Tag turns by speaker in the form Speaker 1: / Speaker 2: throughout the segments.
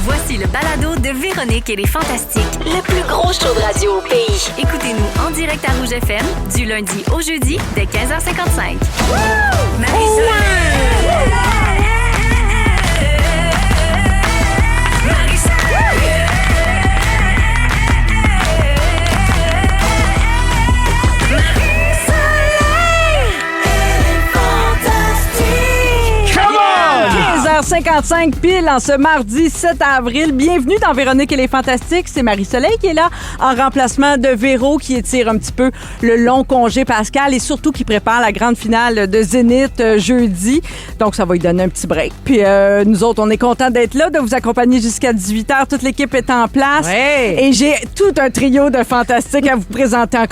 Speaker 1: Voici le balado de Véronique et les Fantastiques. Le plus gros show de radio au pays. Écoutez-nous en direct à Rouge FM du lundi au jeudi dès 15h55.
Speaker 2: Come on! 15h55 pile en ce mardi 7 avril. Bienvenue dans Véronique et les Fantastiques. C'est Marie-Soleil qui est là en remplacement de Véro qui étire un petit peu le long congé pascal et surtout qui prépare la grande finale de Zénith jeudi. Donc, ça va lui donner un petit break. Puis nous autres, on est contents d'être là, de vous accompagner jusqu'à 18h. Toute l'équipe est en place.
Speaker 3: Ouais.
Speaker 2: Et j'ai tout un trio de fantastiques à vous présenter en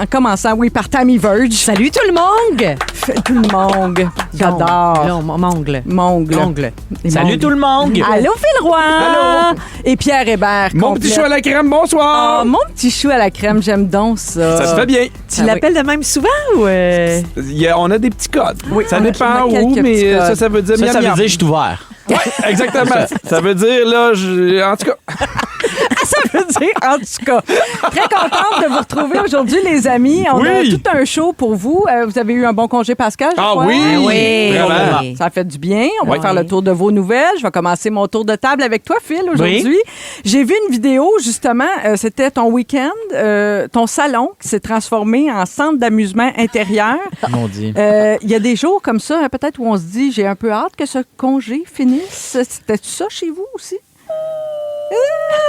Speaker 2: commençant, oui, par Tammy Verge.
Speaker 3: Salut tout le monde!
Speaker 2: Tout le monde. J'adore.
Speaker 3: Non, mongle.
Speaker 2: Mongle.
Speaker 4: Salut tout le monde!
Speaker 2: Allô, Phil Roy!
Speaker 4: Allô!
Speaker 2: Et Pierre Hébert.
Speaker 4: Mon petit chou à la crème, bonsoir!
Speaker 2: Oh, mon petit chou à la crème, j'aime donc ça.
Speaker 4: Ça se fait bien.
Speaker 3: Tu l'appelles de même souvent ou...
Speaker 4: On a des petits codes.
Speaker 2: Oui,
Speaker 4: Ça
Speaker 2: on a
Speaker 4: dépend
Speaker 2: quelques
Speaker 4: où,
Speaker 2: petits
Speaker 4: mais
Speaker 2: codes.
Speaker 4: ça veut dire miam,
Speaker 5: Ça veut
Speaker 4: miam.
Speaker 5: dire je suis ouvert.
Speaker 4: Ouais, exactement. Ça veut dire, là, en tout cas...
Speaker 2: Ça veut dire, en tout cas, très contente de vous retrouver aujourd'hui, les amis. On a
Speaker 4: Oui.
Speaker 2: tout un show pour vous. Vous avez eu un bon congé pascal, je
Speaker 4: Ah
Speaker 2: crois?
Speaker 4: oui!
Speaker 3: Oui.
Speaker 4: Vraiment.
Speaker 2: Ça fait du bien. On va
Speaker 3: Oui.
Speaker 2: faire le tour de vos nouvelles. Je vais commencer mon tour de table avec toi, Phil, aujourd'hui. J'ai vu une vidéo, justement. C'était ton week-end, ton salon qui s'est transformé en centre d'amusement intérieur.
Speaker 5: Mon Dieu.
Speaker 2: Il y a des jours comme ça, hein, peut-être, où on se dit, j'ai un peu hâte que ce congé finisse. C'était ça chez vous aussi?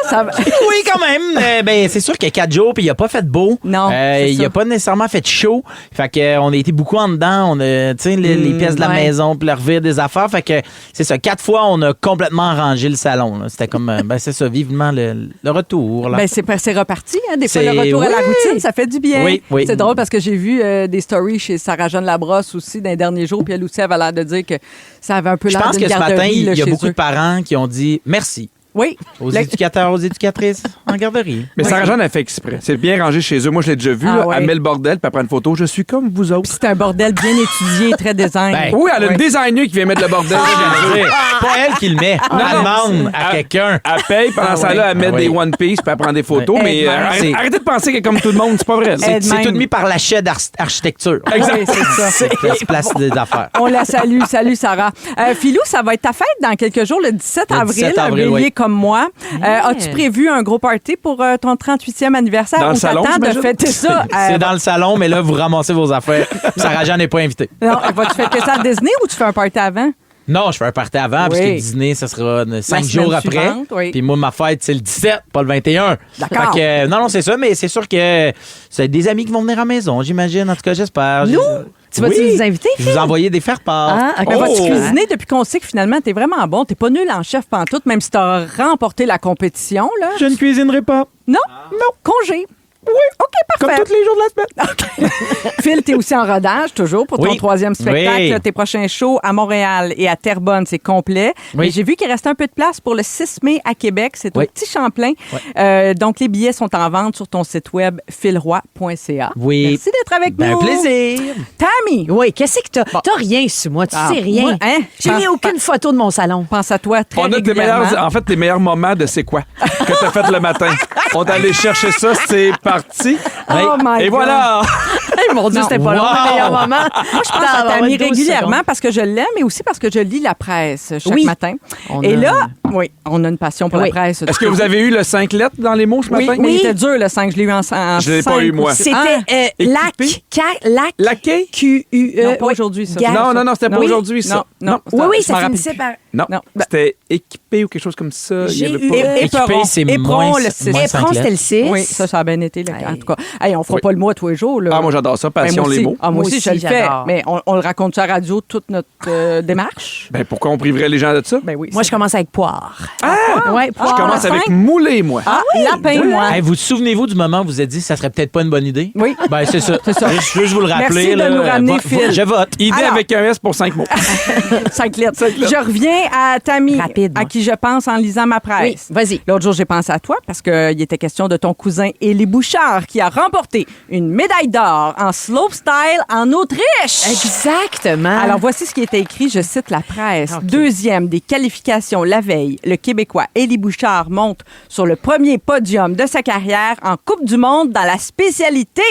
Speaker 2: Ça va.
Speaker 5: Oui, quand même. Ben, c'est sûr qu'il y a 4 jours puis il n'a pas fait beau.
Speaker 2: Non, c'est
Speaker 5: Il
Speaker 2: ça.
Speaker 5: n'a pas nécessairement fait chaud. Fait que on a été beaucoup en dedans. On a, tu sais, les pièces de la
Speaker 3: ouais.
Speaker 5: maison puis le revire des affaires. Fait que c'est ça. 4 fois, on a complètement rangé le salon. Là. C'était comme, ben, c'est ça, vivement le retour. Là.
Speaker 2: Ben, c'est reparti. Hein. Des fois,
Speaker 5: C'est-
Speaker 2: le retour à la
Speaker 5: oui.
Speaker 2: routine, ça fait du bien.
Speaker 5: Oui, oui.
Speaker 2: C'est drôle parce que j'ai vu des stories chez Sarah-Jeanne Labrosse aussi dans les derniers jours. Puis elle aussi avait l'air de dire que ça avait un peu
Speaker 5: Je
Speaker 2: l'air
Speaker 5: pense
Speaker 2: d'une
Speaker 5: que ce matin,
Speaker 2: garderie,
Speaker 5: il
Speaker 2: là,
Speaker 5: y a
Speaker 2: chez
Speaker 5: beaucoup
Speaker 2: eux.
Speaker 5: de parents qui ont dit merci
Speaker 2: Oui.
Speaker 5: aux
Speaker 2: Le-
Speaker 5: éducateurs, aux éducatrices en garderie.
Speaker 4: Mais Sarah-Jeanne a fait exprès. C'est bien rangé chez eux. Moi, je l'ai déjà vu.
Speaker 2: Ah
Speaker 4: là.
Speaker 2: ouais.
Speaker 4: Elle met le bordel, puis elle prend une photo. Je suis comme vous autres.
Speaker 2: C'est un bordel bien étudié, très design.
Speaker 5: Ben,
Speaker 4: Oui, elle a
Speaker 2: Ouais.
Speaker 4: une designer qui vient mettre le bordel.
Speaker 5: Je veux dire, pas elle qui le met. Elle demande à quelqu'un.
Speaker 4: Elle paye pendant ça là, elle met
Speaker 5: Ah
Speaker 4: des
Speaker 5: ouais.
Speaker 4: One Piece, puis elle prend des photos.
Speaker 2: Ouais.
Speaker 4: Mais
Speaker 2: Elle-même,
Speaker 4: arrêtez de penser qu'elle est comme tout le monde. C'est pas vrai. là.
Speaker 2: Elle-
Speaker 5: C'est
Speaker 2: même.
Speaker 5: tout mis par la chaîne d'architecture.
Speaker 2: Oui, c'est ça.
Speaker 5: C'est place des affaires.
Speaker 2: On la salue. Salut, Sarah. Philou, ça va être ta fête dans quelques jours, le 17
Speaker 5: Le
Speaker 2: avril.
Speaker 5: 17 avril,
Speaker 2: bélier
Speaker 5: oui.
Speaker 2: comme moi. As-tu prévu un gros party pour ton 38e anniversaire?
Speaker 4: Dans le
Speaker 2: ou
Speaker 4: salon,
Speaker 2: t'attends de
Speaker 4: j'imagine?
Speaker 2: fêter ça?
Speaker 5: C'est dans le salon, mais là, vous ramassez vos affaires. Sarah-Jeanne n'est pas invitée.
Speaker 2: Non, vas-tu fêter ça à Disney ou tu fais un party avant?
Speaker 5: Non, je fais un party avant, parce
Speaker 2: Oui.
Speaker 5: que Disney, ça sera 5
Speaker 2: semaine
Speaker 5: jours après.
Speaker 2: suivante, oui.
Speaker 5: Puis moi, ma fête, c'est le 17, pas le 21.
Speaker 2: D'accord.
Speaker 5: Fait que, non, c'est ça, mais c'est sûr que c'est des amis qui vont venir à la maison, j'imagine. En tout cas, j'espère.
Speaker 3: Nous? Tu vas-tu
Speaker 5: Oui.
Speaker 3: nous inviter,
Speaker 5: Je vous ai envoyé des faire-part.
Speaker 3: Ah, OK.
Speaker 2: Mais vas-tu
Speaker 4: Oh!
Speaker 2: cuisiner depuis qu'on sait que finalement, t'es vraiment bon? T'es pas nul en chef pantoute, même si t'as remporté la compétition, là?
Speaker 5: Je ne cuisinerai pas.
Speaker 2: Non? Non. Congé. Oui. OK,
Speaker 4: Comme
Speaker 2: parfait.
Speaker 4: tous les jours de la semaine.
Speaker 2: Phil, t'es aussi en rodage, toujours, pour ton
Speaker 5: Oui.
Speaker 2: 3e spectacle.
Speaker 5: Oui.
Speaker 2: Tes prochains shows à Montréal et à Terrebonne, c'est complet.
Speaker 5: Oui.
Speaker 2: Mais j'ai vu qu'il restait un peu de place pour le 6 mai à Québec. C'est au
Speaker 5: Oui.
Speaker 2: Petit Champlain. Donc, les billets sont en vente sur ton site web philroy.ca.
Speaker 5: Oui.
Speaker 2: Merci d'être avec
Speaker 5: Ben,
Speaker 2: nous.
Speaker 5: un plaisir.
Speaker 2: Tammy,
Speaker 3: Oui, qu'est-ce que t'as? T'as rien sur moi, tu
Speaker 2: Ah,
Speaker 3: sais rien.
Speaker 2: moi, hein?
Speaker 3: J'ai mis aucune photo de mon salon.
Speaker 2: pense à toi très
Speaker 4: On a des
Speaker 2: régulièrement.
Speaker 4: meilleurs, en fait, les meilleurs moments de c'est quoi que t'as fait le matin. On est allé chercher ça, c'est parti.
Speaker 2: Oh my
Speaker 4: Et
Speaker 2: God.
Speaker 4: voilà.
Speaker 3: Hey, mon Dieu,
Speaker 2: Non.
Speaker 3: c'était pas long,
Speaker 5: Wow.
Speaker 3: le meilleur moment.
Speaker 2: Moi, je pense à Tammy
Speaker 3: 12
Speaker 2: régulièrement
Speaker 3: secondes.
Speaker 2: parce que je l'aime, mais aussi parce que je lis la presse chaque
Speaker 3: Oui.
Speaker 2: matin.
Speaker 3: On
Speaker 2: Et
Speaker 3: a-
Speaker 2: là, oui, on a une passion pour
Speaker 3: Oui.
Speaker 2: la presse.
Speaker 4: Est-ce que vous avez eu le 5 lettres dans les mots ce
Speaker 2: Oui,
Speaker 4: matin?
Speaker 2: mais il était dur, le 5. Je l'ai eu en 5.
Speaker 4: Je l'ai pas eu, moi.
Speaker 3: C'était
Speaker 4: Équipé?
Speaker 3: LAC.
Speaker 4: Laqué?
Speaker 3: Q-U-E.
Speaker 2: Non, pas aujourd'hui, ça.
Speaker 4: Non, non, non, c'était pas
Speaker 2: Oui.
Speaker 4: aujourd'hui, ça.
Speaker 2: Non, non.
Speaker 3: Oui, oui,
Speaker 2: Je
Speaker 3: ça
Speaker 2: m'en rappelle
Speaker 3: finissait
Speaker 2: plus.
Speaker 3: par...
Speaker 4: Non,
Speaker 2: Non.
Speaker 4: c'était équipé ou quelque chose comme ça. Il y avait
Speaker 3: J'ai
Speaker 4: pas...
Speaker 3: eu-
Speaker 5: Équipé, c'est
Speaker 2: Éperon,
Speaker 5: moins,
Speaker 2: le 6.
Speaker 5: moins
Speaker 3: Éperon,
Speaker 5: 5
Speaker 3: c'était le 6.
Speaker 2: Oui, ça a bien été. Là, en
Speaker 3: Hey.
Speaker 2: tout cas, hey, on fera
Speaker 4: Oui.
Speaker 2: pas le mois tous les jours. Là.
Speaker 4: Ah, moi, j'adore ça,
Speaker 2: Ben,
Speaker 4: passion
Speaker 2: moi
Speaker 4: les
Speaker 2: aussi.
Speaker 4: mots.
Speaker 2: Ah, moi aussi, je le fais.
Speaker 3: j'adore.
Speaker 2: Mais on le raconte sur la radio, toute notre démarche.
Speaker 4: Ben, pourquoi on priverait les gens de ça?
Speaker 2: Ben oui.
Speaker 3: Moi,
Speaker 2: c'est-
Speaker 3: je commence avec poire.
Speaker 4: Ah!
Speaker 3: Ouais,
Speaker 4: Je
Speaker 3: poire.
Speaker 4: commence avec
Speaker 2: 5?
Speaker 4: moulé, moi.
Speaker 2: Ah, lapin, moi.
Speaker 5: Hey, vous souvenez-vous du moment où vous vous êtes dit que ça serait peut-être pas une bonne idée?
Speaker 2: Oui.
Speaker 5: Ben, c'est ça.
Speaker 2: C'est ça.
Speaker 5: Je veux juste vous le rappeler.
Speaker 2: Merci de nous ramener, Phil.
Speaker 5: Je vote.
Speaker 4: Idée
Speaker 2: Alors-
Speaker 4: avec un S pour 5 mots.
Speaker 2: 5 lettres.
Speaker 4: 5 lettres.
Speaker 2: Je reviens à Tammy,
Speaker 3: Rapide, moi.
Speaker 2: à qui je pense en lisant ma
Speaker 3: Oui,
Speaker 2: presse.
Speaker 3: vas-y.
Speaker 2: L'autre jour, j'ai pensé à toi parce qu'il était question de ton cousin Élie Bouchard qui a remporté une médaille d'or en slopestyle en Autriche.
Speaker 3: Exactement.
Speaker 2: Alors, voici ce qui était écrit, je cite la presse.
Speaker 3: OK.
Speaker 2: 2e des qualifications la veille. veille, le Québécois Élie Bouchard monte sur le premier podium de sa carrière en Coupe du monde dans la spécialité.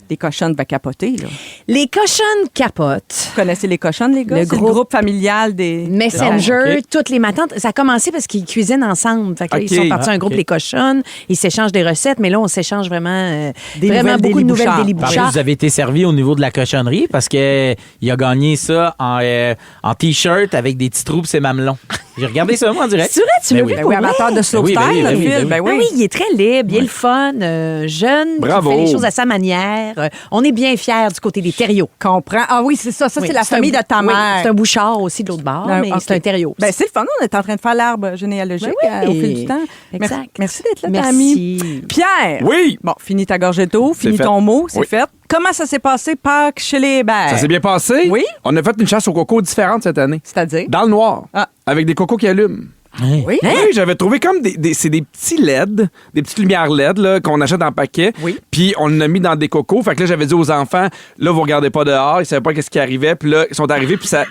Speaker 2: Les cochonnes va capoter, là.
Speaker 3: Les cochonnes capotent.
Speaker 2: Vous connaissez les cochonnes, les gars?
Speaker 3: Le
Speaker 2: C'est le
Speaker 3: groupe
Speaker 2: groupe familial des...
Speaker 3: Messenger,
Speaker 5: Ah, ok.
Speaker 3: toutes les matins. Ça a commencé parce qu'ils cuisinent ensemble. Fait que là,
Speaker 4: Ok.
Speaker 3: ils sont partis
Speaker 5: Ah,
Speaker 3: un groupe,
Speaker 5: ok.
Speaker 3: les cochonnes. Ils s'échangent des recettes, mais là, on s'échange vraiment,
Speaker 2: Des
Speaker 3: vraiment
Speaker 2: nouvelles
Speaker 3: beaucoup
Speaker 2: d'Élie
Speaker 3: de nouvelles
Speaker 2: Bouchard.
Speaker 3: d'Élie
Speaker 5: Parlez,
Speaker 3: Bouchard.
Speaker 5: vous avez été servi au niveau de la cochonnerie parce que il a gagné ça en T-shirt avec des petits trous pis ses mamelons. J'ai regardé ça, moi, en direct.
Speaker 3: C'est vrai, tu
Speaker 5: Ben
Speaker 3: l'as
Speaker 5: oui.
Speaker 3: vu
Speaker 2: Ben
Speaker 3: pour
Speaker 2: oui,
Speaker 3: vrai?
Speaker 2: amateur de slopestyle,
Speaker 5: Ben oui,
Speaker 2: le
Speaker 5: ben oui,
Speaker 2: Phil.
Speaker 5: ben oui.
Speaker 2: Ben
Speaker 3: Ah
Speaker 2: oui.
Speaker 3: oui, il est très libre, il est le fun, jeune,
Speaker 4: Bravo.
Speaker 3: qui fait les choses à sa manière. On est bien fiers du côté des terriots.
Speaker 2: Comprends. Ah oui, c'est ça. Ça,
Speaker 3: Oui,
Speaker 2: c'est la famille
Speaker 3: un-
Speaker 2: de ta
Speaker 3: oui,
Speaker 2: mère.
Speaker 3: c'est un bouchard aussi de l'autre bord, mais
Speaker 2: ok.
Speaker 3: c'est un terriot.
Speaker 2: Ben, c'est le fun. On est en train de faire l'arbre généalogique
Speaker 3: Ben oui.
Speaker 2: au fil du temps.
Speaker 3: Exact.
Speaker 2: Merci d'être là,
Speaker 3: Merci.
Speaker 2: Tammy. Pierre.
Speaker 4: Oui!
Speaker 2: Bon, finis ta gorgée d'eau, finis
Speaker 4: fait.
Speaker 2: ton mot, c'est
Speaker 4: Oui.
Speaker 2: fait. Comment ça s'est passé, Pâques, chez les Hébert?
Speaker 4: Ça s'est bien passé?
Speaker 2: Oui.
Speaker 4: On a fait une chasse aux cocos différente cette année.
Speaker 2: C'est-à-dire?
Speaker 4: Dans le noir.
Speaker 2: Ah.
Speaker 4: Avec des cocos qui allument.
Speaker 5: Hey.
Speaker 2: Oui.
Speaker 4: Oui, j'avais trouvé comme c'est des petits LED, des petites lumières LED là, qu'on achète en paquet.
Speaker 2: Oui.
Speaker 4: Puis on l'a mis dans des cocos. Fait que là, j'avais dit aux enfants, là, vous regardez pas dehors. Ils savaient pas qu'est-ce qui arrivait. Puis là, ils sont arrivés, puis ça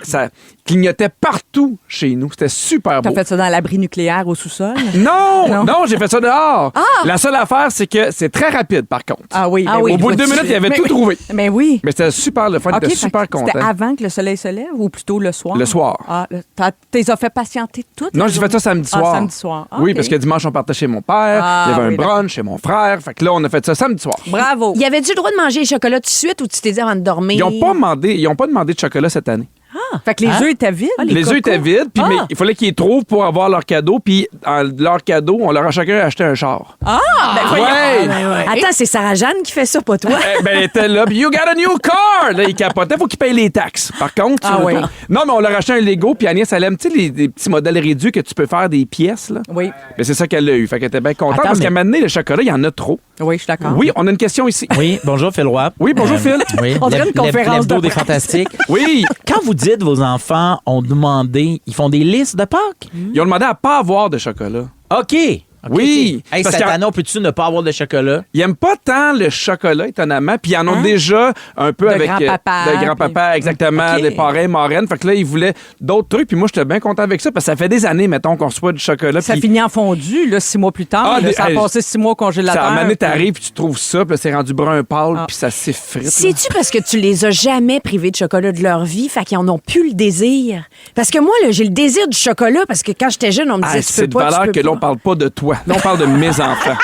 Speaker 4: clignotait partout chez nous. C'était super
Speaker 2: T'as
Speaker 4: beau.
Speaker 2: fait ça dans l'abri nucléaire au sous-sol?
Speaker 4: Non,
Speaker 2: Non.
Speaker 4: non, j'ai fait ça dehors. La seule affaire, c'est que c'est très rapide, par contre.
Speaker 2: Ah oui.
Speaker 3: Ah
Speaker 2: ben
Speaker 3: oui.
Speaker 4: Au bout de 2 minutes, il avait tout trouvé.
Speaker 2: Mais oui.
Speaker 4: Mais c'était super le fun.
Speaker 2: OK,
Speaker 4: J'étais
Speaker 2: fait
Speaker 4: super
Speaker 2: que
Speaker 4: content.
Speaker 2: C'était avant que le soleil se lève ou plutôt le soir?
Speaker 4: Le soir.
Speaker 2: Ah, t'es as fait patienter toutes?
Speaker 4: Non,
Speaker 2: les
Speaker 4: j'ai fait ça samedi
Speaker 2: Ah,
Speaker 4: soir.
Speaker 2: samedi soir. Ah,
Speaker 4: Oui,
Speaker 2: OK.
Speaker 4: parce que dimanche, on partait chez mon père.
Speaker 2: Ah,
Speaker 4: il y avait
Speaker 2: oui,
Speaker 4: un brunch chez mon frère. Fait que là, on a fait ça samedi soir.
Speaker 2: Bravo.
Speaker 3: Y avait-tu le droit de manger les chocolats tout de suite ou tu t'es dit avant de dormir?
Speaker 4: Ils n'ont pas demandé de chocolat cette année.
Speaker 2: Fait que les
Speaker 5: Hein?
Speaker 2: œufs étaient vides?
Speaker 4: Les œufs étaient vides, puis
Speaker 3: Ah.
Speaker 4: mais il fallait qu'ils trouvent pour avoir leur cadeau. Puis leur cadeau, on leur a chacun acheté un char.
Speaker 2: Ben, voyons.
Speaker 4: Ouais!
Speaker 3: Attends, c'est Sarah Jeanne qui fait ça, pas toi.
Speaker 4: Elle était là, puis you got a new car! Là, il capotait, faut qu'il paye les taxes. Par contre,
Speaker 2: Ah
Speaker 4: sur le
Speaker 2: oui.
Speaker 4: coup- Non, mais on leur a acheté un Lego, puis Agnès, elle aime, tu sais, les petits modèles réduits que tu peux faire des pièces, là.
Speaker 2: Oui.
Speaker 4: Mais c'est ça qu'elle a eu. Fait qu'elle était bien contente,
Speaker 5: Attends,
Speaker 4: parce
Speaker 5: mais-
Speaker 4: qu'à un moment donné, le chocolat, il y en a trop.
Speaker 2: Oui, je suis d'accord.
Speaker 4: Oui, on a une question ici.
Speaker 5: Oui, bonjour Phil Roy.
Speaker 4: Oui, bonjour, Phil.
Speaker 5: Oui,
Speaker 2: On dirait une conférence
Speaker 5: l'hebdo
Speaker 2: de
Speaker 5: des
Speaker 2: presse.
Speaker 5: fantastiques.
Speaker 4: Oui,
Speaker 5: Quand vous dites vos enfants ont demandé, ils font des listes de Pâques?
Speaker 4: ils ont demandé à pas avoir de chocolat.
Speaker 5: OK.
Speaker 4: Oui,
Speaker 5: Hey,
Speaker 4: parce
Speaker 5: cette
Speaker 4: qu'il y a-
Speaker 5: année, on peut-tu ne pas avoir de chocolat?
Speaker 4: Ils aiment pas tant le chocolat, étonnamment, puis ils en ont déjà un peu
Speaker 2: De
Speaker 4: avec
Speaker 2: grand-papa,
Speaker 4: de grand-papa, exactement,
Speaker 5: OK.
Speaker 4: des parrains, marraines. Fait que là, ils voulaient d'autres trucs, puis moi, j'étais bien content avec ça, parce que ça fait des années, mettons, qu'on reçoit du chocolat.
Speaker 2: Ça
Speaker 4: puis
Speaker 2: finit en fondu, là, 6 mois plus tard.
Speaker 4: Ah,
Speaker 2: là,
Speaker 4: des-
Speaker 2: ça a
Speaker 4: hey,
Speaker 2: passé 6 mois au congélateur.
Speaker 4: ça, à un moment donné,
Speaker 2: puis-
Speaker 4: t'arrives, puis tu trouves ça, puis là, c'est rendu brun pâle,
Speaker 2: Ah.
Speaker 4: puis ça s'effrite. là.
Speaker 3: C'est-tu parce que tu les as jamais privés de chocolat de leur vie, fait qu'ils en ont plus le désir? Parce que moi, là, j'ai le désir du chocolat parce que quand j'étais jeune, on me disait
Speaker 4: Ah,
Speaker 3: tu
Speaker 4: c'est
Speaker 3: peux
Speaker 4: de
Speaker 3: pas,
Speaker 4: valeur
Speaker 3: tu peux
Speaker 4: que
Speaker 3: pas.
Speaker 4: l'on parle pas de toi. Là, on parle de mes enfants.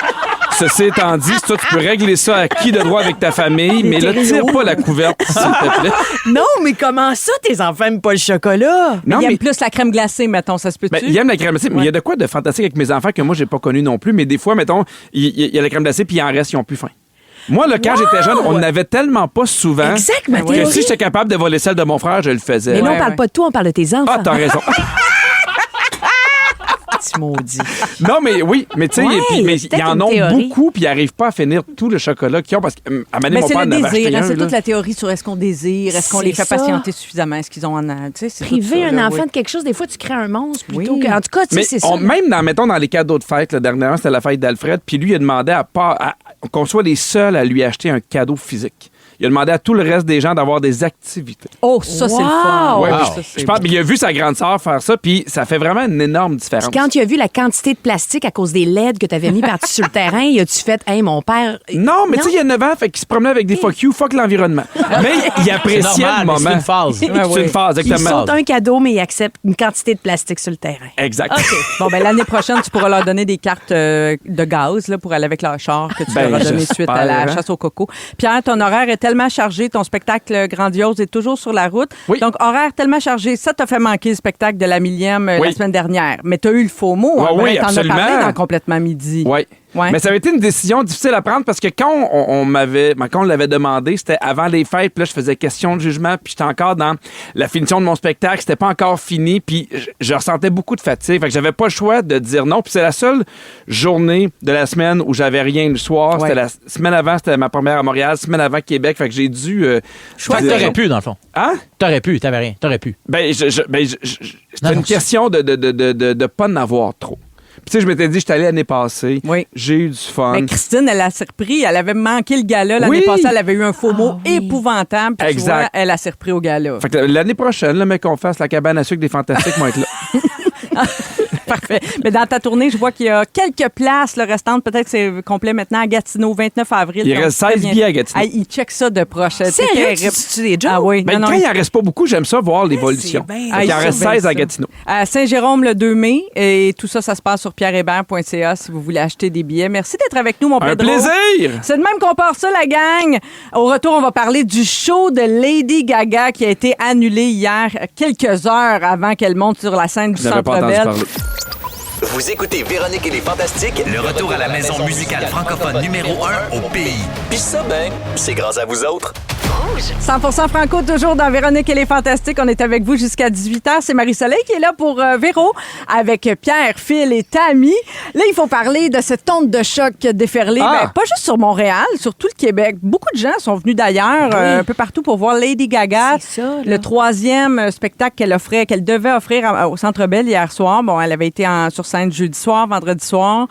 Speaker 4: Ceci étant dit, toi, tu peux régler ça à qui de droit avec ta famille, mais là, tire pas la couverte, s'il te plaît.
Speaker 3: Non, mais comment ça, tes enfants aiment pas le chocolat?
Speaker 2: Mais
Speaker 4: Non,
Speaker 2: il aime
Speaker 4: mais-
Speaker 2: plus la crème glacée, mettons, ça se peut-tu?
Speaker 4: Ben, il aime la crème glacée, mais il y a de quoi de fantastique avec mes enfants que moi, j'ai pas connu non plus. Mais des fois, mettons, il y a la crème glacée, puis il en reste, ils ont plus faim. Moi, là, quand j'étais jeune, on n'avait tellement pas souvent
Speaker 3: Exact, ma
Speaker 4: que
Speaker 3: théorie.
Speaker 4: si j'étais capable de voler celle de mon frère, je le faisais.
Speaker 3: Mais là, on
Speaker 2: Ouais,
Speaker 3: parle
Speaker 2: ouais.
Speaker 3: pas de toi, on parle de tes enfants.
Speaker 4: Ah, t'as raison.
Speaker 3: Petit maudit.
Speaker 4: Non, mais oui, mais tu sais,
Speaker 3: Ouais,
Speaker 4: puis- mais
Speaker 3: c'est
Speaker 4: ils
Speaker 3: peut-être
Speaker 4: en
Speaker 3: une
Speaker 4: ont
Speaker 3: théorie.
Speaker 4: beaucoup, puis ils n'arrivent pas à finir tout le chocolat qu'ils ont parce qu'à un moment donné,
Speaker 2: Mais
Speaker 4: mon
Speaker 2: c'est
Speaker 4: père
Speaker 2: le
Speaker 4: en avait acheté
Speaker 2: désir, hein,
Speaker 4: un,
Speaker 2: c'est
Speaker 4: là.
Speaker 2: toute la théorie sur est-ce qu'on désire, est-ce qu'on les fait
Speaker 3: C'est ça.
Speaker 2: patienter suffisamment, est-ce qu'ils ont en... Tu sais, c'est tout
Speaker 3: Priver
Speaker 2: ça,
Speaker 3: un
Speaker 2: là,
Speaker 3: enfant
Speaker 2: oui.
Speaker 3: de quelque chose, des fois, tu crées un monstre plutôt
Speaker 2: Oui.
Speaker 3: que. En tout cas, tu sais,
Speaker 4: Mais
Speaker 3: c'est ça.
Speaker 4: même mettons, dans les cadeaux de fête, là, dernièrement, c'était la fête d'Alfred, puis lui, il a demandé qu'on soit les seuls à lui acheter un cadeau physique. Il a demandé à tout le reste des gens d'avoir des activités.
Speaker 2: Oh, ça, c'est le fun.
Speaker 3: Wow!
Speaker 4: Ouais,
Speaker 2: Ouais,
Speaker 4: puis
Speaker 2: ça, c'est
Speaker 4: je pense,
Speaker 2: bon.
Speaker 4: mais il a vu sa grande sœur faire ça, puis ça fait vraiment une énorme différence.
Speaker 3: Puis quand tu as vu la quantité de plastique à cause des LED que tu avais mis partout sur le terrain, as-tu fait, hey, mon père.
Speaker 4: Non, mais tu sais, il y a 9 ans, fait qu'il se promenait avec des fuck you, fuck l'environnement. Mais il
Speaker 5: C'est
Speaker 4: appréciait
Speaker 5: normal,
Speaker 4: le
Speaker 5: mais c'est
Speaker 4: moment.
Speaker 5: une phase.
Speaker 4: C'est une phase,
Speaker 3: Il
Speaker 4: exactement.
Speaker 3: saute un cadeau, mais il accepte une quantité de plastique sur le terrain.
Speaker 4: Exact.
Speaker 2: Bon, ben l'année prochaine, tu pourras leur donner des cartes de gaz là, pour aller avec leur char que tu
Speaker 4: Ben,
Speaker 2: leur as donné
Speaker 4: j'espère,
Speaker 2: suite à la
Speaker 4: hein.
Speaker 2: chasse au coco. Pierre, ton horaire est tellement chargé, ton spectacle grandiose est toujours sur la route.
Speaker 4: Oui.
Speaker 2: Donc, horaire tellement chargé, ça t'a fait manquer le spectacle de la millième la
Speaker 4: Oui.
Speaker 2: semaine dernière. Mais tu as eu le faux mot.
Speaker 4: Ouais,
Speaker 2: hein,
Speaker 4: oui,
Speaker 2: t'en as
Speaker 4: absolument.
Speaker 2: parlé dans Complètement Midi.
Speaker 4: Oui.
Speaker 2: Ouais.
Speaker 4: Mais ça avait été une décision difficile à prendre parce que quand quand on l'avait demandé, c'était avant les fêtes, puis là, je faisais question de jugement, puis j'étais encore dans la finition de mon spectacle, c'était pas encore fini, puis je ressentais beaucoup de fatigue. Fait que j'avais pas le choix de dire non. Puis c'est la seule journée de la semaine où j'avais rien le soir.
Speaker 2: Ouais.
Speaker 4: C'était la semaine avant, c'était ma première à Montréal, semaine avant Québec. Fait que j'ai dû.
Speaker 5: Fait que
Speaker 4: dire
Speaker 5: t'aurais
Speaker 4: non.
Speaker 5: pu, dans le fond.
Speaker 4: Hein?
Speaker 5: T'aurais pu, t'avais rien. T'aurais pu.
Speaker 4: C'était
Speaker 5: Non,
Speaker 4: une
Speaker 5: non,
Speaker 4: question de pas en avoir trop. Puis tu sais, je m'étais dit, j'étais allé l'année passée.
Speaker 2: Oui.
Speaker 4: J'ai eu du fun.
Speaker 2: Mais Christine, elle a surpris. Elle avait manqué le gala. L'année
Speaker 4: Oui.
Speaker 2: passée, elle avait eu un faux mot
Speaker 3: oui.
Speaker 2: épouvantable. Puis tu
Speaker 4: Exact.
Speaker 2: vois, elle a surpris au gala.
Speaker 4: Fait que l'année prochaine, le mec qu'on fasse la cabane à sucre des Fantastiques vont être là.
Speaker 2: Parfait. Mais dans ta tournée, je vois qu'il y a quelques places. Le restant, peut-être c'est complet maintenant à Gatineau, 29 avril.
Speaker 4: Il reste 16 billets à Gatineau.
Speaker 2: Ah, il check ça de proche. C'est
Speaker 3: Sérieux,
Speaker 2: terrible.
Speaker 3: tu des jobs?
Speaker 2: Ah oui.
Speaker 4: Ben,
Speaker 2: Non,
Speaker 4: quand
Speaker 2: non,
Speaker 4: il en reste pas beaucoup, j'aime ça voir l'évolution.
Speaker 3: c'est bien.
Speaker 2: Ah,
Speaker 4: Il en
Speaker 2: il
Speaker 4: reste
Speaker 2: surveille
Speaker 4: 16 à
Speaker 2: ça.
Speaker 4: Gatineau.
Speaker 2: À Saint-Jérôme le 2 mai. Et tout ça, ça se passe sur pierrehébert.ca si vous voulez acheter des billets. Merci d'être avec nous, mon
Speaker 4: Un
Speaker 2: Pedro.
Speaker 4: plaisir!
Speaker 2: C'est de même qu'on part ça, la gang. Au retour, on va parler du show de Lady Gaga qui a été annulé hier, quelques heures avant qu'elle monte sur la scène du
Speaker 4: Je n'avais pas
Speaker 2: Centre
Speaker 4: entendu
Speaker 2: Bell.
Speaker 4: parler.
Speaker 6: Vous écoutez Véronique et les Fantastiques,
Speaker 7: Le retour à la maison musicale francophone numéro 1 au pays.
Speaker 6: puis ça, ben, c'est grâce à vous autres.
Speaker 2: 100% franco, toujours dans Véronique et les Fantastiques. On est avec vous jusqu'à 18h. C'est Marie-Soleil qui est là pour Véro, avec Pierre, Phil et Tammy. Là, il faut parler de cette onde de choc qui a déferlé,
Speaker 4: Ah!
Speaker 2: pas juste sur Montréal, sur tout le Québec. Beaucoup de gens sont venus d'ailleurs, un peu partout pour voir Lady Gaga.
Speaker 3: C'est ça, là.
Speaker 2: Le troisième spectacle qu'elle devait offrir au Centre Bell hier soir. Bon, elle avait été sur scène jeudi soir, vendredi soir,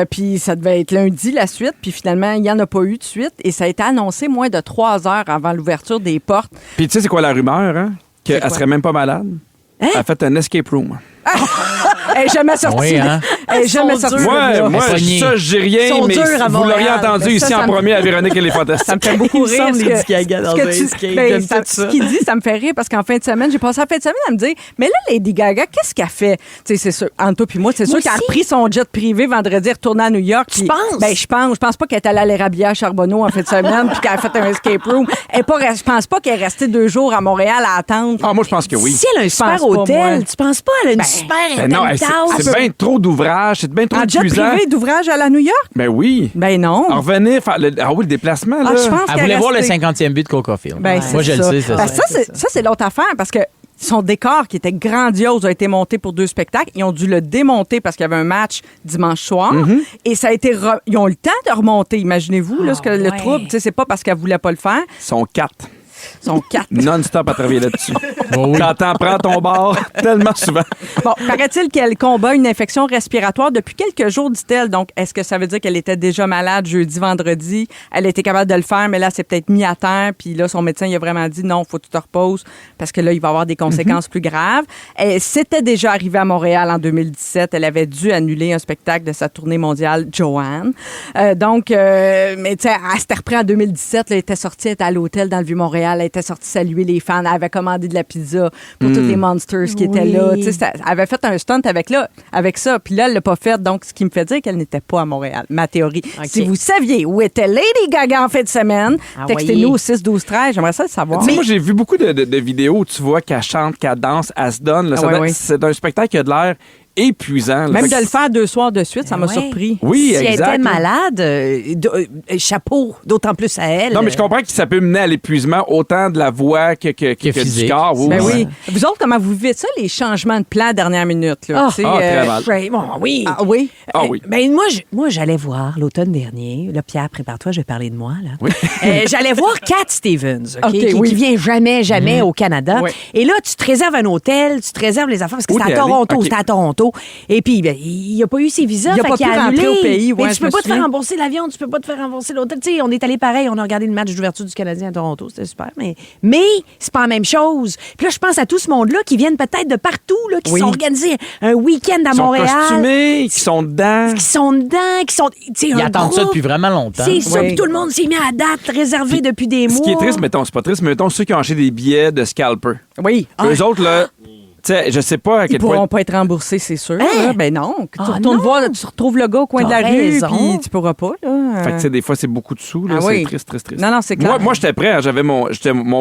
Speaker 2: puis ça devait être lundi la suite, puis finalement, il n'y en a pas eu de suite, et ça a été annoncé moins de 3 heures avant l'ouverture des portes.
Speaker 4: Puis tu sais, c'est quoi la rumeur, hein? Qu'elle
Speaker 2: quoi?
Speaker 4: serait même pas malade. Elle a fait un escape room.
Speaker 2: Elle n'est jamais sortie.
Speaker 5: Oui, hein?
Speaker 2: Elle est jamais sortie.
Speaker 4: Moi,
Speaker 5: Pognée.
Speaker 4: ça, j'ai rien,
Speaker 3: Ils sont
Speaker 4: mais
Speaker 3: durs à
Speaker 4: vous l'auriez
Speaker 3: Montréal.
Speaker 4: entendu
Speaker 2: Mais
Speaker 4: ici
Speaker 2: ça
Speaker 4: en
Speaker 2: me-
Speaker 4: premier à Véronique et les Fantastiques.
Speaker 2: Ça me fait beaucoup
Speaker 3: Il me
Speaker 2: rire.
Speaker 3: semble
Speaker 2: ce que-
Speaker 3: Lady Gaga dans
Speaker 2: ce que
Speaker 3: un
Speaker 2: tu-
Speaker 3: escape,
Speaker 2: ben,
Speaker 3: j'aime
Speaker 2: ça-
Speaker 3: tout ça.
Speaker 2: Ce qu'il dit, ça me fait rire parce qu'en fin de semaine, j'ai passé la fin de semaine à me dire, mais là, Lady Gaga, qu'est-ce qu'elle fait? Tu sais, c'est sûr, entre toi puis moi, c'est sûr qu'elle a
Speaker 3: aussi.
Speaker 2: repris son jet privé vendredi, retourné à New York.
Speaker 3: Tu
Speaker 2: puis-
Speaker 3: penses?
Speaker 2: Ben, je pense pas qu'elle est allée à l'Érabia à Charbonneau en fin de semaine puis qu'elle a fait un escape room. Je pense pas qu'elle est restée 2 jours à Montréal à attendre.
Speaker 4: Ah, moi, je pense que oui.
Speaker 3: Si elle a un
Speaker 2: Je
Speaker 3: super
Speaker 2: pense pas, moi.
Speaker 3: hôtel, tu penses pas? Elle a une super
Speaker 4: Ben non, hey, c'est bien trop d'ouvrages, c'est bien trop
Speaker 2: En jet
Speaker 4: épuisant.
Speaker 2: privé d'ouvrage à la New York?
Speaker 4: Ben oui.
Speaker 2: Ben non.
Speaker 4: En revenir faire le déplacement, là.
Speaker 2: Ah, je pense
Speaker 5: Elle
Speaker 2: qu'elle
Speaker 5: voulait
Speaker 2: est
Speaker 5: voir le
Speaker 2: restée.
Speaker 5: 50e but de Coca Field.
Speaker 2: Ben,
Speaker 5: Moi,
Speaker 2: c'est
Speaker 5: je le
Speaker 2: ça.
Speaker 5: sais, c'est
Speaker 2: Ben,
Speaker 5: ça.
Speaker 2: ça, c'est l'autre affaire parce que son décor qui était grandiose a été monté pour 2 spectacles. Ils ont dû le démonter parce qu'il y avait un match dimanche soir. Et ça a été ils ont eu le temps de remonter. Imaginez-vous là, ce que le
Speaker 3: ouais.
Speaker 2: trouble, tu sais, c'est pas parce qu'elle voulait pas le faire.
Speaker 4: Ils sont 4.
Speaker 2: Ils sont 4.
Speaker 4: Non-stop à travailler là-dessus.
Speaker 5: Oh oui.
Speaker 4: Quand t'en prends ton bar tellement souvent.
Speaker 2: Bon, paraît-il qu'elle combat une infection respiratoire depuis quelques jours, dit-elle. Donc, est-ce que ça veut dire qu'elle était déjà malade jeudi, vendredi? Elle était capable de le faire, mais là, c'est peut-être mis à terre. Puis là, son médecin, il a vraiment dit non, faut que tu te reposes parce que là, il va y avoir des conséquences plus graves. C'était déjà arrivé à Montréal en 2017. Elle avait dû annuler un spectacle de sa tournée mondiale, Joanne. Mais tu sais, elle s'était repris en 2017. Là, elle était sortie, elle était à l'hôtel dans le Vieux-Montréal. Elle était sortie saluer les fans. Elle avait commandé de la pizza pour tous les Monsters qui étaient là. Tu sais, elle avait fait un stunt avec ça. Puis là, elle l'a pas fait. Donc, ce qui me fait dire qu'elle n'était pas à Montréal. Ma théorie. Si vous saviez où était Lady Gaga en fin de semaine, textez-nous au 6-12-13. J'aimerais ça le savoir.
Speaker 4: Tu sais, moi, j'ai vu beaucoup de vidéos où tu vois qu'elle chante, qu'elle danse, elle se donne. Là, c'est un spectacle qui a de l'air épuisant. Là.
Speaker 2: Même
Speaker 4: Fait
Speaker 2: de
Speaker 4: que-
Speaker 2: le faire 2 soirs de suite, ça m'a
Speaker 3: ouais.
Speaker 2: surpris.
Speaker 4: Oui,
Speaker 3: Si elle
Speaker 4: exact.
Speaker 3: était malade, chapeau, d'autant plus à elle.
Speaker 4: Non, mais je comprends que ça peut mener à l'épuisement autant de la voix que du
Speaker 5: physique.
Speaker 4: corps. Oui,
Speaker 2: Ben
Speaker 4: oui.
Speaker 2: oui. Vous autres, comment vous vivez ça, les changements de plan à dernière minute? Là? Tu sais,
Speaker 4: très mal.
Speaker 3: Right, bon, oui.
Speaker 2: Ah oui?
Speaker 4: Ah oui.
Speaker 3: Ben, moi, j'allais voir l'automne dernier. Là, Pierre, prépare-toi, je vais parler de moi. Là.
Speaker 4: Oui.
Speaker 3: J'allais voir Cat Stevens, OK,
Speaker 2: OK,
Speaker 3: qui
Speaker 2: oui.
Speaker 3: vient jamais au Canada.
Speaker 2: Oui.
Speaker 3: Et là, tu te réserves un hôtel, tu te réserves les affaires parce que
Speaker 4: Où
Speaker 3: c'était à
Speaker 4: t'es allé?
Speaker 3: Toronto.
Speaker 4: OK.
Speaker 3: C'était à Toronto. Et puis, ben, il n'a pas eu ses visas.
Speaker 2: Il a
Speaker 3: fait
Speaker 2: pas
Speaker 3: qu'il
Speaker 2: pu
Speaker 3: annulé.
Speaker 2: rentrer au pays, ouais,
Speaker 3: Mais
Speaker 2: je
Speaker 3: tu peux
Speaker 2: me
Speaker 3: pas te faire
Speaker 2: souviens.
Speaker 3: rembourser l'avion, tu peux pas te faire rembourser l'hôtel. Tu sais, on est allé pareil, on a regardé le match d'ouverture du Canadien à Toronto. C'était super. Mais c'est pas la même chose. Puis là, je pense à tout ce monde-là qui viennent peut-être de partout, là, qui
Speaker 2: Oui.
Speaker 3: sont organisés un week-end à
Speaker 4: Ils sont
Speaker 3: Montréal.
Speaker 4: costumés, qui sont dedans.
Speaker 3: Qui sont dedans, qui sont. tu sais,
Speaker 5: Ils
Speaker 3: un
Speaker 5: attendent ça
Speaker 3: groupe.
Speaker 5: depuis vraiment longtemps.
Speaker 3: C'est ça,
Speaker 2: Oui.
Speaker 3: puis tout le monde s'est mis à date, réservé depuis des mois.
Speaker 4: Ce qui est triste, mettons, c'est pas triste, mais mettons ceux qui ont acheté des billets de scalper.
Speaker 2: Oui.
Speaker 4: Eux autres, là, tu sais, je sais pas à
Speaker 2: Ils
Speaker 4: quel
Speaker 2: pourront
Speaker 4: point.
Speaker 2: pas être remboursés, c'est sûr.
Speaker 3: Hein?
Speaker 2: là. Ben non. Tu
Speaker 3: Ah,
Speaker 2: retournes
Speaker 3: non.
Speaker 2: voir, là, tu retrouves le gars au coin de la
Speaker 3: T'as
Speaker 2: rue,
Speaker 3: raison.
Speaker 2: puis tu pourras pas. Là.
Speaker 4: Fait que, tu sais, des fois, c'est beaucoup de sous, là.
Speaker 2: Ah
Speaker 4: c'est
Speaker 2: oui.
Speaker 4: triste, triste, triste.
Speaker 2: Non, non, c'est clair.
Speaker 4: Moi, j'étais prêt. J'avais mon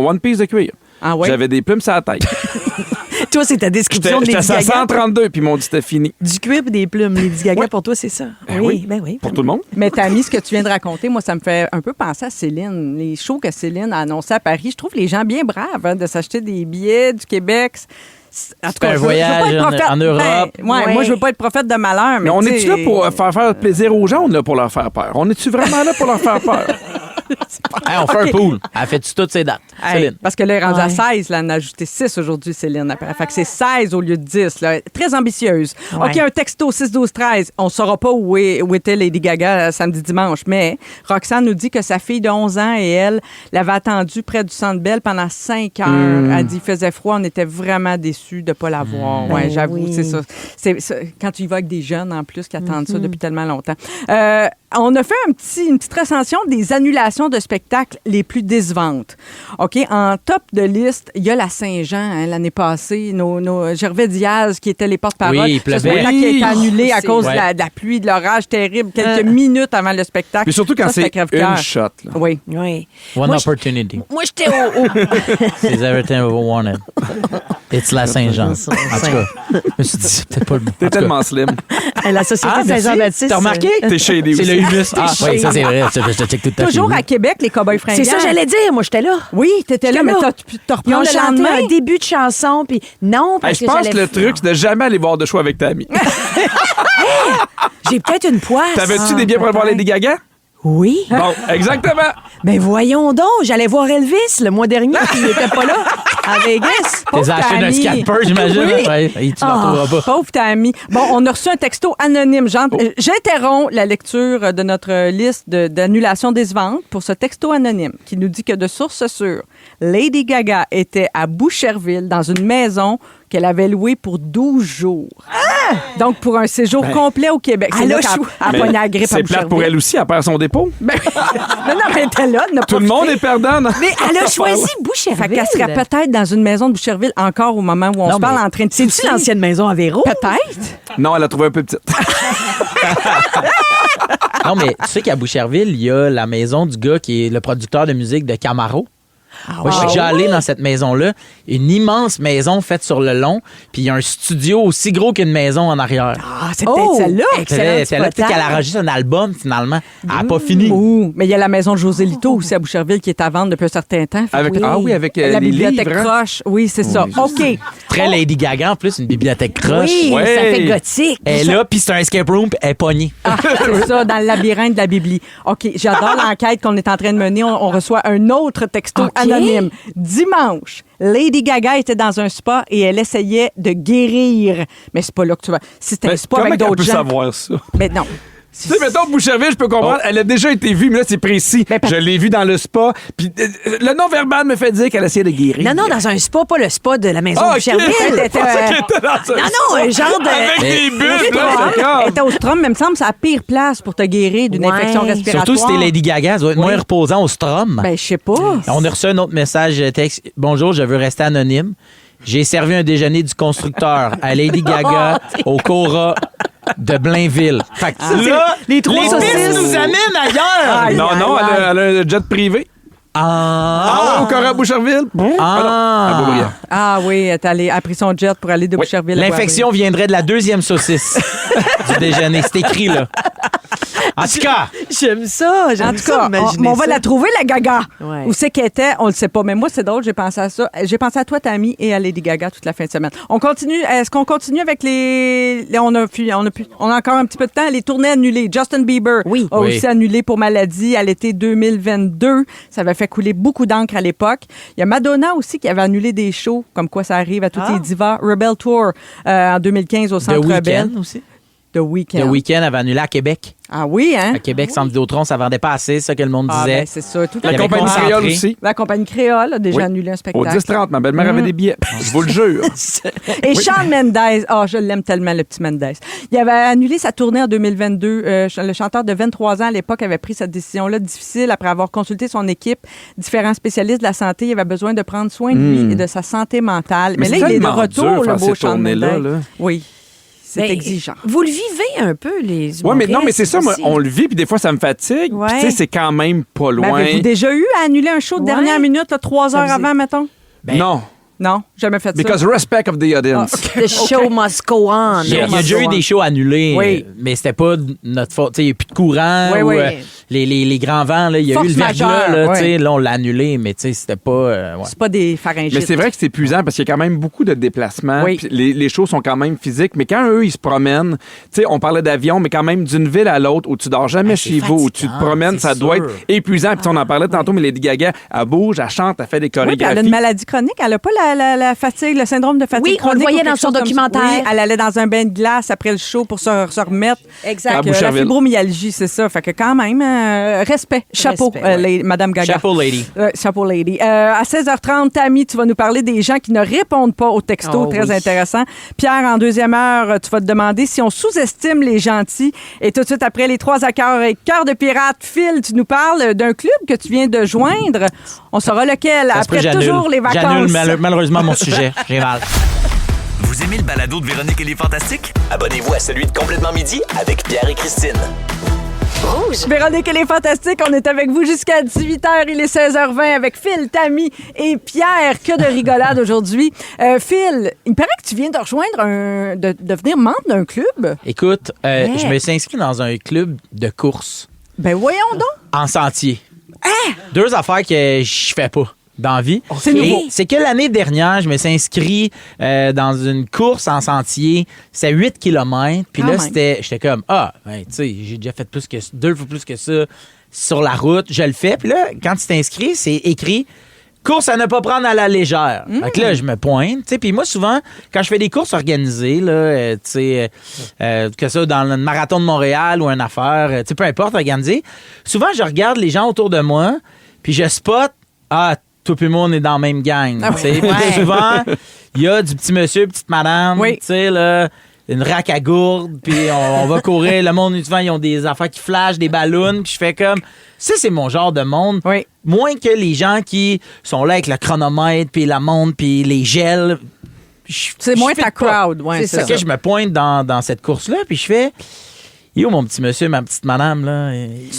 Speaker 4: One Piece de cuir.
Speaker 2: Ah oui?
Speaker 4: J'avais des plumes sur la tête.
Speaker 3: Toi, c'est ta description de
Speaker 4: J'étais
Speaker 3: Lady
Speaker 4: à
Speaker 3: Gaga.
Speaker 4: 132, puis ils m'ont dit c'était fini.
Speaker 3: Du cuir et des plumes. Lady Gaga,
Speaker 4: Ouais.
Speaker 3: pour toi, c'est ça.
Speaker 4: Ben oui.
Speaker 3: Ben oui.
Speaker 4: Pour tout le monde.
Speaker 2: Mais Tammy, ce que tu viens de raconter, moi, ça me fait un peu penser à Céline. Les shows que Céline a annoncés à Paris, je trouve les gens bien braves hein, de s'acheter des billets du Québec. En tout
Speaker 5: fais un
Speaker 2: je veux pas
Speaker 5: voyage
Speaker 2: être prophète.
Speaker 5: en Europe.
Speaker 2: Ouais. Moi, je veux pas être prophète de malheur.
Speaker 4: Mais on
Speaker 2: tu
Speaker 4: est-tu
Speaker 2: sais,
Speaker 4: là pour faire plaisir aux gens ou on est là pour leur faire peur? On est-tu vraiment là pour leur faire peur?
Speaker 5: Hey, on fait un pool. Elle fait-tu toutes ses dates?
Speaker 2: Hey,
Speaker 5: Céline.
Speaker 2: parce que là, elle est rendue à 16, là, on a ajouté 6 aujourd'hui, Céline. Après. Fait que c'est 16 au lieu de 10. Là. Très ambitieuse.
Speaker 3: Ouais.
Speaker 2: OK, un texto 6-12-13. On ne saura pas où était Lady Gaga samedi, dimanche, mais Roxane nous dit que sa fille de 11 ans et elle l'avait attendue près du Centre Bell pendant 5 heures. Elle dit qu'il faisait froid. On était vraiment déçus de ne pas la voir. Ouais,
Speaker 3: Ben
Speaker 2: j'avoue,
Speaker 3: oui.
Speaker 2: c'est ça. Quand tu y vas avec des jeunes, en plus, qui attendent ça depuis tellement longtemps. On a fait une petite recension des annulations de spectacles les plus décevantes. OK, en top de liste, il y a la Saint-Jean, hein, l'année passée, nos Gervais Diaz qui étaient les porte-parole.
Speaker 5: Oui, il pleuvait.
Speaker 2: Ce spectacle qui a été annulé à
Speaker 3: C'est-
Speaker 2: cause de
Speaker 5: Ouais.
Speaker 2: la pluie, de l'orage terrible, quelques minutes avant le spectacle.
Speaker 4: Puis surtout quand
Speaker 2: Ça,
Speaker 4: c'est
Speaker 2: c'était crève-cœur.
Speaker 4: une shot. Là.
Speaker 2: Oui.
Speaker 3: Oui.
Speaker 5: One
Speaker 3: Moi,
Speaker 5: opportunity.
Speaker 3: Moi, j'étais au...
Speaker 5: C'est everything ever wanted. It's la Saint-Jean. En tout cas, je me suis dit, c'est peut-être pas le bon.
Speaker 4: T'es tellement slim.
Speaker 3: La Société
Speaker 5: merci.
Speaker 3: Saint-Jean-Baptiste.
Speaker 5: T'as remarqué?
Speaker 4: T'es shady
Speaker 5: C'est
Speaker 4: aussi.
Speaker 5: le humus. Ah, oui, ça c'est vrai. Je te check tout à fait.
Speaker 2: Toujours à Québec, les Cowboys fringants.
Speaker 3: C'est ça, j'allais dire. Moi, j'étais là.
Speaker 2: Oui, t'étais là,
Speaker 3: J'étais
Speaker 2: mais
Speaker 3: là.
Speaker 2: t'as
Speaker 3: Ils ont
Speaker 2: reprends le
Speaker 3: chanté
Speaker 2: lendemain.
Speaker 3: un début de chanson, puis non, parce
Speaker 4: Hey, je pense
Speaker 3: que
Speaker 4: que le truc, c'est de jamais aller voir de show avec ta amie.
Speaker 3: j'ai peut-être une poisse.
Speaker 4: T'avais-tu des billets pour aller voir Lady Gaga?
Speaker 3: Oui.
Speaker 4: Bon, exactement.
Speaker 3: Ben voyons donc, j'allais voir Elvis le mois dernier, puis il était pas là, à Vegas.
Speaker 5: T'es acheté d'un
Speaker 2: Tammy.
Speaker 5: scalper, j'imagine.
Speaker 2: Oui.
Speaker 5: Ouais, et tu ne retrouveras pas.
Speaker 2: Pauvre Tammy. Bon, on a reçu un texto anonyme. J'interromps la lecture de notre liste d'annulations décevantes pour ce texto anonyme qui nous dit que de sources sûres, Lady Gaga était à Boucherville dans une maison qu'elle avait louée pour 12 jours. Donc, pour un séjour complet au Québec. C'est
Speaker 3: Elle
Speaker 2: là
Speaker 3: a
Speaker 2: qu'elle
Speaker 3: chou-
Speaker 2: a
Speaker 4: Mais
Speaker 2: pogné la grippe à
Speaker 4: c'est plate pour
Speaker 2: Boucherville.
Speaker 4: elle aussi, elle perd son dépôt.
Speaker 2: Ben, non, mais elle était là.
Speaker 4: Tout le monde est perdant. dans-
Speaker 3: Mais elle a choisi
Speaker 2: Fait
Speaker 3: Boucherville.
Speaker 2: qu'elle serait peut-être dans une maison de Boucherville encore au moment où on
Speaker 5: Non,
Speaker 2: se parle
Speaker 5: mais
Speaker 2: en train de
Speaker 3: C'est-tu
Speaker 2: tousser.
Speaker 3: l'ancienne maison à Véro?
Speaker 2: Peut-être.
Speaker 4: Non, elle a trouvé un peu petite.
Speaker 5: Non, mais tu sais qu'à Boucherville, il y a la maison du gars qui est le producteur de musique de Camaro. Moi, je suis déjà allé dans cette maison-là. Une immense maison faite sur le long. Puis il y a un studio aussi gros qu'une maison en arrière.
Speaker 2: Ah, c'est peut-être celle-là.
Speaker 5: C'est là peut-être qu'elle a enregistré un album, finalement. Elle n'a pas fini.
Speaker 2: Ouh, mais il y a la maison de José Lito aussi à Boucherville qui est à vendre depuis un certain temps. Fait que
Speaker 4: Avec- ah oui, avec,
Speaker 2: la
Speaker 4: les
Speaker 2: bibliothèque
Speaker 4: livres, hein?
Speaker 2: croche. Oui, c'est ça. OK.
Speaker 5: Très Lady Gaga, en plus, une bibliothèque croche.
Speaker 3: Oui,
Speaker 4: Ouais.
Speaker 3: ça fait gothique.
Speaker 5: Elle est là, puis c'est un escape room, puis elle est pognée.
Speaker 2: Ah, c'est ça, dans le labyrinthe de la Bibli. OK, j'adore l'enquête qu'on est en train de mener. On reçoit un autre texto
Speaker 3: OK.
Speaker 2: anonyme. Dimanche, Lady Gaga était dans un spa et elle essayait de guérir. Mais c'est pas là que tu vas. Si c'était un
Speaker 4: Mais
Speaker 2: spa
Speaker 4: comment
Speaker 2: avec
Speaker 4: elle
Speaker 2: d'autres
Speaker 4: peut
Speaker 2: gens.
Speaker 4: savoir ça?
Speaker 2: Mais non.
Speaker 4: Tu sais, mettons, Boucherville, je peux comprendre, elle a déjà été vue, mais là, c'est précis.
Speaker 2: Ben,
Speaker 4: Je l'ai vue dans le spa, puis le non-verbal me fait dire qu'elle essayait de guérir.
Speaker 3: Non, non, dans un spa, pas le spa de la maison
Speaker 4: Ah,
Speaker 3: de
Speaker 4: ok.
Speaker 3: Boucherville.
Speaker 4: Je pensais qu'elle était dans un
Speaker 3: Non, un genre de...
Speaker 4: Avec des bulles, là,
Speaker 2: Elle
Speaker 4: c'est
Speaker 2: était au Strom, mais il me semble que c'est la pire place pour te guérir d'une
Speaker 3: Ouais.
Speaker 2: infection respiratoire.
Speaker 5: Surtout si t'es Lady Gaga, ça doit être moins reposant au Strom.
Speaker 2: Ben, je sais pas.
Speaker 5: On a reçu un autre message texte. Bonjour, je veux rester anonyme. J'ai servi un déjeuner du constructeur à Lady Gaga au Cora de Blainville. Fait que là,
Speaker 3: les trois
Speaker 5: pistes
Speaker 3: saucisses.
Speaker 5: nous amènent ailleurs.
Speaker 4: Non, non, elle a un jet privé.
Speaker 5: Ah,
Speaker 4: Au Cora Boucherville.
Speaker 5: Ah.
Speaker 4: À Beaubriand.
Speaker 2: Ah oui, elle a pris son jet pour aller de Boucherville. à
Speaker 5: L'infection viendrait de la deuxième saucisse du déjeuner. C'est écrit, là. En tout cas,
Speaker 3: J'aime ça.
Speaker 2: En tout cas, on va la trouver, la Gaga.
Speaker 3: Ouais.
Speaker 2: Où c'est qu'elle était, on le sait pas. Mais moi, c'est drôle, j'ai pensé à ça. J'ai pensé à toi, Tammy, et à Lady Gaga toute la fin de semaine. On continue. Est-ce qu'on continue avec les... On a encore un petit peu de temps. Les tournées annulées. Justin Bieber a
Speaker 5: Oui.
Speaker 2: aussi annulé pour maladie à l'été 2022. Ça avait fait couler beaucoup d'encre à l'époque. Il y a Madonna aussi qui avait annulé des shows, comme quoi ça arrive à toutes les divas. Rebel Tour en 2015 au
Speaker 5: The
Speaker 2: Centre Rebel.
Speaker 5: Weeknd aussi.
Speaker 2: The Weeknd.
Speaker 5: The Weeknd avait annulé à Québec.
Speaker 2: Ah oui, hein?
Speaker 5: À Québec, Centre Vidéotron, ça vendait pas assez, c'est ça que le monde
Speaker 2: Ah,
Speaker 5: disait.
Speaker 2: ben, c'est ça. Tout
Speaker 5: Il y
Speaker 2: à
Speaker 5: avait
Speaker 2: fait.
Speaker 4: Compagnie
Speaker 5: concentré.
Speaker 4: créole aussi.
Speaker 2: La compagnie créole a déjà
Speaker 4: Oui.
Speaker 2: annulé un
Speaker 4: Au
Speaker 2: spectacle.
Speaker 4: 10-30, ma belle-mère avait des billets. Je vous le jure.
Speaker 2: Et Shawn Mendes, je l'aime tellement, le petit Mendes. Il avait annulé sa tournée en 2022. Le chanteur de 23 ans à l'époque avait pris cette décision-là difficile après avoir consulté son équipe, différents spécialistes de la santé. Il avait besoin de prendre soin de lui et de sa santé mentale. Mais,
Speaker 4: Mais
Speaker 2: là,
Speaker 4: c'est
Speaker 2: il est de
Speaker 4: tellement
Speaker 2: retour,
Speaker 4: dur
Speaker 2: le
Speaker 4: faire
Speaker 2: beau
Speaker 4: ces
Speaker 2: Shawn
Speaker 4: tournées-là,
Speaker 2: Mendes.
Speaker 4: là.
Speaker 2: Oui, c'est
Speaker 3: Ben,
Speaker 2: exigeant.
Speaker 3: Vous le vivez un peu, les
Speaker 4: Oui, mais non, mais c'est ça, moi,
Speaker 3: aussi.
Speaker 4: on le vit, puis des fois, ça me fatigue.
Speaker 3: Ouais.
Speaker 4: Puis, tu sais, c'est quand même pas
Speaker 2: Ben,
Speaker 4: loin.
Speaker 2: avez-vous déjà eu à annuler un show de
Speaker 3: Ouais.
Speaker 2: dernière minute, là, 3 heures
Speaker 3: Ça faisait-
Speaker 2: avant, mettons?
Speaker 5: Ben,
Speaker 4: Non.
Speaker 2: Non, jamais fait ça.
Speaker 4: Because respect of the audience.
Speaker 3: The show must go on.
Speaker 5: Il y a déjà eu des shows annulés,
Speaker 2: Oui.
Speaker 5: mais c'était pas notre faute. Tu sais, il n'y a plus de courant.
Speaker 2: Oui,
Speaker 5: ou,
Speaker 2: oui.
Speaker 5: Les grands vents, là, il y a
Speaker 2: Force
Speaker 5: eu le verglas.
Speaker 2: majeure,
Speaker 5: Là,
Speaker 2: oui.
Speaker 5: tu sais, là, on l'a annulé, mais tu sais, c'était pas... ouais.
Speaker 2: C'est pas des pharyngites.
Speaker 4: Mais c'est vrai que c'est épuisant parce qu'il y a quand même beaucoup de déplacements.
Speaker 2: Oui.
Speaker 4: Puis les shows sont quand même physiques. Mais quand eux, ils se promènent, tu sais, on parlait d'avion, mais quand même d'une ville à l'autre où tu dors jamais
Speaker 5: c'est
Speaker 4: chez vous, où tu te
Speaker 5: fatigant,
Speaker 4: promènes,
Speaker 5: c'est
Speaker 4: ça doit
Speaker 5: sûr.
Speaker 4: être épuisant. Puis on en parlait tantôt, mais Lady Gaga, elle bouge, elle chante, elle fait des
Speaker 2: Oui, puis elle a
Speaker 4: chorégraphies.
Speaker 2: une maladie chronique. Elle n'a pas la fatigue, le syndrome de fatigue
Speaker 3: Oui, on le
Speaker 2: chronique.
Speaker 3: voyait
Speaker 2: ou quelque
Speaker 3: dans son
Speaker 2: chose comme ça.
Speaker 3: documentaire.
Speaker 2: Oui, elle allait dans un bain de glace après le show pour se remettre.
Speaker 3: Exact.
Speaker 2: Fait que, la
Speaker 4: Boucherville.
Speaker 2: fibromyalgie, c'est ça. Fait que quand même, respect. Chapeau,
Speaker 3: Respect,
Speaker 2: Madame Gaga.
Speaker 5: Chapeau, lady.
Speaker 2: Chapeau lady. À 16h30, Tammy, tu vas nous parler des gens qui ne répondent pas aux textos.
Speaker 3: Oh,
Speaker 2: Très
Speaker 3: oui.
Speaker 2: intéressant. Pierre, en deuxième heure, tu vas te demander si on sous-estime les gentils. Et tout de suite après les 3 accords et cœur de pirate, Phil, tu nous parles d'un club que tu viens de joindre. On saura lequel.
Speaker 5: Ça se peut,
Speaker 2: Après
Speaker 5: j'annule.
Speaker 2: toujours les vacances.
Speaker 5: J'annule malheureusement mon sujet. J'ai mal.
Speaker 7: Vous aimez le balado de Véronique et les Fantastiques?
Speaker 6: Abonnez-vous à celui de Complètement Midi avec Pierre et Christine.
Speaker 2: Véronique, elle est fantastique. On est avec vous jusqu'à 18h. Il est 16h20 avec Phil, Tammy et Pierre. Que de rigolade aujourd'hui. Phil, il me paraît que tu viens de rejoindre de devenir membre d'un club.
Speaker 5: Écoute, je me suis inscrit dans un club de course
Speaker 2: Ben voyons donc.
Speaker 5: en sentier. 2 affaires que je fais pas dans la vie.
Speaker 2: C'est nouveau.
Speaker 5: Et c'est que l'année dernière, je me suis inscrit dans une course en sentier. C'est 8 km. Puis
Speaker 2: Quand
Speaker 5: là,
Speaker 2: même.
Speaker 5: j'étais comme, tu sais, j'ai déjà fait 2 fois plus que ça sur la route. Je le fais. Puis là, quand tu t'inscris, c'est écrit course à ne pas prendre à la légère. Fait que là, je me pointe. Tu sais, puis moi, souvent, quand je fais des courses organisées, là, tu sais, que ça dans le marathon de Montréal ou une affaire, tu sais, peu importe, organisé, souvent, je regarde les gens autour de moi, puis je spot, toi puis moi, on est dans la même gang.
Speaker 2: Ah
Speaker 5: tu sais.
Speaker 2: oui.
Speaker 5: Puis
Speaker 2: Ouais.
Speaker 5: souvent, il y a du petit monsieur, petite madame,
Speaker 2: Oui.
Speaker 5: tu sais, là, une raque à gourde, puis on va courir. Le monde, souvent, ils ont des affaires qui flashent, des ballons, puis je fais comme, ça, c'est mon genre de monde.
Speaker 2: Oui.
Speaker 5: Moins que les gens qui sont là avec le chronomètre, puis la montre, puis les gels.
Speaker 2: C'est moins ta
Speaker 5: pas.
Speaker 2: crowd. Ouais,
Speaker 3: C'est
Speaker 2: c'est
Speaker 3: ça.
Speaker 5: Fait que je me pointe dans cette course-là, puis je fais... Il est où mon petit monsieur, ma petite madame, là?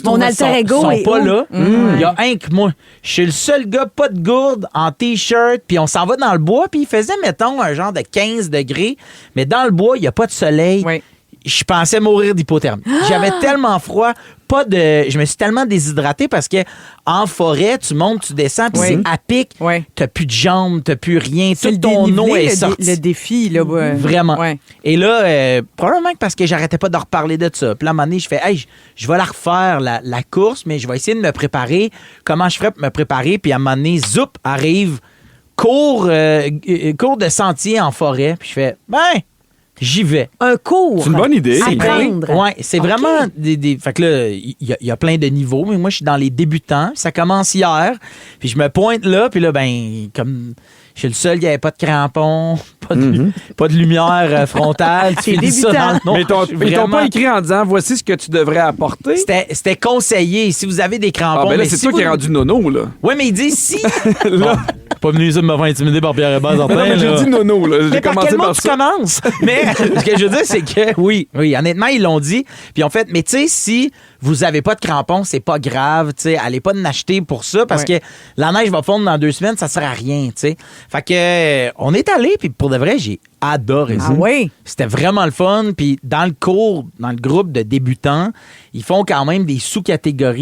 Speaker 3: Mon alter ego
Speaker 5: sont
Speaker 3: est
Speaker 5: pas
Speaker 3: où?
Speaker 5: là. Il y a un que moi. Je suis le seul gars, pas de gourde, en T-shirt, puis on s'en va dans le bois, puis il faisait, mettons, un genre de 15 degrés, mais dans le bois, il n'y a pas de soleil.
Speaker 2: Oui.
Speaker 5: Je pensais mourir d'hypothermie. J'avais tellement froid, je me suis tellement déshydraté parce que en forêt, tu montes, tu descends, puis
Speaker 2: Oui.
Speaker 5: c'est à pic.
Speaker 2: Oui.
Speaker 5: T'as plus de jambes, t'as plus rien.
Speaker 2: C'est
Speaker 5: Tout
Speaker 2: le
Speaker 5: ton eau
Speaker 2: dénivelé,
Speaker 5: est sorti.
Speaker 2: le défi. Là, ouais.
Speaker 5: Vraiment.
Speaker 2: Ouais.
Speaker 5: Et là, probablement que parce que j'arrêtais pas de reparler de ça. Puis là, à un moment donné, je fais, hey, je vais la refaire, la course, mais je vais essayer de me préparer. Comment je ferais pour me préparer? Puis à un moment donné, zoup, arrive, cours de sentier en forêt. Puis je fais, j'y vais.
Speaker 3: Un cours.
Speaker 4: C'est une bonne idée.
Speaker 3: Apprendre.
Speaker 5: Ouais, c'est
Speaker 3: OK.
Speaker 5: vraiment des. Fait que là, il y a plein de niveaux, mais moi, je suis dans les débutants. Ça commence hier. Puis je me pointe là, puis là, comme je suis le seul qui n'avait pas de crampons, pas de lumière frontale. Tu finis ça dans le noir.
Speaker 4: Mais
Speaker 5: Je suis
Speaker 4: ils t'ont
Speaker 5: vraiment-
Speaker 4: pas écrit en disant voici ce que tu devrais apporter.
Speaker 5: C'était conseillé. Si vous avez des crampons.
Speaker 4: Ah, ben là,
Speaker 5: mais
Speaker 4: c'est
Speaker 5: si
Speaker 4: toi
Speaker 5: vous-
Speaker 4: qui es rendu nono, là.
Speaker 5: Oui, mais il dit si. Bon, pas venu ici de me faire intimider par Pierre Hébert,
Speaker 4: Non, mais j'ai dit nono, là. J'ai
Speaker 5: Mais par
Speaker 4: commencé
Speaker 5: quel mot
Speaker 4: par
Speaker 5: tu
Speaker 4: ça.
Speaker 5: commences? Mais ce que je veux dire, c'est que oui, honnêtement, ils l'ont dit. Puis en fait, mais tu sais, si vous avez pas de crampons, c'est pas grave, tu sais, allez pas en acheter pour ça parce que la neige va fondre dans 2 semaines, ça sert à rien, tu sais. Fait que on est allé, puis pour de vrai, j'ai adoré ça.
Speaker 2: Ah oui?
Speaker 5: C'était vraiment le fun. Puis dans le cours, dans le groupe de débutants, ils font quand même des sous-catégories.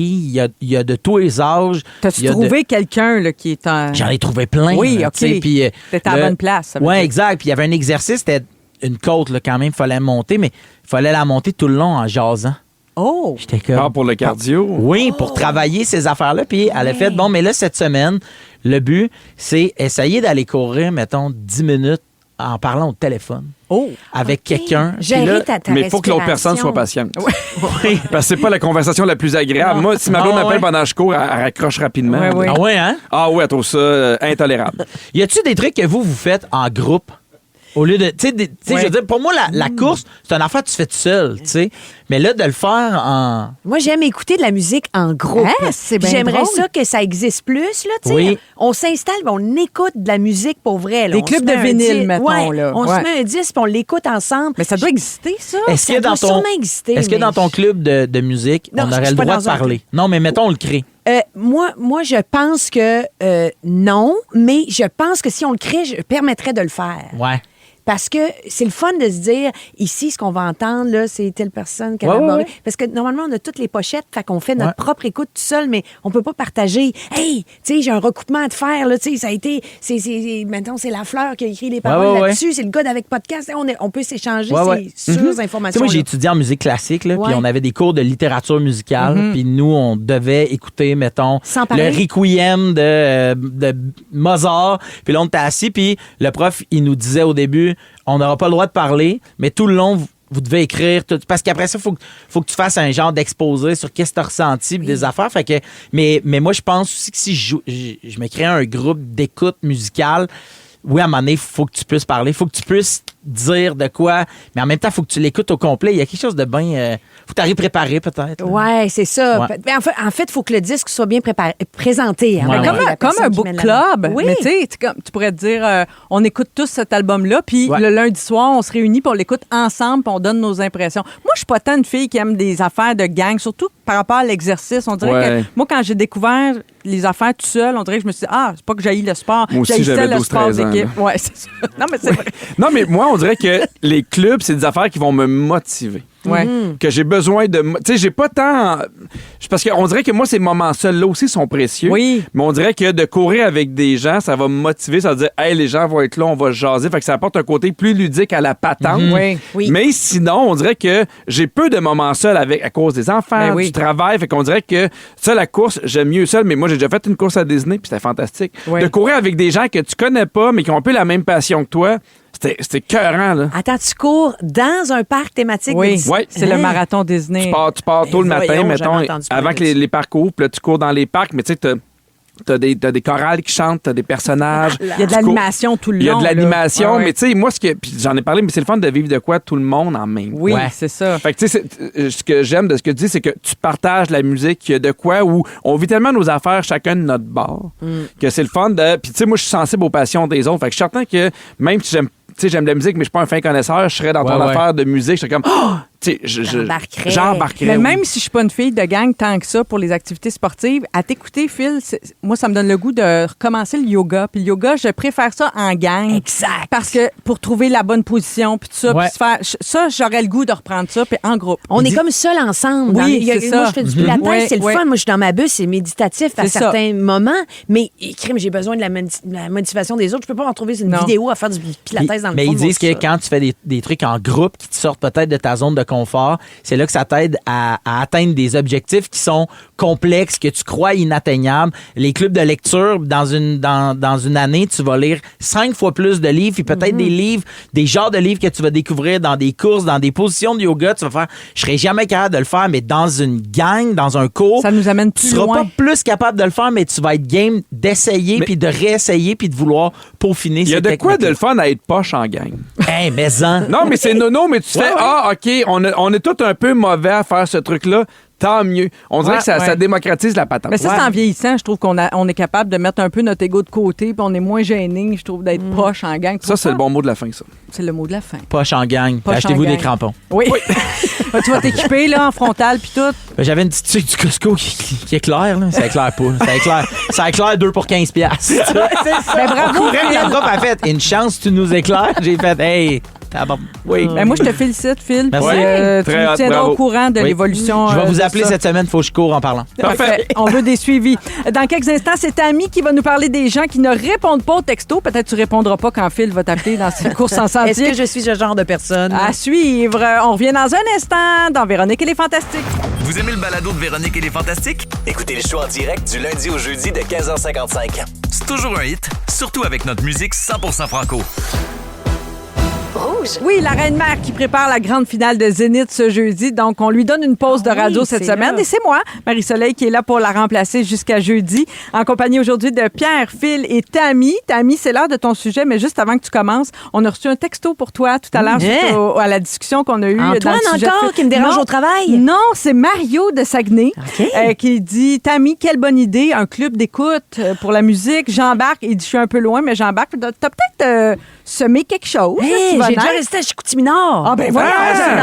Speaker 5: Il y a de tous les âges.
Speaker 2: T'as-tu
Speaker 5: Il y a de-
Speaker 2: trouvé quelqu'un là, qui est en.
Speaker 5: J'en ai trouvé plein.
Speaker 2: Oui,
Speaker 5: là,
Speaker 2: OK.
Speaker 5: tu sais, puis,
Speaker 2: T'étais à la bonne place, ça veut
Speaker 5: Oui,
Speaker 2: dire.
Speaker 5: exact. Puis il y avait un exercice, c'était une côte là, quand même, il fallait monter, mais il fallait la monter tout le long en jasant.
Speaker 2: Oh!
Speaker 5: J'étais comme...
Speaker 4: Ah, pour le cardio.
Speaker 5: Oui, pour travailler ces affaires-là. Puis elle a fait, bon, mais là, cette semaine, le but, c'est essayer d'aller courir, mettons, 10 minutes en parlant au téléphone
Speaker 2: Oh!
Speaker 5: avec quelqu'un. Puis
Speaker 3: Gérer
Speaker 5: là,
Speaker 3: ta
Speaker 4: Mais il faut que l'autre personne soit
Speaker 3: respiration.
Speaker 4: patiente.
Speaker 5: oui.
Speaker 4: Parce que c'est pas la conversation la plus agréable. Moi, si ma blonde
Speaker 5: Ah,
Speaker 4: m'appelle
Speaker 5: ouais.
Speaker 4: pendant que je cours, elle raccroche rapidement.
Speaker 2: Ouais, ouais.
Speaker 5: Ah ouais, hein?
Speaker 4: Ah ouais, elle trouve ça intolérable.
Speaker 5: Y a-tu des trucs que vous faites en groupe? Au lieu de. Tu sais, je veux dire, pour moi, la course, c'est une affaire que tu fais tout seul, tu sais. Mais là, de le faire en.
Speaker 3: Moi, j'aime écouter de la musique en groupe.
Speaker 2: Ah, c'est
Speaker 3: Puis
Speaker 2: bien
Speaker 3: j'aimerais
Speaker 2: drôle.
Speaker 3: ça que ça existe plus, là, tu sais.
Speaker 5: Oui.
Speaker 3: On s'installe, puis on écoute de la musique pour vrai. Là.
Speaker 2: Des
Speaker 3: On
Speaker 2: clubs
Speaker 3: se met
Speaker 2: de
Speaker 3: un
Speaker 2: vinyle,
Speaker 3: disque.
Speaker 2: mettons,
Speaker 3: Ouais,
Speaker 2: là.
Speaker 3: on
Speaker 2: Ouais.
Speaker 3: se met un disque, puis on l'écoute ensemble.
Speaker 2: Mais ça doit exister, ça.
Speaker 5: Est-ce
Speaker 3: ça
Speaker 5: que
Speaker 3: doit
Speaker 5: dans ton.
Speaker 3: sûrement exister,
Speaker 5: Est-ce que
Speaker 3: mais
Speaker 5: dans ton club de musique,
Speaker 3: Non,
Speaker 5: on
Speaker 3: je
Speaker 5: aurait
Speaker 3: suis
Speaker 5: le
Speaker 3: pas
Speaker 5: droit de
Speaker 3: dans un
Speaker 5: parler?
Speaker 3: club.
Speaker 5: Non, mais mettons, on le crée.
Speaker 3: Moi, je pense que non, mais je pense que si on le crée, je permettrais de le faire.
Speaker 5: Ouais.
Speaker 3: Parce que c'est le fun de se dire, ici, ce qu'on va entendre, là, c'est telle personne qui a élaboré. Ouais. Parce que normalement, on a toutes les pochettes, fait qu'on fait notre propre écoute tout seul, mais on peut pas partager. Hey, tu sais, j'ai un recoupement à te faire, là, tu sais, ça a été, maintenant, c'est Lafleur qui a écrit les paroles là-dessus, c'est le gars d'Avec Podcast. On peut s'échanger ces informations.
Speaker 5: Moi, j'ai étudié en musique classique, là, puis on avait des cours de littérature musicale, puis nous, on devait écouter, mettons, le Requiem de Mozart, puis là, on était assis, puis le prof, il nous disait au début, on n'aura pas le droit de parler, mais tout le long, vous devez écrire. Parce qu'après ça, il faut que tu fasses un genre d'exposé sur qu'est-ce que tu as ressenti, des affaires. Fait que, mais moi, je pense aussi que si je me crée un groupe d'écoute musicale, oui, à un moment donné, il faut que tu puisses parler, il faut que tu puisses dire de quoi, mais en même temps, il faut que tu l'écoutes au complet. Il y a quelque chose de bien... faut que tu arrives préparé, peut-être.
Speaker 3: Oui, c'est ça.
Speaker 5: Ouais.
Speaker 3: Mais en fait, il faut que le disque soit bien présenté. Hein,
Speaker 2: comme un book club.
Speaker 3: Oui.
Speaker 2: Mais tu sais, tu pourrais te dire, on écoute tous cet album-là, puis le lundi soir, on se réunit pour l'écoute ensemble, puis on donne nos impressions. Moi, je suis pas tant une fille qui aime des affaires de gang, surtout par rapport à l'exercice. On dirait que moi, quand j'ai découvert les affaires tout seul, on dirait que je me suis dit, c'est pas que j'haïs le sport.
Speaker 4: Moi aussi, j'avais 12-13 ans.
Speaker 2: Oui, c'est ça. Non, mais c'est vrai.
Speaker 4: Non, mais moi, on dirait que les clubs, c'est des affaires qui vont me motiver.
Speaker 2: Ouais.
Speaker 4: Que j'ai besoin de... Tu sais, j'ai pas tant... Parce qu'on dirait que moi, ces moments seuls-là aussi sont précieux.
Speaker 2: Oui.
Speaker 4: Mais on dirait que de courir avec des gens, ça va me motiver. Ça va dire, hey, les gens vont être là, on va jaser. Fait que ça apporte un côté plus ludique à la patente.
Speaker 2: Oui.
Speaker 4: Mais sinon, on dirait que j'ai peu de moments seuls à cause des enfants, du travail. Fait qu'on dirait que ça, la course, j'aime mieux seul. Mais moi, j'ai déjà fait une course à Disney, puis c'était fantastique. Oui. De courir avec des gens que tu connais pas, mais qui ont un peu la même passion que toi. C'était écœurant, là.
Speaker 3: Attends, tu cours dans un parc thématique de Disney?
Speaker 4: Oui,
Speaker 2: c'est le marathon Disney.
Speaker 4: Tu pars tôt le matin, mettons, avant que les parcs ouvrent, puis là, tu cours dans les parcs, mais tu sais, t'as des chorales qui chantent, t'as des personnages.
Speaker 2: Il y a de l'animation tout le long.
Speaker 4: Il y a de l'animation, mais tu sais, moi, puis j'en ai parlé, mais c'est le fun de vivre de quoi tout le monde en même temps.
Speaker 2: Oui, c'est ça.
Speaker 4: Fait que tu sais, ce que j'aime de ce que tu dis, c'est que tu partages la musique, de quoi où on vit tellement nos affaires chacun de notre bord, que c'est le fun de... Puis tu sais, moi, je suis sensible aux passions des autres. Fait que je suis certain que même si j'aime la musique, mais je suis pas un fin connaisseur, je serais dans ton affaire de musique, je serais comme... J'embarquerais.
Speaker 2: Mais même si je suis pas une fille de gang tant que ça pour les activités sportives, à t'écouter, Phil, moi, ça me donne le goût de recommencer le yoga. Puis le yoga, je préfère ça en gang.
Speaker 3: Exact.
Speaker 2: Parce que pour trouver la bonne position, puis tout ça, puis se faire... Ça, j'aurais le goût de reprendre ça, puis en groupe.
Speaker 3: On est comme seuls ensemble.
Speaker 2: Oui, c'est ça.
Speaker 3: Moi, je fais du pilates, c'est le fun. Moi, je suis dans ma bulle, c'est méditatif à certains moments. Mais, j'ai besoin de la motivation des autres. Je peux pas en trouver une vidéo à faire du pilates dans le fond.
Speaker 5: Mais ils disent que quand tu fais des trucs en groupe qui te sortent peut-être de ta zone de confort, c'est là que ça t'aide à atteindre des objectifs qui sont complexes, que tu crois inatteignables. Les clubs de lecture, dans une année, tu vas lire 5 fois plus de livres, puis peut-être des livres, des genres de livres que tu vas découvrir dans des courses, dans des positions de yoga. Tu vas faire, je serais jamais capable de le faire, mais dans une gang, dans un cours,
Speaker 2: ça nous amène plus loin.
Speaker 5: Tu seras pas plus capable de le faire, mais tu vas être game d'essayer, puis de réessayer, puis de vouloir peaufiner.
Speaker 4: Il y a de quoi de le fun à être poche en gang.
Speaker 5: Hey, mais-en.
Speaker 4: Non, mais c'est nono, mais tu fais, OK, on est tous un peu mauvais à faire ce truc-là. Tant mieux. On dirait que ça démocratise la patente.
Speaker 2: Mais ça, c'est en vieillissant, je trouve qu'on est capable de mettre un peu notre ego de côté, puis on est moins gêné, je trouve, d'être proche en gang.
Speaker 4: Ça, c'est le bon mot de la fin, ça.
Speaker 2: C'est le mot de la fin.
Speaker 5: Poche en gang. Achetez-vous des crampons.
Speaker 2: Oui. Tu vas t'équiper, là, en frontal, puis tout.
Speaker 5: J'avais une petite tuque du Costco qui éclaire, là. Ça éclaire pas. Ça éclaire 2 pour 15$.
Speaker 2: Ben, bravo, Phil.
Speaker 5: La prof a fait une chance, tu nous éclaires. J'ai fait, hey...
Speaker 4: Oui.
Speaker 2: Ben moi, je te félicite, Phil.
Speaker 5: Merci.
Speaker 2: Tu nous tiendras au courant de l'évolution.
Speaker 5: Je vais vous appeler cette semaine, il faut que je cours en parlant.
Speaker 2: Parfait. On veut des suivis. Dans quelques instants, c'est Tammy qui va nous parler des gens qui ne répondent pas au texto. Peut-être que tu répondras pas quand Phil va t'appeler dans ses courses en sentier.
Speaker 3: Est-ce que je suis ce genre de personne?
Speaker 2: À suivre. On revient dans un instant dans Véronique et les Fantastiques.
Speaker 7: Vous aimez le balado de Véronique et les Fantastiques?
Speaker 6: Écoutez le show en direct du lundi au jeudi de 15h55.
Speaker 7: C'est toujours un hit, surtout avec notre musique 100% franco.
Speaker 1: Rouge.
Speaker 2: Oui, la Reine-Mère qui prépare la grande finale de Zénith ce jeudi. Donc, on lui donne une pause de radio cette semaine. Et c'est moi, Marie-Soleil, qui est là pour la remplacer jusqu'à jeudi, en compagnie aujourd'hui de Pierre, Phil et Tammy. Tammy, c'est l'heure de ton sujet, mais juste avant que tu commences, on a reçu un texto pour toi tout à l'heure suite à la discussion qu'on a eue.
Speaker 3: Antoine,
Speaker 2: dans le sujet
Speaker 3: encore, qui me dérange au travail?
Speaker 2: Non, c'est Mario de Saguenay qui dit « Tammy, quelle bonne idée, un club d'écoute pour la musique. J'embarque. » Il dit « Je suis un peu loin, mais j'embarque. » T'as peut-être... semer quelque chose.
Speaker 3: Hey,
Speaker 2: qui va
Speaker 3: j'ai déjà
Speaker 2: naître.
Speaker 3: resté à Chicoutimi-Nord.
Speaker 2: Ah, ben voyons,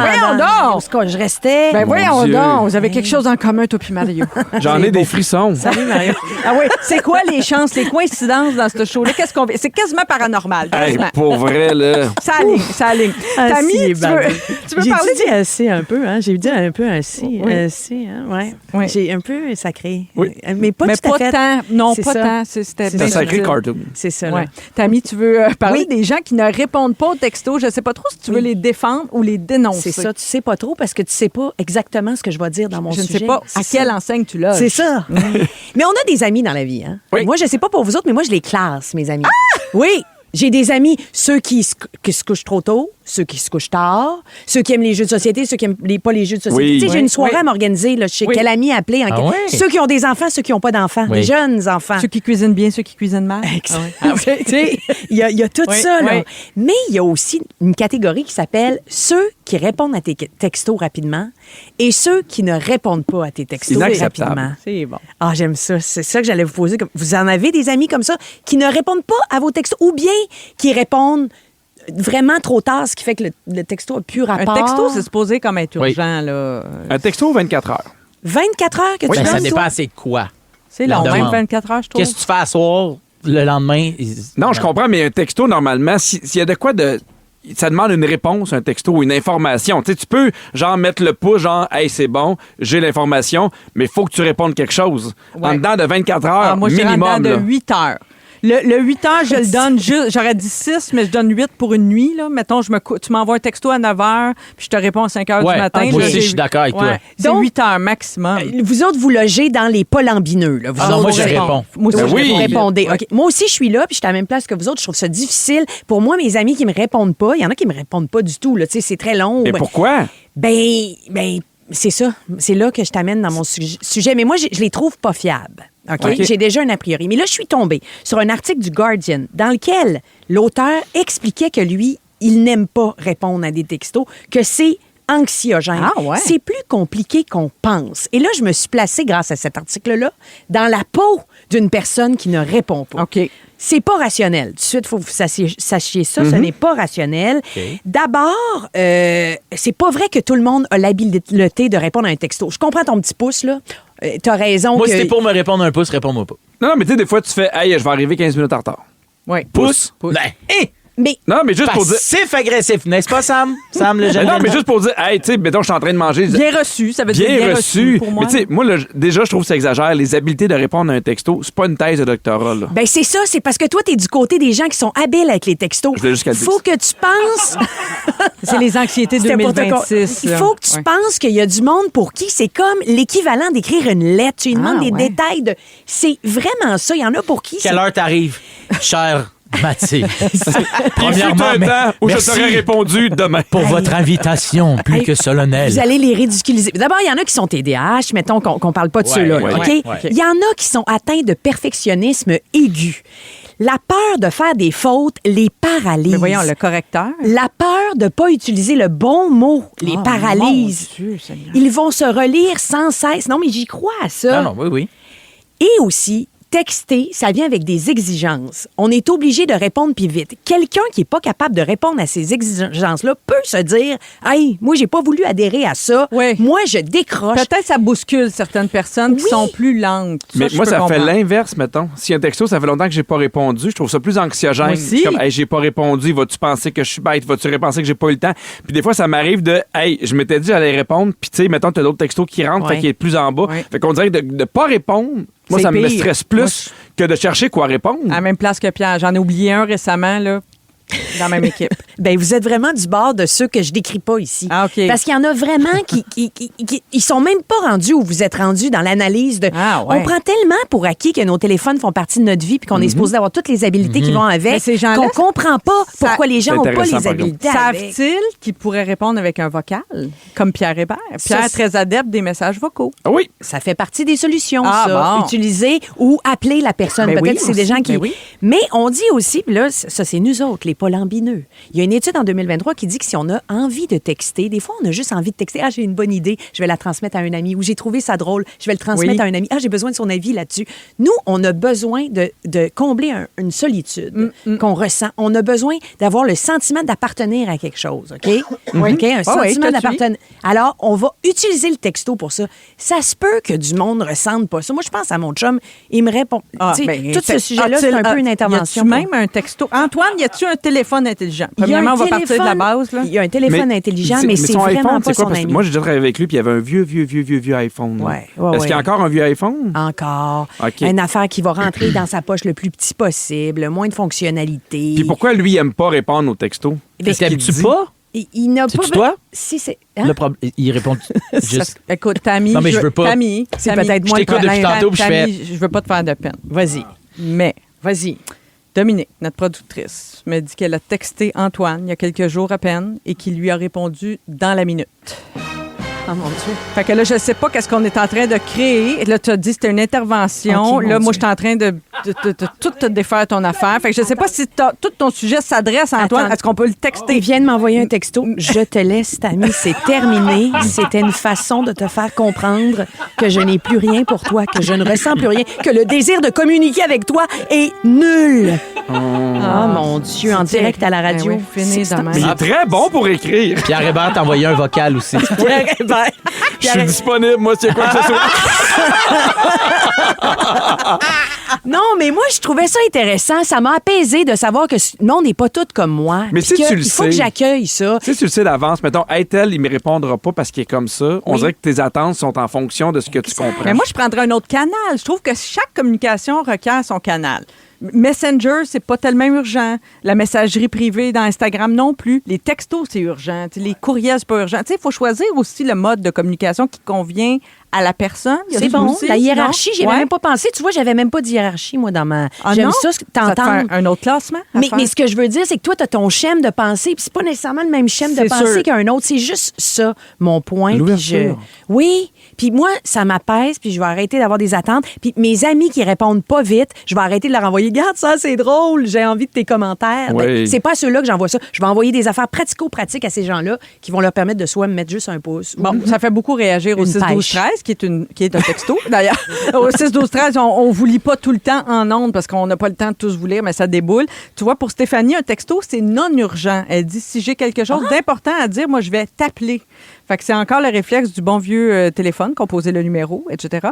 Speaker 2: voyons donc!
Speaker 3: Je restais.
Speaker 2: Ben voyons
Speaker 4: Dieu.
Speaker 2: donc, vous avez quelque chose en commun, toi puis Mario.
Speaker 4: J'en ai des frissons.
Speaker 3: Salut, Mario.
Speaker 2: Ah oui, c'est quoi les chances, les coïncidences dans ce show-là? Qu'est-ce qu'on fait? C'est quasiment paranormal.
Speaker 4: Hey,
Speaker 2: quasiment.
Speaker 4: pour vrai, là.
Speaker 2: Ça aligne. Tammy, tu veux parler?
Speaker 3: J'ai dit assez un peu, hein? J'ai dit un peu ainsi.
Speaker 2: Oui.
Speaker 3: Assez, hein? Ouais.
Speaker 2: Oui.
Speaker 3: J'ai un peu sacré.
Speaker 4: Oui.
Speaker 3: Mais pas
Speaker 2: Mais
Speaker 3: tout à
Speaker 2: pas
Speaker 3: fait.
Speaker 2: tant. Non,
Speaker 3: C'est
Speaker 2: pas
Speaker 3: ça.
Speaker 2: tant. C'était
Speaker 3: C'est
Speaker 2: bien
Speaker 4: C'est un sacré
Speaker 2: subtil.
Speaker 4: cartoon.
Speaker 3: C'est ça, là.
Speaker 2: Ouais. Tammy, tu veux parler
Speaker 3: Oui.
Speaker 2: des gens qui ne répondent pas aux textos. Je ne sais pas trop si tu veux les défendre ou les dénoncer.
Speaker 3: C'est ça, tu sais pas trop parce que tu sais pas exactement ce que je vais dire dans mon
Speaker 2: Je ne
Speaker 3: sujet.
Speaker 2: sais pas à
Speaker 3: C'est
Speaker 2: quelle
Speaker 3: ça.
Speaker 2: enseigne tu loges.
Speaker 3: C'est ça. Mais on a des amis dans la vie, hein?
Speaker 4: Oui.
Speaker 3: Moi, je sais pas pour vous autres, mais moi, je les classe, mes amis. Oui! J'ai des amis, ceux qui se couchent trop tôt, ceux qui se couchent tard, ceux qui aiment les jeux de société, ceux qui aiment pas les jeux de société.
Speaker 4: Oui.
Speaker 3: Tu sais, j'ai
Speaker 2: Oui.
Speaker 3: une soirée
Speaker 2: Oui.
Speaker 3: à m'organiser, là, je sais
Speaker 2: Oui.
Speaker 3: quel ami appeler.
Speaker 5: Ah ouais?
Speaker 3: Ceux qui ont des enfants, ceux qui n'ont pas d'enfants,
Speaker 5: Oui.
Speaker 3: les jeunes enfants.
Speaker 2: Ceux qui cuisinent bien, ceux qui cuisinent mal.
Speaker 3: Tu sais, il y a tout
Speaker 2: Oui,
Speaker 3: ça, là.
Speaker 2: oui.
Speaker 3: Mais il y a aussi une catégorie qui s'appelle ceux qui répondent à tes textos rapidement et ceux qui ne répondent pas à tes textos
Speaker 4: Inacceptable.
Speaker 3: rapidement.
Speaker 2: C'est bon.
Speaker 3: Ah, j'aime ça. C'est ça que j'allais vous poser. Vous en avez des amis comme ça qui ne répondent pas à vos textos ou bien qui répondent vraiment trop tard, ce qui fait que le texto n'a plus
Speaker 2: Un
Speaker 3: rapport.
Speaker 2: texto, c'est supposé comme être
Speaker 5: Oui.
Speaker 2: urgent. Là.
Speaker 4: Un texto 24 heures.
Speaker 3: 24 heures que tu
Speaker 5: Ben, ça
Speaker 3: donnes,
Speaker 5: dépend
Speaker 3: toi?
Speaker 5: c'est quoi.
Speaker 2: C'est
Speaker 5: La
Speaker 2: long, même
Speaker 5: demande.
Speaker 2: 24 heures, je trouve.
Speaker 5: Qu'est-ce que tu fais à soir, le lendemain?
Speaker 4: Non, je comprends, mais un texto, normalement, s'il y a de quoi de. Ça demande une réponse, un texto ou une information. Tu sais, tu peux, genre, mettre le pouce, genre, hey, c'est bon, j'ai l'information, mais il faut que tu répondes quelque chose.
Speaker 2: Ouais.
Speaker 4: En dedans de 24 heures,
Speaker 2: Moi, je dirais en
Speaker 4: minimum.
Speaker 2: dedans de
Speaker 4: là.
Speaker 2: 8 heures. Le 8 heures, je le donne juste. J'aurais dit 6, mais je donne 8 pour une nuit. Là. Mettons, tu m'envoies un texto à 9 heures, puis je te réponds à 5 heures
Speaker 5: Ouais.
Speaker 2: du matin.
Speaker 5: Moi
Speaker 2: Là,
Speaker 5: aussi,
Speaker 2: j'ai-
Speaker 5: je suis d'accord avec toi.
Speaker 2: C'est
Speaker 3: Donc,
Speaker 2: 8 heures maximum.
Speaker 3: Vous autres, vous logez dans les pas lambineux. Là. Vous
Speaker 5: Ah non,
Speaker 3: autres,
Speaker 5: moi,
Speaker 3: vous
Speaker 5: je
Speaker 3: répondez.
Speaker 5: réponds.
Speaker 2: Moi aussi,
Speaker 4: Ben
Speaker 2: je
Speaker 4: oui.
Speaker 3: Vous
Speaker 2: réponds.
Speaker 3: répondez.
Speaker 2: Ouais.
Speaker 3: OK. Moi aussi, je suis là, puis je suis à la même place que vous autres. Je trouve ça difficile. Pour moi, mes amis qui me répondent pas, il y en a qui me répondent pas du tout. Là. Tu sais, c'est très long.
Speaker 4: Et pourquoi?
Speaker 3: Ben, c'est ça. C'est là que je t'amène dans mon sujet. Mais moi, je les trouve pas fiables. OK?
Speaker 4: OK.
Speaker 3: J'ai déjà un a priori. Mais là, je suis tombée sur un article du Guardian dans lequel l'auteur expliquait que lui, il n'aime pas répondre à des textos, que c'est anxiogène.
Speaker 2: Ah ouais?
Speaker 3: C'est plus compliqué qu'on pense. Et là, je me suis placée, grâce à cet article-là, dans la peau d'une personne qui ne répond pas.
Speaker 2: OK.
Speaker 3: C'est pas rationnel. Tout de suite, il faut que vous sachiez ça. Ce n'est pas rationnel. D'abord, c'est pas vrai que tout le monde a l'habileté de répondre à un texto. Je comprends ton petit pouce, là. T'as raison.
Speaker 5: Moi,
Speaker 3: que...
Speaker 5: si t'es pour me répondre un pouce, réponds-moi pas.
Speaker 4: Non, mais tu sais, des fois, tu fais, hey, je vais arriver 15 minutes en retard.
Speaker 2: Oui.
Speaker 4: Pouce.
Speaker 5: Ben, hé!
Speaker 3: Mais
Speaker 4: Non, mais juste pour dire.
Speaker 5: Passif-agressif, n'est-ce pas, Sam? Sam, le
Speaker 4: Mais
Speaker 5: jeune.
Speaker 4: non, mais juste pour dire, hey, tu sais, mettons, je suis en train de manger.
Speaker 2: Bien reçu, ça veut dire
Speaker 4: Bien reçu.
Speaker 2: pour moi.
Speaker 4: Mais tu sais, moi, là, déjà, je trouve que ça exagère. Les habiletés de répondre à un texto, c'est pas une thèse de doctorat, là.
Speaker 3: ben c'est ça, c'est parce que toi, t'es du côté des gens qui sont habiles avec les textos.
Speaker 4: Je voulais juste qu'elle
Speaker 3: Faut que tu penses...
Speaker 2: C'est les anxiétés
Speaker 3: C'était pour te
Speaker 2: 2026.
Speaker 3: Il
Speaker 2: là.
Speaker 3: faut que tu
Speaker 2: Ouais.
Speaker 3: penses qu'il y a du monde pour qui c'est comme l'équivalent d'écrire une lettre. Tu lui demandes des
Speaker 2: ouais.
Speaker 3: détails de... C'est vraiment ça. Il y en a pour qui...
Speaker 5: Quelle heure t'arrives, cher Mathilde?
Speaker 4: Il fut
Speaker 5: Premièrement,
Speaker 4: un temps où
Speaker 5: merci
Speaker 4: je t'aurais répondu demain.
Speaker 5: pour votre invitation plus
Speaker 3: Hey,
Speaker 5: que solennelle.
Speaker 3: Vous allez les ridiculiser. D'abord, il y en a qui sont TDAH, mettons qu'on parle pas de
Speaker 5: Ouais,
Speaker 3: ceux-là.
Speaker 5: ouais,
Speaker 3: OK?
Speaker 5: ouais.
Speaker 3: Il y en a qui sont atteints de perfectionnisme aigu. La peur de faire des fautes les paralyse.
Speaker 2: Mais voyons, le correcteur.
Speaker 3: La peur de ne pas utiliser le bon mot les
Speaker 2: Oh,
Speaker 3: paralyse.
Speaker 2: mon Dieu, Seigneur.
Speaker 3: Ils vont se relire sans cesse. Non, mais j'y crois à ça.
Speaker 5: Non, non, oui.
Speaker 3: Et aussi, texter, ça vient avec des exigences. On est obligé de répondre puis vite. Quelqu'un qui n'est pas capable de répondre à ces exigences-là peut se dire « Hey, moi, j'ai pas voulu adhérer à ça.
Speaker 2: Oui.
Speaker 3: Moi, je décroche. »
Speaker 2: Peut-être ça bouscule certaines personnes qui
Speaker 3: Oui.
Speaker 2: sont plus lentes.
Speaker 4: Mais
Speaker 2: je
Speaker 4: moi,
Speaker 2: peux
Speaker 4: ça fait
Speaker 2: comprendre.
Speaker 4: l'inverse, mettons. Si un texto, ça fait longtemps que j'ai pas répondu, je trouve ça plus anxiogène.
Speaker 2: Moi aussi.
Speaker 4: C'est comme, hey, j'ai pas répondu, vas-tu penser que je suis bête, vas-tu penser que j'ai pas eu le temps? Puis des fois, ça m'arrive de, hey, je m'étais dit j'allais répondre, puis tu sais, mettons, t'as d'autres textos qui rentrent,
Speaker 3: Ouais.
Speaker 4: fait qu'il est plus en bas.
Speaker 2: Ouais.
Speaker 4: Fait qu'on dirait que de pas répondre, moi,
Speaker 2: C'est
Speaker 4: ça me
Speaker 2: pire.
Speaker 4: stresse plus
Speaker 2: Moi,
Speaker 4: que de chercher quoi répondre.
Speaker 2: À la même place que Pierre. J'en ai oublié un récemment, là, dans la même équipe.
Speaker 3: Ben, vous êtes vraiment du bord de ceux que je décris pas ici.
Speaker 2: Ah, OK.
Speaker 3: Parce qu'il y en a vraiment qui ils sont même pas rendus où vous êtes rendus dans l'analyse de.
Speaker 2: Ah, ouais.
Speaker 3: On prend tellement pour acquis que nos téléphones font partie de notre vie puis qu'on est supposé avoir toutes les habiletés qui vont
Speaker 2: Mais
Speaker 3: avec,
Speaker 2: ces gens-là,
Speaker 3: qu'on comprend pas
Speaker 2: ça-
Speaker 3: pourquoi les gens
Speaker 4: c'est
Speaker 3: n'ont pas
Speaker 4: intéressant,
Speaker 3: les
Speaker 4: par exemple.
Speaker 3: habiletés avec.
Speaker 2: Savent-ils qu'ils pourraient répondre avec un vocal, comme Pierre Hébert? Pierre,
Speaker 3: c'est-
Speaker 2: très adepte des messages vocaux.
Speaker 4: Ah oui.
Speaker 3: Ça fait partie des solutions,
Speaker 2: Ah,
Speaker 3: ça.
Speaker 2: bon.
Speaker 3: Utiliser ou appeler la personne.
Speaker 2: Ben
Speaker 3: Peut-être
Speaker 2: oui,
Speaker 3: que c'est des
Speaker 2: aussi.
Speaker 3: gens qui.
Speaker 2: Ben oui.
Speaker 3: Mais on dit aussi, puis là, ça, c'est nous autres, les pas lambineux. Il y a une étude en 2023 qui dit que si on a envie de texter, des fois, on a juste envie de texter. Ah, j'ai une bonne idée, je vais la transmettre à un ami. Ou j'ai trouvé ça drôle, je vais le transmettre à un ami. Ah, j'ai besoin de son avis là-dessus. Nous, on a besoin de combler une solitude qu'on ressent. On a besoin d'avoir le sentiment d'appartenir à quelque chose, OK? OK? Un sentiment d'appartenir. Alors, on va utiliser le texto pour ça. Ça se peut que du monde ne ressente pas ça. Moi, je pense à mon chum, il me répond. Tout ce sujet-là, c'est un peu une intervention.
Speaker 2: Y a-tu même un texto? Antoine, y a-tu un téléphone intelligent? Premièrement, on va partir de la base. Là.
Speaker 3: Il y a un téléphone intelligent, mais c'est vraiment
Speaker 4: iPhone,
Speaker 3: pas
Speaker 4: quoi,
Speaker 3: son ami.
Speaker 4: Moi, j'ai déjà travaillé avec lui, puis il y avait un vieux iPhone. Est-ce qu'il y a encore un vieux iPhone?
Speaker 3: Encore.
Speaker 4: Okay.
Speaker 3: Une affaire qui va rentrer dans sa poche le plus petit possible, moins de fonctionnalités.
Speaker 4: Puis pourquoi lui, il n'aime pas répondre aux textos?
Speaker 5: Parce qu'il t'aimes-tu pas?
Speaker 3: Il n'a pas...
Speaker 5: toi?
Speaker 3: Si c'est...
Speaker 5: Il répond juste...
Speaker 2: Écoute, Tammy,
Speaker 5: non, mais je veux pas.
Speaker 2: Tammy,
Speaker 3: c'est peut-être
Speaker 5: moi le problème. Je t'écoute depuis tantôt, puis je fais...
Speaker 2: Je veux pas te faire de peine.
Speaker 3: Vas-y.
Speaker 2: Mais...
Speaker 3: Vas-y.
Speaker 2: Dominique, notre productrice, me dit qu'elle a texté Antoine il y a quelques jours à peine et qu'il lui a répondu dans la minute.
Speaker 3: Oh mon Dieu.
Speaker 2: Fait que là, je sais pas qu'est-ce qu'on est en train de créer. Là, tu as dit que c'était une intervention.
Speaker 3: Okay,
Speaker 2: là, moi,
Speaker 3: Dieu.
Speaker 2: je suis en train de tout te défaire ton affaire. Fait que je sais pas si tout ton sujet s'adresse à Antoine.
Speaker 3: Attends.
Speaker 2: Est-ce qu'on peut le texter?
Speaker 3: Il vient de m'envoyer un texto. Je te laisse, Tammy. C'est terminé. C'était une façon de te faire comprendre que je n'ai plus rien pour toi, que je ne ressens plus rien, que le désir de communiquer avec toi est nul. Oh, mon Dieu, en direct à la radio.
Speaker 2: Ben oui, fini demain.
Speaker 4: Mais il est très bon pour écrire.
Speaker 5: Pierre Hébert t'a envoyé un vocal aussi.
Speaker 4: Je suis disponible, moi, c'est quoi que ce soit.
Speaker 3: Non, mais moi, je trouvais ça intéressant. Ça m'a apaisé de savoir que non, on n'est pas toutes comme moi.
Speaker 4: Mais si
Speaker 3: Puis
Speaker 4: tu le
Speaker 3: il faut
Speaker 4: sais.
Speaker 3: que j'accueille ça.
Speaker 4: Tu sais, tu le sais d'avance. Mettons, hey, tel, il me répondra pas parce qu'il est comme ça. On dirait que tes attentes sont en fonction de ce que tu comprends.
Speaker 2: Mais moi, je prendrais un autre canal. Je trouve que chaque communication requiert son canal. Messenger, c'est pas tellement urgent. La messagerie privée dans Instagram non plus. Les textos, c'est urgent. T'sais, les courriels, c'est pas urgent. Il faut choisir aussi le mode de communication qui convient à la personne.
Speaker 3: C'est bon.
Speaker 2: Aussi,
Speaker 3: La hiérarchie, j'y avais
Speaker 2: ouais.
Speaker 3: même pas pensé. Tu vois, j'avais même pas de hiérarchie, moi, dans ma...
Speaker 2: Ah
Speaker 3: J'aime
Speaker 2: non?
Speaker 3: ça,
Speaker 2: Ça te
Speaker 3: t'entendre.
Speaker 2: fait un autre classement?
Speaker 3: Mais ce que je veux dire, c'est que toi, tu as ton schème de pensée, puis c'est pas nécessairement le même schème de
Speaker 2: C'est
Speaker 3: pensée
Speaker 2: sûr.
Speaker 3: qu'un autre. C'est juste ça, mon point.
Speaker 4: L'ouverture.
Speaker 3: Oui, puis moi, ça m'apaise, puis je vais arrêter d'avoir des attentes. Puis mes amis qui répondent pas vite, je vais arrêter de leur envoyer « Garde ça, c'est drôle, j'ai envie de tes commentaires.
Speaker 4: Oui.
Speaker 3: Ben, c'est pas à ceux-là que j'envoie ça. Je vais envoyer des affaires pratico-pratiques à ces gens-là qui vont leur permettre de soit me mettre juste un pouce.
Speaker 2: Bon, ça fait beaucoup réagir au
Speaker 3: Une
Speaker 2: 6-12-13, qui est un texto, d'ailleurs. Au 6-12-13, on vous lit pas tout le temps en ondes parce qu'on n'a pas le temps de tous vous lire, mais ça déboule. Tu vois, pour Stéphanie, un texto, c'est non urgent. Elle dit, si j'ai quelque chose d'important à dire, moi, je vais t'appeler. Fait que c'est encore le réflexe du bon vieux téléphone, composer le numéro, etc.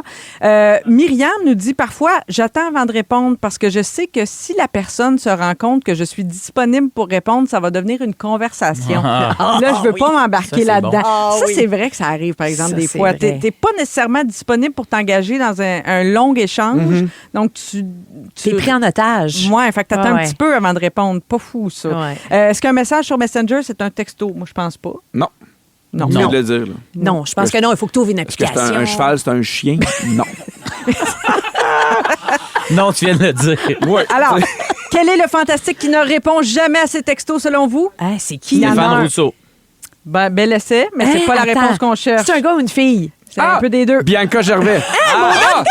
Speaker 2: Myriam nous dit, parfois, j'attends avant de répondre parce que je sais que si la personne se rend compte que je suis disponible pour répondre, ça va devenir une conversation. Là, je veux pas m'embarquer
Speaker 5: Ça, c'est
Speaker 2: là-dedans.
Speaker 5: bon.
Speaker 2: Ça, c'est vrai que ça arrive, par exemple,
Speaker 3: Ça,
Speaker 2: des
Speaker 3: c'est
Speaker 2: fois.
Speaker 3: vrai.
Speaker 2: T'es pas nécessairement disponible pour t'engager dans un long échange. Donc,
Speaker 3: T'es pris en otage.
Speaker 2: Ouais, fait que t'attends
Speaker 3: Ouais.
Speaker 2: un petit peu avant de répondre. Pas fou, ça.
Speaker 3: Ouais.
Speaker 2: Est-ce qu'un message sur Messenger, c'est un texto? Moi, je pense pas.
Speaker 4: Non.
Speaker 2: Non.
Speaker 4: Je viens de le dire. Là.
Speaker 3: Non, je pense que non, il faut que tu ouvres une
Speaker 4: Est-ce que c'est
Speaker 3: application.
Speaker 4: un cheval, c'est un chien? Non.
Speaker 5: Non, tu viens de le dire.
Speaker 4: Ouais.
Speaker 2: Alors, quel est le fantastique qui ne répond jamais à ses textos, selon vous?
Speaker 3: Ah, c'est qui?
Speaker 2: Il y en a
Speaker 5: Stéphane
Speaker 2: un.
Speaker 5: Rousseau.
Speaker 2: Ben, bel essai, mais c'est
Speaker 3: Hein,
Speaker 2: pas la
Speaker 3: attends.
Speaker 2: réponse qu'on cherche.
Speaker 3: C'est un gars ou une fille?
Speaker 2: C'est un peu des deux.
Speaker 4: Bianca Gervais.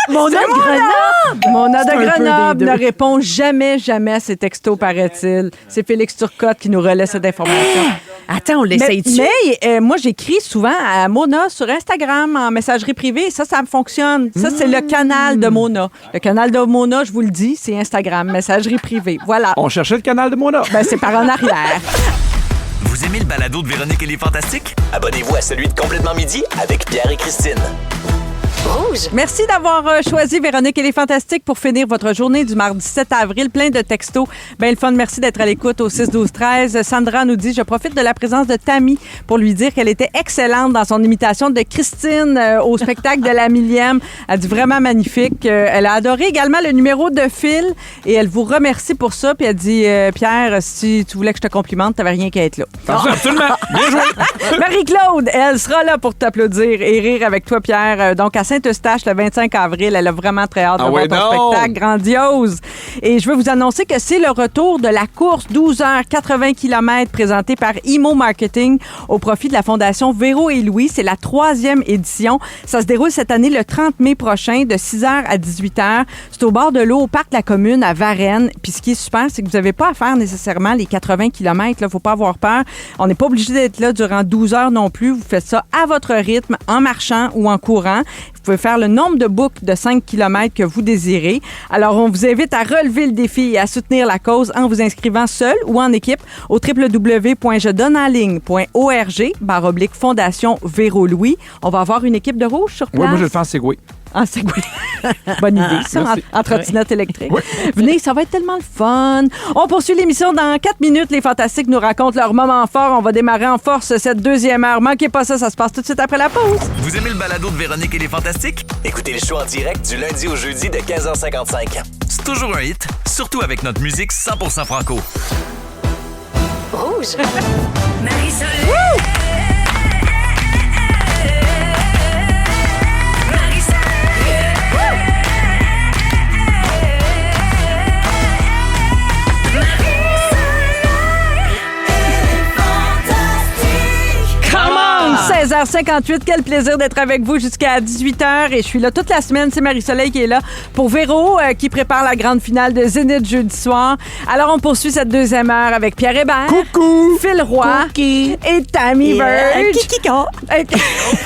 Speaker 3: Mon nom de Grenoble!
Speaker 2: Mon
Speaker 3: C'est
Speaker 2: de
Speaker 3: un peu
Speaker 2: Grenoble
Speaker 3: des deux.
Speaker 2: ne répond jamais à ses textos, paraît-il. C'est Félix Turcotte qui nous relaie cette information.
Speaker 3: Attends, on l'essaye-tu?
Speaker 2: Mais moi, j'écris souvent à Mona sur Instagram en messagerie privée. Ça fonctionne. Ça, c'est le canal de Mona. Le canal de Mona, je vous le dis, c'est Instagram, messagerie privée. Voilà.
Speaker 4: On cherchait le canal de Mona.
Speaker 2: Ben, c'est par en arrière.
Speaker 7: Vous aimez le balado de Véronique et les Fantastiques?
Speaker 6: Abonnez-vous à celui de Complètement Midi avec Pierre et Christine.
Speaker 2: Merci d'avoir choisi Véronique et les Fantastiques pour finir votre journée du mardi 7 avril. Plein de textos. Ben le fun, merci d'être à l'écoute au 6-12-13. Sandra nous dit, je profite de la présence de Tammy pour lui dire qu'elle était excellente dans son imitation de Christine au spectacle de la 1000e. Elle dit vraiment magnifique. Elle a adoré également le numéro de Phil et elle vous remercie pour ça. Puis elle dit, Pierre, si tu voulais que je te complimente, t'avais rien qu'à être là.
Speaker 4: Absolument. Bien joué.
Speaker 2: Marie-Claude, elle sera là pour t'applaudir et rire avec toi, Pierre. Donc, à Saint-Eustache le 25 avril. Elle a vraiment très hâte de voir ton
Speaker 4: donc!
Speaker 2: spectacle grandiose. Et je veux vous annoncer que c'est le retour de la course 12 heures 80 km présentée par Imo Marketing au profit de la Fondation Véro et Louis. C'est la 3e édition. Ça se déroule cette année le 30 mai prochain de 6h à 18h. C'est au bord de l'eau au parc de la Commune à Varennes. Puis ce qui est super, c'est que vous n'avez pas à faire nécessairement les 80 km. Il ne faut pas avoir peur. On n'est pas obligé d'être là durant 12 heures non plus. Vous faites ça à votre rythme, en marchant ou en courant. Vous pouvez faire le nombre de boucles de 5 km que vous désirez. Alors, on vous invite à relever le défi et à soutenir la cause en vous inscrivant seul ou en équipe au www.jedonneenligne.org/Fondation Véro Louis. On va avoir une équipe de rouge sur place.
Speaker 4: Oui, moi, je le fais en Segway.
Speaker 2: Ah, c'est oui. Bonne idée, ça, en trottinette électrique. Oui. Venez, ça va être tellement le fun. On poursuit l'émission dans 4 minutes. Les Fantastiques nous racontent leur moment fort. On va démarrer en force cette 2e heure. Manquez pas ça se passe tout de suite après la pause.
Speaker 7: Vous aimez le balado de Véronique et les Fantastiques?
Speaker 6: Écoutez le show en direct du lundi au jeudi de 15h55.
Speaker 7: C'est toujours un hit, surtout avec notre musique 100% franco.
Speaker 1: Rouge. Marie-Soleil.
Speaker 2: Come on! 16h58, quel plaisir d'être avec vous jusqu'à 18h. Et je suis là toute la semaine. C'est Marie-Soleil qui est là pour Véro, qui prépare la grande finale de Zénith jeudi soir. Alors, on poursuit cette 2e heure avec Pierre Hébert,
Speaker 4: Coucou!
Speaker 2: Phil Roy et Tammy Verge.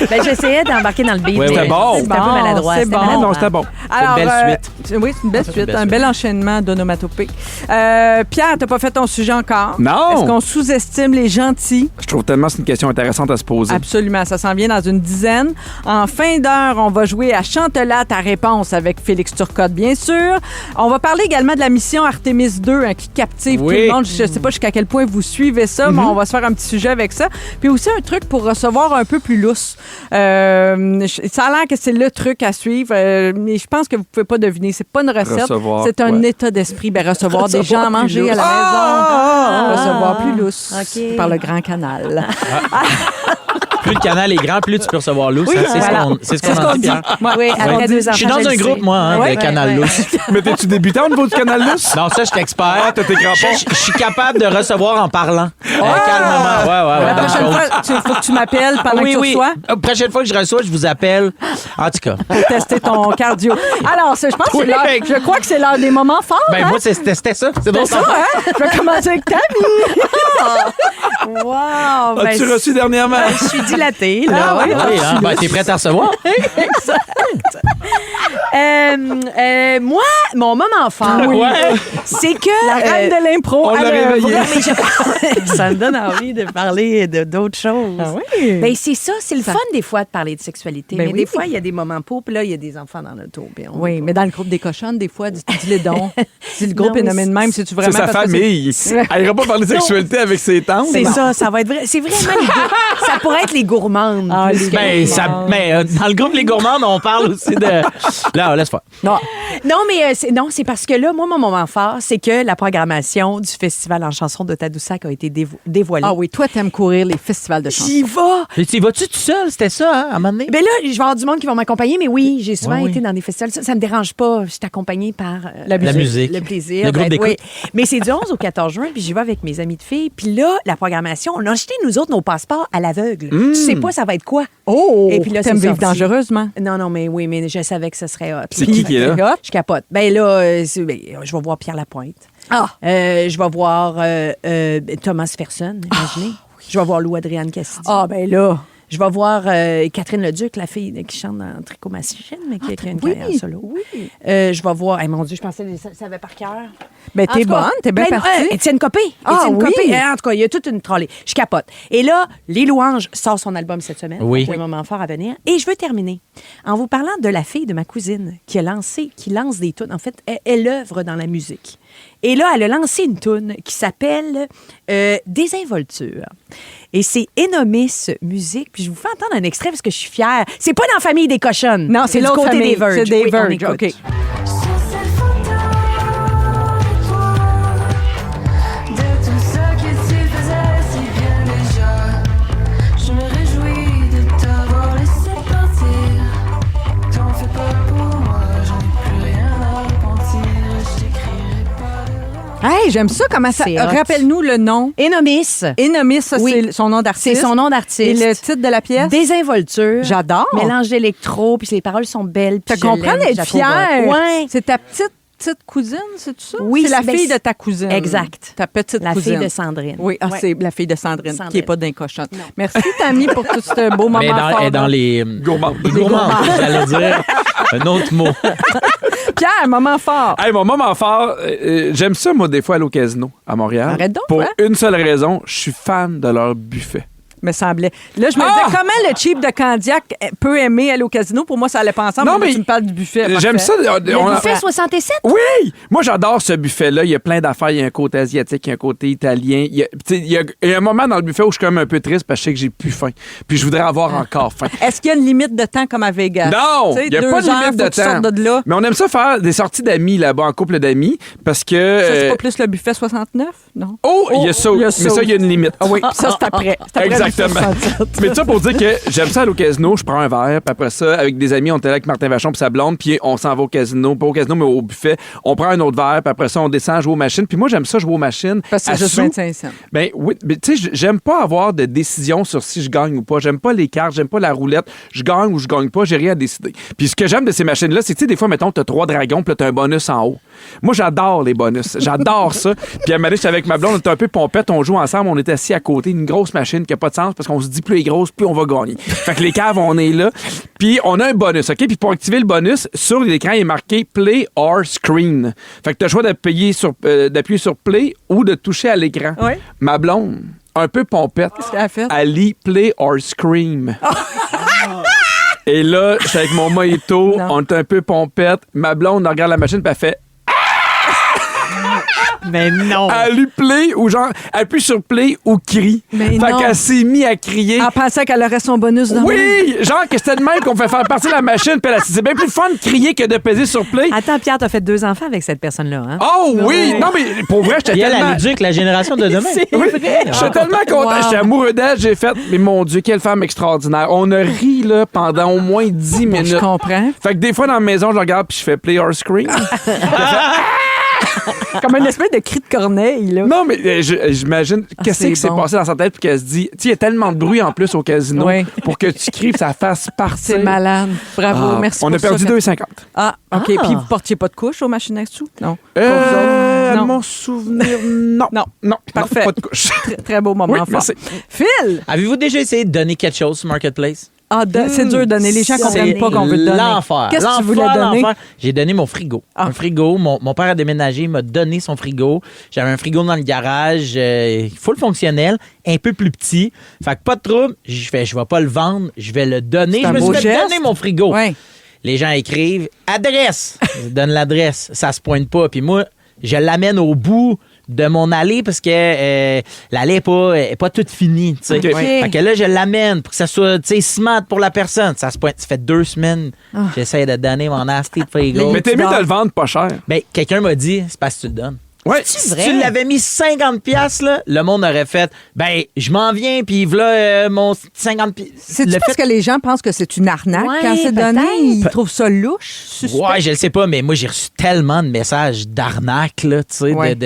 Speaker 3: Ben, j'essayais d'embarquer dans le beat.
Speaker 5: Oui,
Speaker 3: mais
Speaker 4: c'était bon.
Speaker 3: C'était un peu maladroit.
Speaker 2: C'est
Speaker 3: c'était
Speaker 2: bon.
Speaker 3: maladroit.
Speaker 4: Non, c'était bon.
Speaker 2: Alors,
Speaker 5: une belle suite.
Speaker 2: Oui, c'est une belle suite. Un bel enchaînement d'onomatopées. Pierre, t'as pas fait ton sujet encore.
Speaker 4: Non.
Speaker 2: Est-ce qu'on sous-estime les gentils?
Speaker 4: Je trouve tellement que c'est une question intéressante à se poser.
Speaker 2: Absolument. Ça s'en vient dans une dizaine. En fin d'heure, on va jouer à Chante-la ta réponse avec Félix Turcotte, bien sûr. On va parler également de la mission Artemis 2 qui captive tout le monde. Je ne sais pas jusqu'à quel point vous suivez ça, mais on va se faire un petit sujet avec ça. Puis aussi un truc pour recevoir un peu plus lousse. Ça a l'air que c'est le truc à suivre, mais je pense que vous ne pouvez pas deviner. C'est pas une recette.
Speaker 4: Recevoir
Speaker 2: C'est un
Speaker 4: quoi?
Speaker 2: état d'esprit. Ben, recevoir des gens à manger à la maison. Recevoir plus lousse
Speaker 3: OK.
Speaker 2: par le grand canal.
Speaker 5: Plus le canal est grand, plus tu peux recevoir lousse.
Speaker 2: Oui,
Speaker 5: hein, c'est
Speaker 2: voilà.
Speaker 5: ce qu'on en dit. Pierre.
Speaker 3: Oui, après 2 enfants,
Speaker 5: Je suis dans
Speaker 3: je
Speaker 5: un
Speaker 3: le
Speaker 5: groupe,
Speaker 3: sais.
Speaker 5: moi, hein,
Speaker 2: Ouais.
Speaker 5: de canal lousse.
Speaker 4: Mais t'es-tu débutant au niveau du canal lousse?
Speaker 5: Non, ça, je suis expert.
Speaker 4: Ah, t'as tes crampons.
Speaker 5: Je suis capable de recevoir en parlant. Calmement. Ouais.
Speaker 2: La
Speaker 5: dans le
Speaker 2: prochaine
Speaker 5: coach.
Speaker 2: fois, il faut que tu m'appelles pendant que tu reçois.
Speaker 5: La prochaine fois que je reçois, je vous appelle. En tout cas.
Speaker 2: Pour tester ton cardio. Alors, je pense que c'est l'heure. Je crois que c'est l'heure des moments forts.
Speaker 5: Ben,
Speaker 2: hein?
Speaker 5: moi, c'était ça. C'est bon,
Speaker 2: C'est ça, hein? Je vais commencer avec Tammy.
Speaker 3: Wow! Ben,
Speaker 4: As-tu reçu dernièrement?
Speaker 3: je suis dilatée, là.
Speaker 2: Ah oui?
Speaker 5: Oui, hein? Ben, t'es prête à recevoir?
Speaker 3: Moi, mon moment fort, c'est que...
Speaker 2: La reine de l'impro.
Speaker 4: On l'a réveillée.
Speaker 3: Ça me donne envie de parler d'autres choses.
Speaker 2: Ah oui?
Speaker 3: Ben, c'est ça, c'est le fun des fois de parler de sexualité.
Speaker 2: Ben
Speaker 3: mais
Speaker 2: oui.
Speaker 3: des fois, il y a des moments pauvres, puis là, il y a des enfants dans l'auto. puis on-
Speaker 2: Oui, mais dans le groupe des cochonnes, des fois, dis-les donc. Si le groupe
Speaker 3: Non,
Speaker 2: est
Speaker 3: mais
Speaker 2: nommé de même, c'est-tu
Speaker 4: C'est
Speaker 2: vraiment
Speaker 4: sa
Speaker 2: parce que
Speaker 4: famille. Elle ira pas parler de sexualité avec ses tantes.
Speaker 3: C'est ça, ça va être vrai. C'est vraiment ça pourrait être les gourmandes.
Speaker 2: Ah,
Speaker 3: plus
Speaker 2: les
Speaker 3: que-
Speaker 5: Ben, dans le groupe Les Gourmandes, on parle aussi de. Là, laisse faire.
Speaker 2: Non.
Speaker 3: Non, mais c'est parce que là, moi, mon moment fort, c'est que la programmation du festival en chanson de Tadoussac a été dévoilée.
Speaker 2: Ah oui, toi, t'aimes courir les festivals de chansons.
Speaker 3: J'y vais!
Speaker 5: Mais tu y vas-tu tout seul? C'était ça, hein, à un moment donné?
Speaker 3: Ben là, je vais avoir du monde qui va m'accompagner, mais oui, j'ai souvent
Speaker 5: Oui.
Speaker 3: été dans des festivals. Ça me dérange pas. Je suis accompagnée par
Speaker 5: La musique.
Speaker 3: le plaisir.
Speaker 5: Le groupe d'écoute.
Speaker 3: oui. Mais c'est du 11 au 14 juin, puis j'y vais avec mes amis de filles. Puis là, la programmation, on a acheté, nous autres, nos passeports à l'aveugle. Tu sais pas, ça va être quoi.
Speaker 2: Oh!
Speaker 3: Et puis là,
Speaker 2: t'aimes
Speaker 3: c'est
Speaker 2: vivre
Speaker 3: sorti.
Speaker 2: dangereusement.
Speaker 3: Non, mais oui, mais je savais que ce serait hot.
Speaker 4: C'est qui est là?
Speaker 3: Je capote. Ben là, je vais voir Pierre Lapointe.
Speaker 2: Ah!
Speaker 3: Je vais voir Thomas Ferson, imaginez. Je vais voir Lou-Adrienne Cassidy.
Speaker 2: Ah, ben là.
Speaker 3: Je vais voir Catherine Leduc, la fille qui chante dans Tricot Machine, mais qui a une carrière solo.
Speaker 2: Oui.
Speaker 3: Je vais voir... Hey, mon Dieu, je pensais que ça savait par cœur.
Speaker 2: Ben,
Speaker 3: En
Speaker 2: t'es
Speaker 3: tout cas,
Speaker 2: bonne, t'es bien
Speaker 3: plein de-
Speaker 2: partie.
Speaker 3: Étienne Copé.
Speaker 2: Ah,
Speaker 3: Étienne
Speaker 2: oui.
Speaker 3: Copé. En tout cas, il y a toute une trollée. Je capote. Et là, Les Louanges sort son album cette semaine.
Speaker 5: Oui.
Speaker 3: C'est un moment fort à venir. Et je veux terminer en vous parlant de la fille de ma cousine qui lance des tunes. En fait, elle œuvre dans la musique. Et là, elle a lancé une tune qui s'appelle Désinvolture. Et c'est Enomis Musique. Puis je vous fais entendre un extrait parce que je suis fière. C'est pas dans la famille des cochonnes.
Speaker 2: Non, c'est
Speaker 3: du
Speaker 2: l'autre
Speaker 3: côté
Speaker 2: famille.
Speaker 3: des Verge.
Speaker 2: C'est des
Speaker 3: Oui, on
Speaker 2: Verge,
Speaker 3: écoute.
Speaker 2: OK.
Speaker 8: Je me réjouis de t'avoir laissé partir. Ton
Speaker 2: Hey, j'aime ça. Comment ça?
Speaker 3: C'est hot.
Speaker 2: Rappelle-nous le nom.
Speaker 3: Enomis.
Speaker 2: Enomis, ça,
Speaker 3: Oui.
Speaker 2: c'est son nom d'artiste.
Speaker 3: C'est son nom d'artiste.
Speaker 2: Et le titre de la pièce?
Speaker 3: Désinvolture.
Speaker 2: J'adore.
Speaker 3: Mélange d'électro, puis les paroles sont belles.
Speaker 2: Tu
Speaker 3: puis je
Speaker 2: comprends
Speaker 3: l'aime, je
Speaker 2: d'être
Speaker 3: la trouve
Speaker 2: fière.
Speaker 3: hot. Ouais.
Speaker 2: C'est ta petite cousine, c'est tout ça?
Speaker 3: Oui,
Speaker 2: c'est la
Speaker 3: c'est-
Speaker 2: fille
Speaker 3: ben,
Speaker 2: de ta cousine.
Speaker 3: Exact.
Speaker 2: Ta petite
Speaker 3: La
Speaker 2: cousine.
Speaker 3: fille de Sandrine.
Speaker 2: Oui,
Speaker 3: Ouais.
Speaker 2: c'est la fille de Sandrine, qui n'est
Speaker 3: Sandrine.
Speaker 2: pas d'un cochon. Merci, Tammy, pour tout ce beau moment
Speaker 5: Mais
Speaker 2: fort.
Speaker 5: dans, dans les
Speaker 4: Gourmand.
Speaker 5: les gourmands, j'allais dire un autre mot.
Speaker 2: Pierre, moment fort.
Speaker 4: Hey, mon moment fort, j'aime ça, moi, des fois, aller au casino à Montréal.
Speaker 2: Arrête donc,
Speaker 4: Pour
Speaker 2: hein?
Speaker 4: une seule raison, je suis fan de leur buffet.
Speaker 2: Me semblait. Là, je me disais, comment le cheap de Candiac peut aimer aller au casino? Pour moi, ça allait pas ensemble.
Speaker 4: Non,
Speaker 2: mais
Speaker 4: mais
Speaker 2: tu me parles du buffet.
Speaker 4: J'aime
Speaker 2: parfait.
Speaker 4: ça.
Speaker 3: Le buffet 67?
Speaker 4: Oui! Moi, j'adore ce buffet-là. Il y a plein d'affaires. Il y a un côté asiatique, il y a un côté italien. Il y a un moment dans le buffet où je suis quand même un peu triste parce que je sais que j'ai plus faim. Puis je voudrais avoir encore faim.
Speaker 2: Est-ce qu'il y a une limite de temps comme à Vegas?
Speaker 4: Non!
Speaker 2: Tu sais,
Speaker 4: Il n'y a
Speaker 2: 2
Speaker 4: pas de
Speaker 2: heures,
Speaker 4: limite
Speaker 2: faut
Speaker 4: de
Speaker 2: que tu sortes
Speaker 4: temps.
Speaker 2: de là.
Speaker 4: Mais on aime ça faire des sorties d'amis là-bas, en couple d'amis, parce que...
Speaker 2: Ça, c'est pas plus le buffet 69? Non?
Speaker 4: Oh, il y a ça.
Speaker 2: il y a
Speaker 4: Mais ça, il y a une limite.
Speaker 2: Ah oui, ça, c'est après. C'est après le buffet
Speaker 4: Exactement.
Speaker 2: 67.
Speaker 4: Mais ça pour dire que j'aime ça aller au casino, je prends un verre, puis après ça, avec des amis, on était là avec Martin Vachon puis sa blonde, puis on s'en va au casino, pas au casino, mais au buffet. On prend un autre verre, puis après ça, on descend jouer aux machines. Puis moi, j'aime ça jouer aux machines.
Speaker 2: Parce que
Speaker 4: à
Speaker 2: c'est juste
Speaker 4: sous.
Speaker 2: 25 cents.
Speaker 4: Ben oui, mais tu sais, j'aime pas avoir de décision sur si je gagne ou pas. J'aime pas les cartes, j'aime pas la roulette. Je gagne ou je gagne pas, j'ai rien à décider. Puis ce que j'aime de ces machines-là, c'est que tu sais, des fois, mettons, t'as 3 dragons, puis là, t'as un bonus en haut. Moi, j'adore les bonus. J'adore ça. Puis à un moment donné, j'étais avec ma blonde, on était un peu pompette, on joue ensemble, on était assis à côté, une grosse machine qui a pas de sens parce qu'on se dit plus elle est grosse, plus on va gagner. Fait que les caves, on est là. Puis on a un bonus, OK? Puis pour activer le bonus, sur l'écran, il est marqué Play or Screen. Fait que t'as le choix d'appuyer sur Play ou de toucher à l'écran.
Speaker 2: Oui.
Speaker 4: Ma blonde, un peu pompette,
Speaker 2: Qu'est-ce qu'elle a fait?
Speaker 4: elle lit Play or Scream. Et là, j'étais avec mon mojito,
Speaker 2: Non.
Speaker 4: on est un peu pompette. Ma blonde, elle regarde la machine, puis elle fait
Speaker 3: Mais non.
Speaker 4: elle lit Play ou genre, elle appuie sur Play ou crie.
Speaker 2: Mais
Speaker 4: fait
Speaker 2: non.
Speaker 4: qu'elle s'est mise à crier.
Speaker 2: En pensant qu'elle aurait son bonus dans
Speaker 4: Oui! Genre que c'était de même qu'on fait faire partir la machine, puis c'est bien plus fun de crier que de peser sur Play.
Speaker 3: Attends, Pierre, t'as fait 2 enfants avec cette personne-là, hein?
Speaker 4: Oh oui! Non, mais pour vrai, j'étais
Speaker 5: Puis elle,
Speaker 4: tellement...
Speaker 5: elle éduque la génération de demain.
Speaker 4: Oui, j'étais tellement content.
Speaker 3: Wow.
Speaker 4: J'étais amoureux d'elle. J'ai fait, mais mon Dieu, quelle femme extraordinaire. On a ri là, pendant au moins 10 minutes.
Speaker 2: Je comprends.
Speaker 4: Fait que des fois, dans la maison, je la regarde puis je fais Play or Screen.
Speaker 2: Comme une espèce de cri de corneille, là.
Speaker 4: Non, mais j'imagine qu'est-ce
Speaker 2: c'est
Speaker 4: qui s'est
Speaker 2: bon.
Speaker 4: passé dans sa tête puis qu'elle se dit, tu sais, il y a tellement de bruit en plus au casino
Speaker 2: Oui.
Speaker 4: pour que tu cries que ça fasse partir.
Speaker 2: C'est malade. Bravo,
Speaker 4: Ah,
Speaker 2: merci
Speaker 4: on
Speaker 2: pour
Speaker 4: a perdu
Speaker 2: ça.
Speaker 4: 2,50.
Speaker 2: Ah, OK.
Speaker 3: Ah.
Speaker 2: Puis vous portiez pas de couche aux machines à sous? Non. Pour vous autres?
Speaker 4: À
Speaker 2: Non.
Speaker 4: mon souvenir, non.
Speaker 2: Non.
Speaker 4: Non,
Speaker 2: Parfait.
Speaker 4: pas de couche.
Speaker 2: Très, très beau moment
Speaker 4: Oui,
Speaker 2: fort.
Speaker 4: merci.
Speaker 2: Phil!
Speaker 5: Avez-vous déjà essayé de donner quelque chose sur Marketplace?
Speaker 2: Ah, c'est dur de donner. Les gens comprennent
Speaker 5: C'est
Speaker 2: pas qu'on veut te donner.
Speaker 5: l'enfer.
Speaker 2: Qu'est-ce que tu
Speaker 5: L'enfer,
Speaker 2: voulais donner?
Speaker 5: l'enfer. J'ai donné mon frigo.
Speaker 2: Ah.
Speaker 5: Un frigo. Mon père a déménagé, il m'a donné son frigo. J'avais un frigo dans le garage, full fonctionnel, un peu plus petit. Fait que pas de trouble. Je vais pas le vendre, je vais le donner.
Speaker 2: C'est
Speaker 5: Je
Speaker 2: un
Speaker 5: me
Speaker 2: beau
Speaker 5: suis fait
Speaker 2: geste.
Speaker 5: donner mon frigo.
Speaker 2: Ouais.
Speaker 5: Les gens écrivent adresse. Je donne l'adresse. Ça se pointe pas. Puis moi, je l'amène au bout de mon allée parce que l'allée est pas toute finie. Tu sais.
Speaker 4: OK.
Speaker 5: Fait que là, je l'amène pour que ça soit smart pour la personne. Ça se pointe. Ça fait 2 semaines que j'essaie de donner mon nasty de frigo.
Speaker 4: Mais t'es mieux de le vendre pas cher.
Speaker 5: Ben, quelqu'un m'a dit, c'est parce que tu le donnes.
Speaker 4: Ouais.
Speaker 5: Si tu l'avais mis 50$, là, le monde aurait fait, ben, je m'en viens, puis voilà mon 50$.
Speaker 2: C'est-tu
Speaker 5: Le
Speaker 2: parce que les gens pensent que c'est une arnaque
Speaker 3: Ouais,
Speaker 2: quand c'est donné?
Speaker 3: peut-être.
Speaker 2: Ils trouvent ça louche, suspect?
Speaker 5: Ouais, je le sais pas, mais moi, j'ai reçu tellement de messages d'arnaque, là, tu sais.
Speaker 2: Ouais.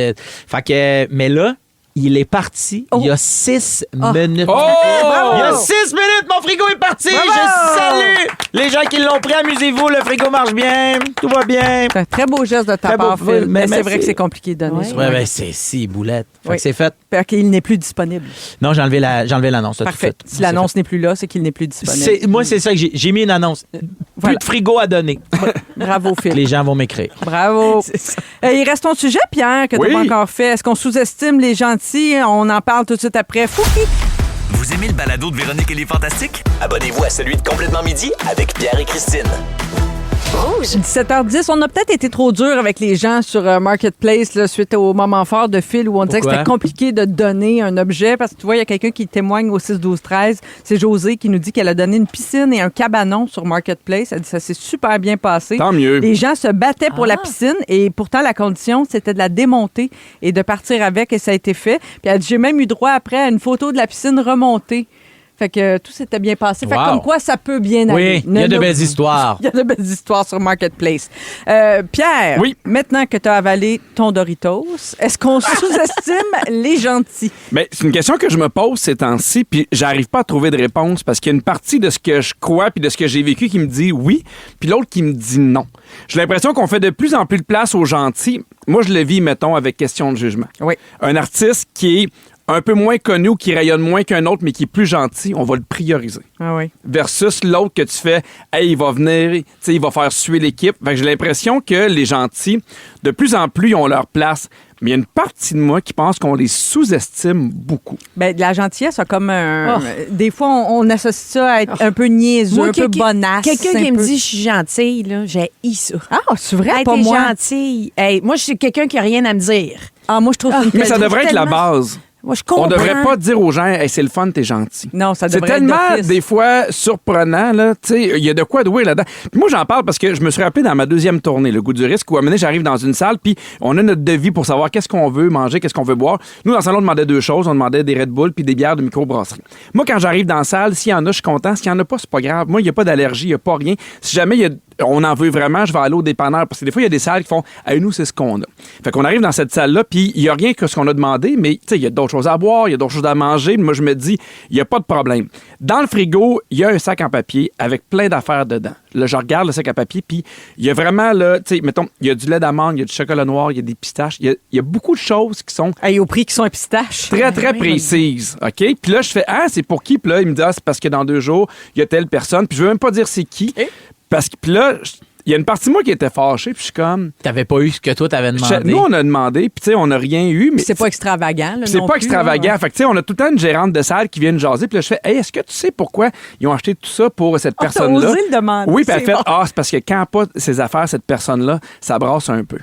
Speaker 5: Fait que, mais là, il est parti il y a 6 minutes.
Speaker 4: Oh!
Speaker 5: Il y a 6 minutes, mon frigo est parti!
Speaker 2: Bravo!
Speaker 5: Je salue les gens qui l'ont pris, amusez-vous, le frigo marche bien, tout va bien.
Speaker 2: C'est un très beau geste de ta
Speaker 5: Très
Speaker 2: part,
Speaker 5: beau,
Speaker 2: Phil.
Speaker 5: mais
Speaker 2: Mais c'est
Speaker 5: merci.
Speaker 2: vrai que c'est compliqué de donner.
Speaker 3: Ouais.
Speaker 5: Ouais, ben, c'est si boulette. Fait
Speaker 2: Oui.
Speaker 5: que c'est fait.
Speaker 2: Fait qu'il n'est plus disponible.
Speaker 5: Non, j'ai enlevé l'annonce. tout de
Speaker 2: Parfait.
Speaker 5: suite.
Speaker 2: Si l'annonce n'est plus là, c'est qu'il n'est plus disponible.
Speaker 5: Moi, c'est ça que j'ai mis une annonce.
Speaker 2: Voilà.
Speaker 5: Plus de frigo à donner.
Speaker 2: Bravo, Phil.
Speaker 5: Les gens vont m'écrire.
Speaker 2: Bravo. Il reste ton sujet, Pierre, que tu
Speaker 4: Oui.
Speaker 2: n'as pas encore fait. Est-ce qu'on sous-estime les gentils? On en parle tout de suite après. Fouki!
Speaker 7: Vous aimez le balado de Véronique et les Fantastiques?
Speaker 6: Abonnez-vous à celui de Complètement Midi avec Pierre et Christine.
Speaker 2: 17h10, on a peut-être été trop dur avec les gens sur Marketplace là, suite au moment fort de Phil où on disait que
Speaker 5: Pourquoi?
Speaker 2: c'était compliqué de donner un objet parce que tu vois, il y a quelqu'un qui témoigne au 6-12-13. C'est José qui nous dit qu'elle a donné une piscine et un cabanon sur Marketplace. Elle dit que ça s'est super bien passé.
Speaker 4: Tant mieux.
Speaker 2: Les gens se battaient pour la piscine et pourtant la condition, c'était de la démonter et de partir avec et ça a été fait. Puis elle dit, j'ai même eu droit après à une photo de la piscine remontée. Fait que tout s'était bien passé. Fait que
Speaker 5: Wow.
Speaker 2: comme quoi, ça peut bien aller.
Speaker 5: Oui, il y a de belles histoires.
Speaker 2: Il y a de belles histoires sur Marketplace. Pierre,
Speaker 4: Oui.
Speaker 2: maintenant que tu as avalé ton Doritos, est-ce qu'on sous-estime les gentils?
Speaker 4: Mais c'est une question que je me pose ces temps-ci, puis j'arrive pas à trouver de réponse parce qu'il y a une partie de ce que je crois puis de ce que j'ai vécu qui me dit oui, puis l'autre qui me dit non. J'ai l'impression qu'on fait de plus en plus de place aux gentils. Moi, je le vis, mettons, avec question de jugement.
Speaker 2: Oui.
Speaker 4: Un artiste qui est un peu moins connu ou qui rayonne moins qu'un autre, mais qui est plus gentil, on va le prioriser.
Speaker 2: Ah oui.
Speaker 4: Versus l'autre que tu fais, hey, il va venir, tu sais, il va faire suer l'équipe. Fait que j'ai l'impression que les gentils, de plus en plus, ils ont leur place. Mais il y a une partie de moi qui pense qu'on les sous-estime beaucoup.
Speaker 2: Ben, de la gentillesse, ça comme un. Des fois, on associe ça à être un peu niaiseux,
Speaker 3: Moi,
Speaker 2: un peu bonasse.
Speaker 3: Quelqu'un
Speaker 2: un
Speaker 3: qui me
Speaker 2: peu-
Speaker 3: dit je suis gentille, là, j'ai ça.
Speaker 2: Ah, c'est vrai,
Speaker 3: Hey,
Speaker 2: pas
Speaker 3: t'es
Speaker 2: moi.
Speaker 3: gentille. Hey, moi, je suis quelqu'un qui a rien à me dire.
Speaker 2: Ah, moi, je trouve que c'est une
Speaker 4: Mais ça
Speaker 2: qualité.
Speaker 4: devrait être la
Speaker 3: tellement-
Speaker 4: base.
Speaker 3: Moi, je
Speaker 4: On
Speaker 3: comprends.
Speaker 4: devrait pas dire aux gens, hey, c'est le fun, t'es gentil.
Speaker 2: Non, ça
Speaker 4: C'est
Speaker 2: devrait être
Speaker 4: tellement,
Speaker 2: d'office.
Speaker 4: des fois, surprenant, là. Tu sais, il y a de quoi douer là-dedans. Puis moi, j'en parle parce que je me suis rappelé dans ma deuxième tournée, Le Goût du risque, où à un moment donné, j'arrive dans une salle, puis on a notre devis pour savoir qu'est-ce qu'on veut manger, qu'est-ce qu'on veut boire. Nous, dans le salon, on demandait deux choses. On demandait des Red Bull puis des bières de microbrasserie. Moi, quand j'arrive dans la salle, s'il y en a, je suis content. S'il y en a pas, c'est pas grave. Moi, il n'y a pas d'allergie, il n'y a pas rien. Si jamais on en veut vraiment, je vais aller au dépanneur. Parce que des fois, il y a des salles qui font, hey, nous, c'est ce qu'on a. Fait qu'on arrive dans cette salle-là, puis il n'y a rien que ce qu'on a demandé, mais tu sais, il y a d'autres choses à boire, il y a d'autres choses à manger. Moi, je me dis, il n'y a pas de problème. Dans le frigo, il y a un sac en papier avec plein d'affaires dedans. Là, je regarde le sac à papier, puis il y a vraiment, là, tu sais, mettons, il y a du lait d'amande, il y a du chocolat noir, il y a des pistaches. Il y a beaucoup de choses qui sont
Speaker 2: Hey, au prix qui sont un pistache.
Speaker 4: très, très précises. OK? Puis là, je fais, ah, c'est pour qui? Puis là, il me dit, ah, c'est parce que dans 2 jours, il y a telle personne. Puis je veux même pas dire c'est qui. Parce que, puis là, il y a une partie de moi qui était fâchée, puis je suis comme.
Speaker 5: T'avais pas eu ce que toi t'avais demandé.
Speaker 4: Nous, on a demandé, puis tu sais, on n'a rien eu. Mais
Speaker 2: C'est pas extravagant. Là,
Speaker 4: c'est
Speaker 2: non
Speaker 4: pas
Speaker 2: plus,
Speaker 4: extravagant.
Speaker 2: là.
Speaker 4: Fait que, tu sais, on a tout le temps une gérante de salle qui vient nous jaser. Puis là, je fais, hey, est-ce que tu sais pourquoi ils ont acheté tout ça pour cette
Speaker 2: t'as
Speaker 4: personne-là?
Speaker 2: osé le demander,
Speaker 4: Oui, puis elle
Speaker 2: c'est
Speaker 4: fait,
Speaker 2: bon.
Speaker 4: ah, c'est parce que quand pas ses affaires, cette personne-là, ça brasse un peu.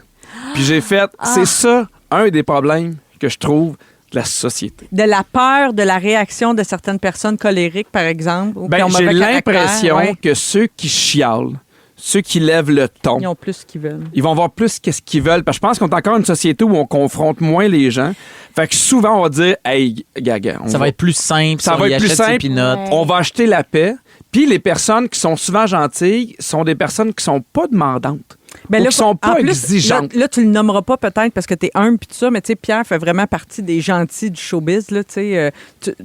Speaker 4: Puis j'ai fait, c'est ça, un des problèmes que je trouve de la société.
Speaker 2: De la peur de la réaction de certaines personnes colériques, par exemple. Ou qui ont
Speaker 4: Ben, j'ai
Speaker 2: mauvais caractère,
Speaker 4: l'impression
Speaker 2: ouais.
Speaker 4: que ceux qui chialent, ceux qui lèvent le ton,
Speaker 2: Ils ont plus ce qu'ils veulent.
Speaker 4: ils vont voir plus qu'est-ce qu'ils veulent. Parce que je pense qu'on est encore une société où on confronte moins les gens. Fait que souvent, on va dire, hey, gaga,
Speaker 5: Ça va être plus simple.
Speaker 4: Ça
Speaker 5: si on
Speaker 4: va
Speaker 5: y
Speaker 4: être plus
Speaker 5: achète ses
Speaker 4: simple.
Speaker 5: peanuts.
Speaker 4: On va acheter la paix. Puis les personnes qui sont souvent gentilles sont des personnes qui sont pas demandantes.
Speaker 2: Ben
Speaker 4: ou
Speaker 2: là,
Speaker 4: qui sont pas
Speaker 2: en plus,
Speaker 4: exigeantes.
Speaker 2: Là, tu le nommeras pas peut-être parce que tu es humble puis tout ça, mais tu sais, Pierre fait vraiment partie des gentils du showbiz. Là, tu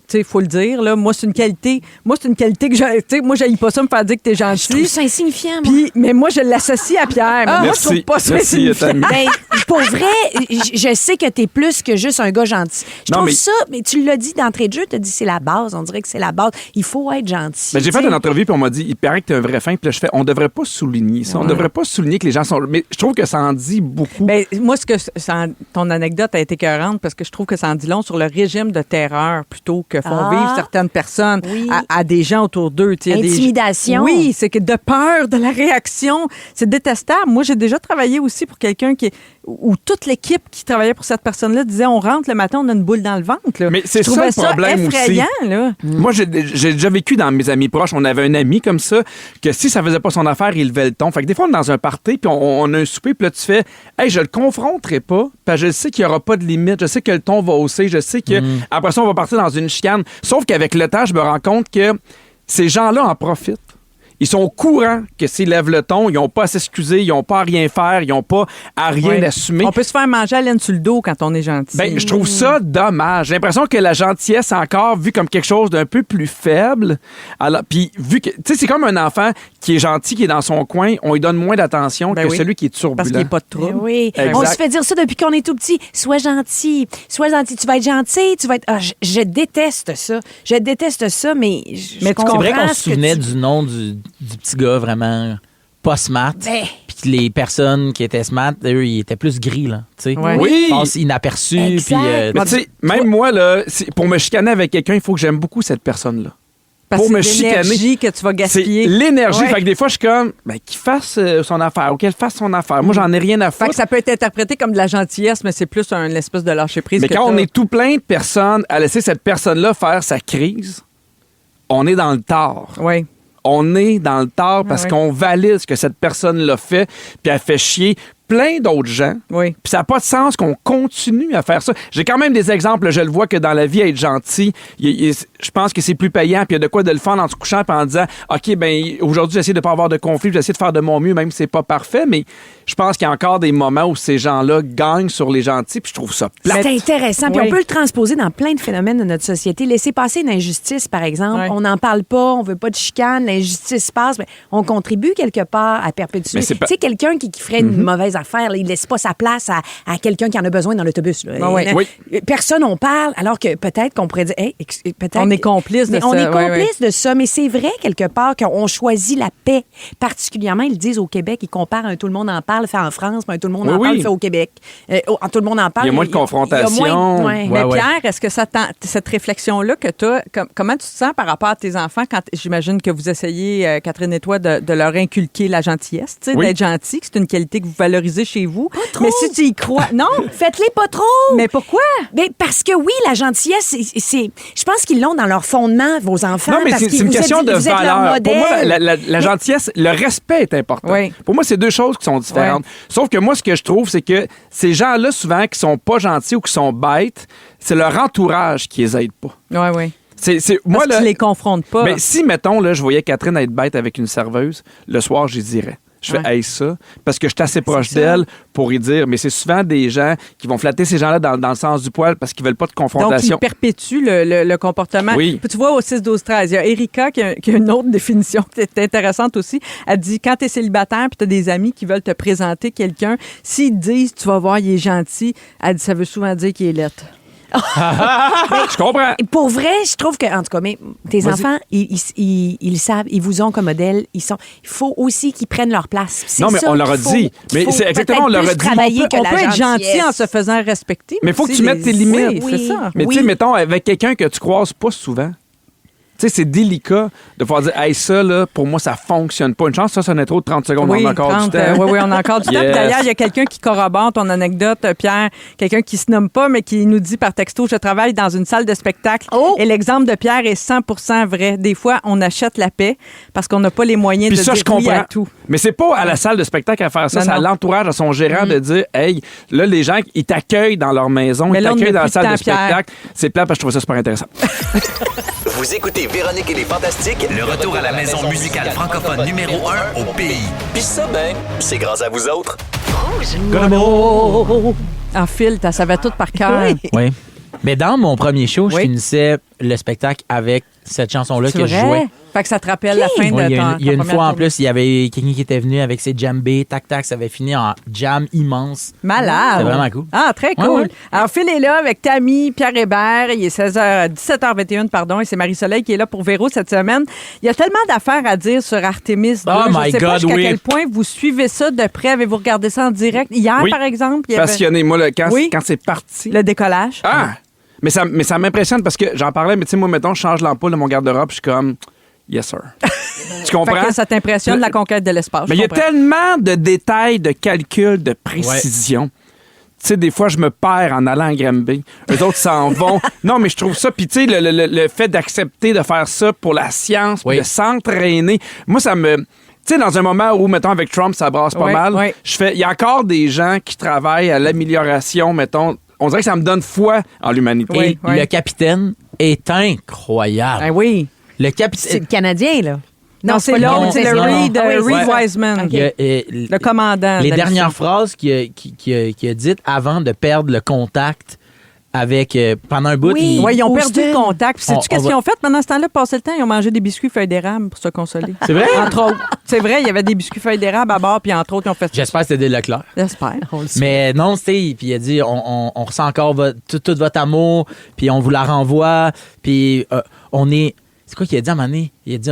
Speaker 2: sais, faut le dire. Là, moi, c'est une qualité. Moi, c'est une qualité que j'ai. Tu sais, moi, j'aille pas ça me faire dire que t'es
Speaker 3: Je trouve
Speaker 2: gentil.
Speaker 3: ça insignifiant, moi.
Speaker 2: Puis, mais moi, je l'associe à Pierre. Mais moi, je
Speaker 4: Merci.
Speaker 2: trouve pas ça
Speaker 4: Merci,
Speaker 2: insignifiant.
Speaker 4: Tammy.
Speaker 3: Ben, pour vrai, je sais que t'es plus que juste un gars gentil. Je
Speaker 4: Non,
Speaker 3: trouve
Speaker 4: mais-
Speaker 3: ça, mais tu l'as dit d'entrée de jeu, t'as dit c'est la base. On dirait que c'est la base. Il faut être gentil.
Speaker 4: Ben, j'ai fait
Speaker 3: tu sais.
Speaker 4: une entrevue puis on m'a dit, il paraît que t'es un vrai fin. Puis là, je fais, on devrait pas souligner ça. On devrait pas souligner que les gens sont. Mais je trouve que ça en dit beaucoup.
Speaker 2: Ben, moi, ton anecdote a été écœurante parce que je trouve que ça en dit long sur le régime de terreur plutôt que font
Speaker 3: Ah.
Speaker 2: vivre certaines personnes
Speaker 3: Oui.
Speaker 2: à des gens autour d'eux. Tu sais, il y a des-
Speaker 3: Intimidation.
Speaker 2: Oui, c'est que de peur de la réaction, c'est détestable. Moi, j'ai déjà travaillé aussi pour quelqu'un où toute l'équipe qui travaillait pour cette personne-là disait on rentre le matin, on a une boule dans le ventre. Là.
Speaker 4: Mais c'est
Speaker 2: Je trouvais
Speaker 4: ça le problème aussi.
Speaker 2: effrayant, là.
Speaker 4: Moi, j'ai déjà vécu dans mes amis proches. On avait un ami comme ça, que si ça faisait pas son affaire, il levait le ton. Fait que des fois, on est dans un party, puis on a un souper, puis là, tu fais, hey, je le confronterai pas, parce que je sais qu'il y aura pas de limite, je sais que le ton va hausser, je sais que après ça, on va partir dans une chicane. Sauf qu'avec le temps, je me rends compte que ces gens-là en profitent. Ils sont au courant que s'ils lèvent le ton, ils n'ont pas à s'excuser, ils n'ont pas à rien faire, ils n'ont pas à rien
Speaker 2: Ouais.
Speaker 4: assumer.
Speaker 2: On peut se faire manger à laine sur le dos quand on est gentil.
Speaker 4: Ben, je trouve ça dommage. J'ai l'impression que la gentillesse est encore vue comme quelque chose d'un peu plus faible. Alors, puis vu que, tu sais, c'est comme un enfant qui est gentil, qui est dans son coin, on lui donne moins d'attention
Speaker 2: Ben
Speaker 4: que
Speaker 2: oui.
Speaker 4: celui qui est turbulent.
Speaker 2: parce qu'il n'y a pas de
Speaker 3: Ben
Speaker 2: trouble.
Speaker 3: oui,
Speaker 4: Exact.
Speaker 3: on se fait dire ça depuis qu'on est tout petit. Sois gentil, sois gentil. Tu vas être gentil, tu vas être. Ah, je déteste ça. Je déteste ça, mais je
Speaker 2: Mais tu
Speaker 3: comprends
Speaker 5: C'est vrai qu'on se
Speaker 3: ce que
Speaker 5: souvenait
Speaker 3: tu-
Speaker 5: du nom du petit gars vraiment pas smart.
Speaker 3: Ben.
Speaker 5: Puis les personnes qui étaient smart, eux, ils étaient plus gris, là. Tu sais.
Speaker 2: Ouais.
Speaker 4: Oui.
Speaker 5: Ils passent inaperçus.
Speaker 3: Exact.
Speaker 5: Puis,
Speaker 4: Mais tu sais, même moi, là, pour me chicaner avec quelqu'un, il faut que j'aime beaucoup cette personne-là.
Speaker 2: Parce
Speaker 4: pour
Speaker 2: que
Speaker 4: me
Speaker 2: c'est
Speaker 4: chicaner.
Speaker 2: l'énergie que tu vas
Speaker 4: C'est
Speaker 2: gaspiller.
Speaker 4: l'énergie.
Speaker 2: Ouais.
Speaker 4: Fait que des fois, je suis comme, ben, qu'il fasse son affaire ou qu'elle fasse son affaire. Moi, j'en ai rien à
Speaker 2: Fait que
Speaker 4: foutre.
Speaker 2: ça peut être interprété comme de la gentillesse, mais c'est plus une espèce de lâcher-prise.
Speaker 4: Mais
Speaker 2: que
Speaker 4: quand on
Speaker 2: t'as.
Speaker 4: est tout plein de personnes à laisser cette personne-là faire sa crise, on est dans le tort.
Speaker 2: Oui.
Speaker 4: On est dans le tort parce
Speaker 2: ouais.
Speaker 4: qu'on valide ce que cette personne-là fait, puis elle fait chier. plein d'autres gens.
Speaker 2: Oui.
Speaker 4: Puis ça n'a pas de sens qu'on continue à faire ça. J'ai quand même des exemples. Je le vois que dans la vie, être gentil, je pense que c'est plus payant. Puis il y a de quoi de le faire en se couchant puis en disant, OK, ben aujourd'hui, j'essaie de ne pas avoir de conflit, j'essaie de faire de mon mieux, même si c'est pas parfait. Mais je pense qu'il y a encore des moments où ces gens-là gagnent sur les gentils. Puis je trouve ça plate.
Speaker 3: C'est intéressant. Puis
Speaker 2: Oui.
Speaker 3: on peut le transposer dans plein de phénomènes de notre société. Laisser passer une injustice, par exemple.
Speaker 2: Oui.
Speaker 3: On n'en parle pas, on veut pas de chicane, l'injustice passe. Mais on contribue quelque part à perpétuer.
Speaker 4: Mais c'est pas-
Speaker 3: Tu sais, quelqu'un qui ferait une mauvaise affaire, là, il laisse pas sa place à quelqu'un qui en a besoin dans l'autobus. Là.
Speaker 2: Ah oui.
Speaker 3: Personne on parle, alors que peut-être qu'on pourrait dire, hey, peut-être.
Speaker 2: On est complice de
Speaker 3: Mais
Speaker 2: ça.
Speaker 3: On est
Speaker 2: Oui,
Speaker 3: complice de ça, mais c'est vrai quelque part qu'on choisit la paix. Particulièrement, ils le disent au Québec, ils comparent un tout le monde en parle fait en France, mais un tout le monde en
Speaker 4: Oui,
Speaker 3: parle
Speaker 4: oui.
Speaker 3: fait au Québec. Tout le monde en parle.
Speaker 4: Il y a moins de confrontation.
Speaker 3: il y a moins- ouais.
Speaker 2: Mais
Speaker 5: Ouais,
Speaker 2: Pierre, est-ce que cette réflexion-là que tu as, comment tu te sens par rapport à tes enfants quand j'imagine que vous essayez, Catherine et toi, de leur inculquer la gentillesse, tu sais,
Speaker 4: Oui.
Speaker 2: d'être gentil, que c'est une qualité que vous valorisez chez vous.
Speaker 3: trop.
Speaker 2: Mais si tu y crois. Non!
Speaker 3: Faites-les pas trop.
Speaker 2: Mais pourquoi?
Speaker 3: Ben, parce que oui, la gentillesse, je pense qu'ils l'ont dans leur fondement, vos enfants.
Speaker 4: Non, mais
Speaker 3: parce
Speaker 4: c'est
Speaker 3: que
Speaker 4: une
Speaker 3: vous
Speaker 4: question
Speaker 3: êtes-
Speaker 4: de
Speaker 3: vous êtes leur
Speaker 4: valeur. Pour moi,
Speaker 3: modèle.
Speaker 4: la gentillesse, le respect est important.
Speaker 2: Oui.
Speaker 4: Pour moi, c'est deux choses qui sont différentes. Sauf que moi, ce que je trouve, c'est que ces gens-là, souvent, qui sont pas gentils ou qui sont bêtes, c'est leur entourage qui les aide pas.
Speaker 2: Oui, oui.
Speaker 4: Moi,
Speaker 2: Parce que
Speaker 4: là,
Speaker 2: tu les confrontes pas.
Speaker 4: mais si, mettons, là, je voyais Catherine être bête avec une serveuse, le soir, j'y dirais. Je fais,
Speaker 2: Ouais.
Speaker 4: hey, ça, parce que je suis assez proche
Speaker 3: ça.
Speaker 4: d'elle pour y dire. Mais c'est souvent des gens qui vont flatter ces gens-là dans le sens du poil parce qu'ils veulent pas de
Speaker 2: Donc,
Speaker 4: confrontation.
Speaker 2: ils perpétuent le comportement.
Speaker 4: Oui.
Speaker 2: Puis tu vois, au 6-12-13, il y a Erika qui a une autre définition qui est intéressante aussi. Elle dit, quand tu es célibataire puis tu as des amis qui veulent te présenter quelqu'un, s'ils te disent, tu vas voir, il est gentil, elle dit, ça veut souvent dire qu'il est laid.
Speaker 4: Je comprends.
Speaker 3: Et pour vrai, je trouve que, en tout cas, mais tes
Speaker 4: Vas-y.
Speaker 3: enfants, ils savent, ils vous ont comme modèle. Il faut aussi qu'ils prennent leur place. C'est
Speaker 4: Non, mais
Speaker 3: ça
Speaker 4: on leur a
Speaker 3: qu'il faut-
Speaker 4: dit.
Speaker 3: qu'il
Speaker 4: Mais
Speaker 3: faut
Speaker 4: c'est exactement, on
Speaker 3: peut-être
Speaker 4: leur a
Speaker 3: plus
Speaker 4: dit.
Speaker 3: travailler que
Speaker 2: On
Speaker 3: la
Speaker 2: peut être gentil
Speaker 3: gentillesse.
Speaker 2: en se faisant respecter.
Speaker 4: Mais faut que
Speaker 2: aussi,
Speaker 4: tu mettes tes limites.
Speaker 2: Oui, c'est ça.
Speaker 4: Mais
Speaker 3: Oui.
Speaker 4: tu sais, mettons, avec quelqu'un que tu croises pas souvent, tu sais, c'est délicat de pouvoir dire, hey, ça, là, pour moi, ça fonctionne pas. Une chance, ça, c'est une intro de 30 secondes.
Speaker 2: Oui,
Speaker 4: on a encore
Speaker 2: 30,
Speaker 4: du temps.
Speaker 2: oui, on a encore du temps.
Speaker 4: Yes.
Speaker 2: Puis d'ailleurs, il y a quelqu'un qui corrobore ton anecdote, Pierre. Quelqu'un qui se nomme pas, mais qui nous dit par texto, je travaille dans une salle de spectacle.
Speaker 3: Oh!
Speaker 2: Et l'exemple de Pierre est 100% vrai. Des fois, on achète la paix parce qu'on n'a pas les moyens
Speaker 4: Puis
Speaker 2: de
Speaker 4: ça,
Speaker 2: dire
Speaker 4: je
Speaker 2: oui à
Speaker 4: comprends.
Speaker 2: tout.
Speaker 4: Mais c'est pas à la salle de spectacle à faire ça.
Speaker 2: Non,
Speaker 4: C'est à
Speaker 2: non.
Speaker 4: l'entourage, à son gérant de dire, hey, là, les gens, ils t'accueillent dans leur maison,
Speaker 2: Mais
Speaker 4: ils
Speaker 2: là, on
Speaker 4: t'accueillent
Speaker 2: n'a
Speaker 4: dans la
Speaker 2: plus de
Speaker 4: salle de
Speaker 2: temps, Pierre.
Speaker 4: spectacle. C'est plat parce que je trouve ça super intéressant.
Speaker 6: Vous écoutez Véronique et les Fantastiques,
Speaker 7: Le retour à la maison musicale francophone numéro 1 au pays.
Speaker 6: Puis ça, ben, c'est grâce à vous autres.
Speaker 2: En fil, tu savais tout par cœur.
Speaker 5: Oui. Mais dans mon premier show, je
Speaker 2: Oui.
Speaker 5: finissais le spectacle avec cette chanson-là
Speaker 2: C'est
Speaker 5: que je
Speaker 2: vrai?
Speaker 5: jouais.
Speaker 2: Fait que ça te rappelle la fin de
Speaker 5: Oui, il y a
Speaker 2: ta
Speaker 5: une, il y a une
Speaker 2: première
Speaker 5: fois en
Speaker 2: tournée.
Speaker 5: plus, il y avait quelqu'un qui était venu avec ses djembés, tac-tac, ça avait fini en jam immense.
Speaker 2: Malade.
Speaker 5: C'était vraiment cool.
Speaker 2: Ah, très cool.
Speaker 5: Ouais, ouais.
Speaker 2: Alors, Phil est là avec Tammy, Pierre Hébert. Il est 17h21, pardon, et c'est Marie-Soleil qui est là pour Véro cette semaine. Il y a tellement d'affaires à dire sur Artemis 2.
Speaker 5: Oh
Speaker 2: Je
Speaker 5: my
Speaker 2: sais pas
Speaker 5: God,
Speaker 2: jusqu'à
Speaker 5: oui.
Speaker 2: quel point vous suivez ça de près. Avez-vous regardé ça en direct? Hier,
Speaker 4: Oui.
Speaker 2: par exemple, il y avait
Speaker 4: Passionné. Moi, là, quand
Speaker 2: Oui.
Speaker 4: c'est parti.
Speaker 2: le décollage.
Speaker 4: Ah! Mais ça m'impressionne parce que j'en parlais, mais tu sais, moi, mettons, je change l'ampoule de mon garde-robe, je suis comme, yes, sir. Tu
Speaker 2: Fait
Speaker 4: comprends?
Speaker 2: que ça t'impressionne, la conquête de l'espace.
Speaker 4: Mais
Speaker 2: je
Speaker 4: il y a
Speaker 2: comprends.
Speaker 4: tellement de détails, de calculs, de précision. Tu sais, des fois, je me perds en allant à Granby. Eux autres s'en vont. Non, mais je trouve ça. Puis, tu sais, le fait d'accepter de faire ça pour la science, puis
Speaker 5: Oui.
Speaker 4: de s'entraîner, moi, ça me. Tu sais, dans un moment où, mettons, avec Trump, ça brasse pas
Speaker 2: Oui,
Speaker 4: mal,
Speaker 2: oui.
Speaker 4: il y a encore des gens qui travaillent à l'amélioration, mettons. On dirait que ça me donne foi en l'humanité.
Speaker 2: Oui.
Speaker 5: Le capitaine est incroyable.
Speaker 2: Ah oui.
Speaker 5: Le
Speaker 3: C'est
Speaker 5: capitaine.
Speaker 3: le Canadien, là.
Speaker 2: Non, c'est
Speaker 3: pas
Speaker 2: l'autre,
Speaker 5: non,
Speaker 2: c'est
Speaker 5: c'est
Speaker 2: le
Speaker 5: non.
Speaker 2: Reed,
Speaker 3: Ah oui,
Speaker 2: Reed
Speaker 3: c'est ça.
Speaker 2: Wiseman.
Speaker 3: OK.
Speaker 5: Il y a,
Speaker 2: Le commandant.
Speaker 5: les
Speaker 2: de la
Speaker 5: dernières
Speaker 2: mission.
Speaker 5: phrases qu'il a dites avant de perdre le contact avec. Pendant un bout,
Speaker 3: Oui.
Speaker 2: Oui, ils ont
Speaker 3: Houston.
Speaker 2: perdu le contact. Puis sais-tu
Speaker 5: On
Speaker 2: qu'est-ce
Speaker 5: va-
Speaker 2: qu'ils ont fait pendant ce temps-là? Passer le temps, ils ont mangé des biscuits feuilles d'érable pour se consoler.
Speaker 5: C'est vrai?
Speaker 2: Entre autres. C'est vrai, il y avait des biscuits feuilles d'érable à bord, puis entre autres, ils ont fait ça.
Speaker 5: J'espère que c'était des Leclerc.
Speaker 2: J'espère.
Speaker 5: Mais non, c'était. Puis il a dit on ressent encore tout votre amour, puis on vous la renvoie, puis on est. C'est quoi qu'il a dit à un moment donné? Il a dit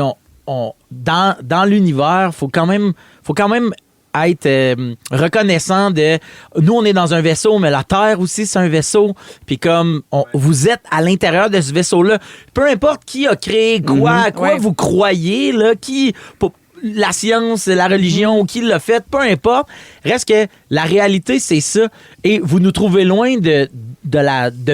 Speaker 5: dans l'univers, faut quand même être reconnaissant de nous on est dans un vaisseau mais la Terre aussi c'est un vaisseau puis comme vous êtes à l'intérieur de ce vaisseau là peu importe qui a créé quoi à quoi
Speaker 2: Ouais.
Speaker 5: vous croyez là la science, la religion ou qui l'a fait, peu importe. Reste que la réalité, c'est ça. Et vous nous trouvez loin de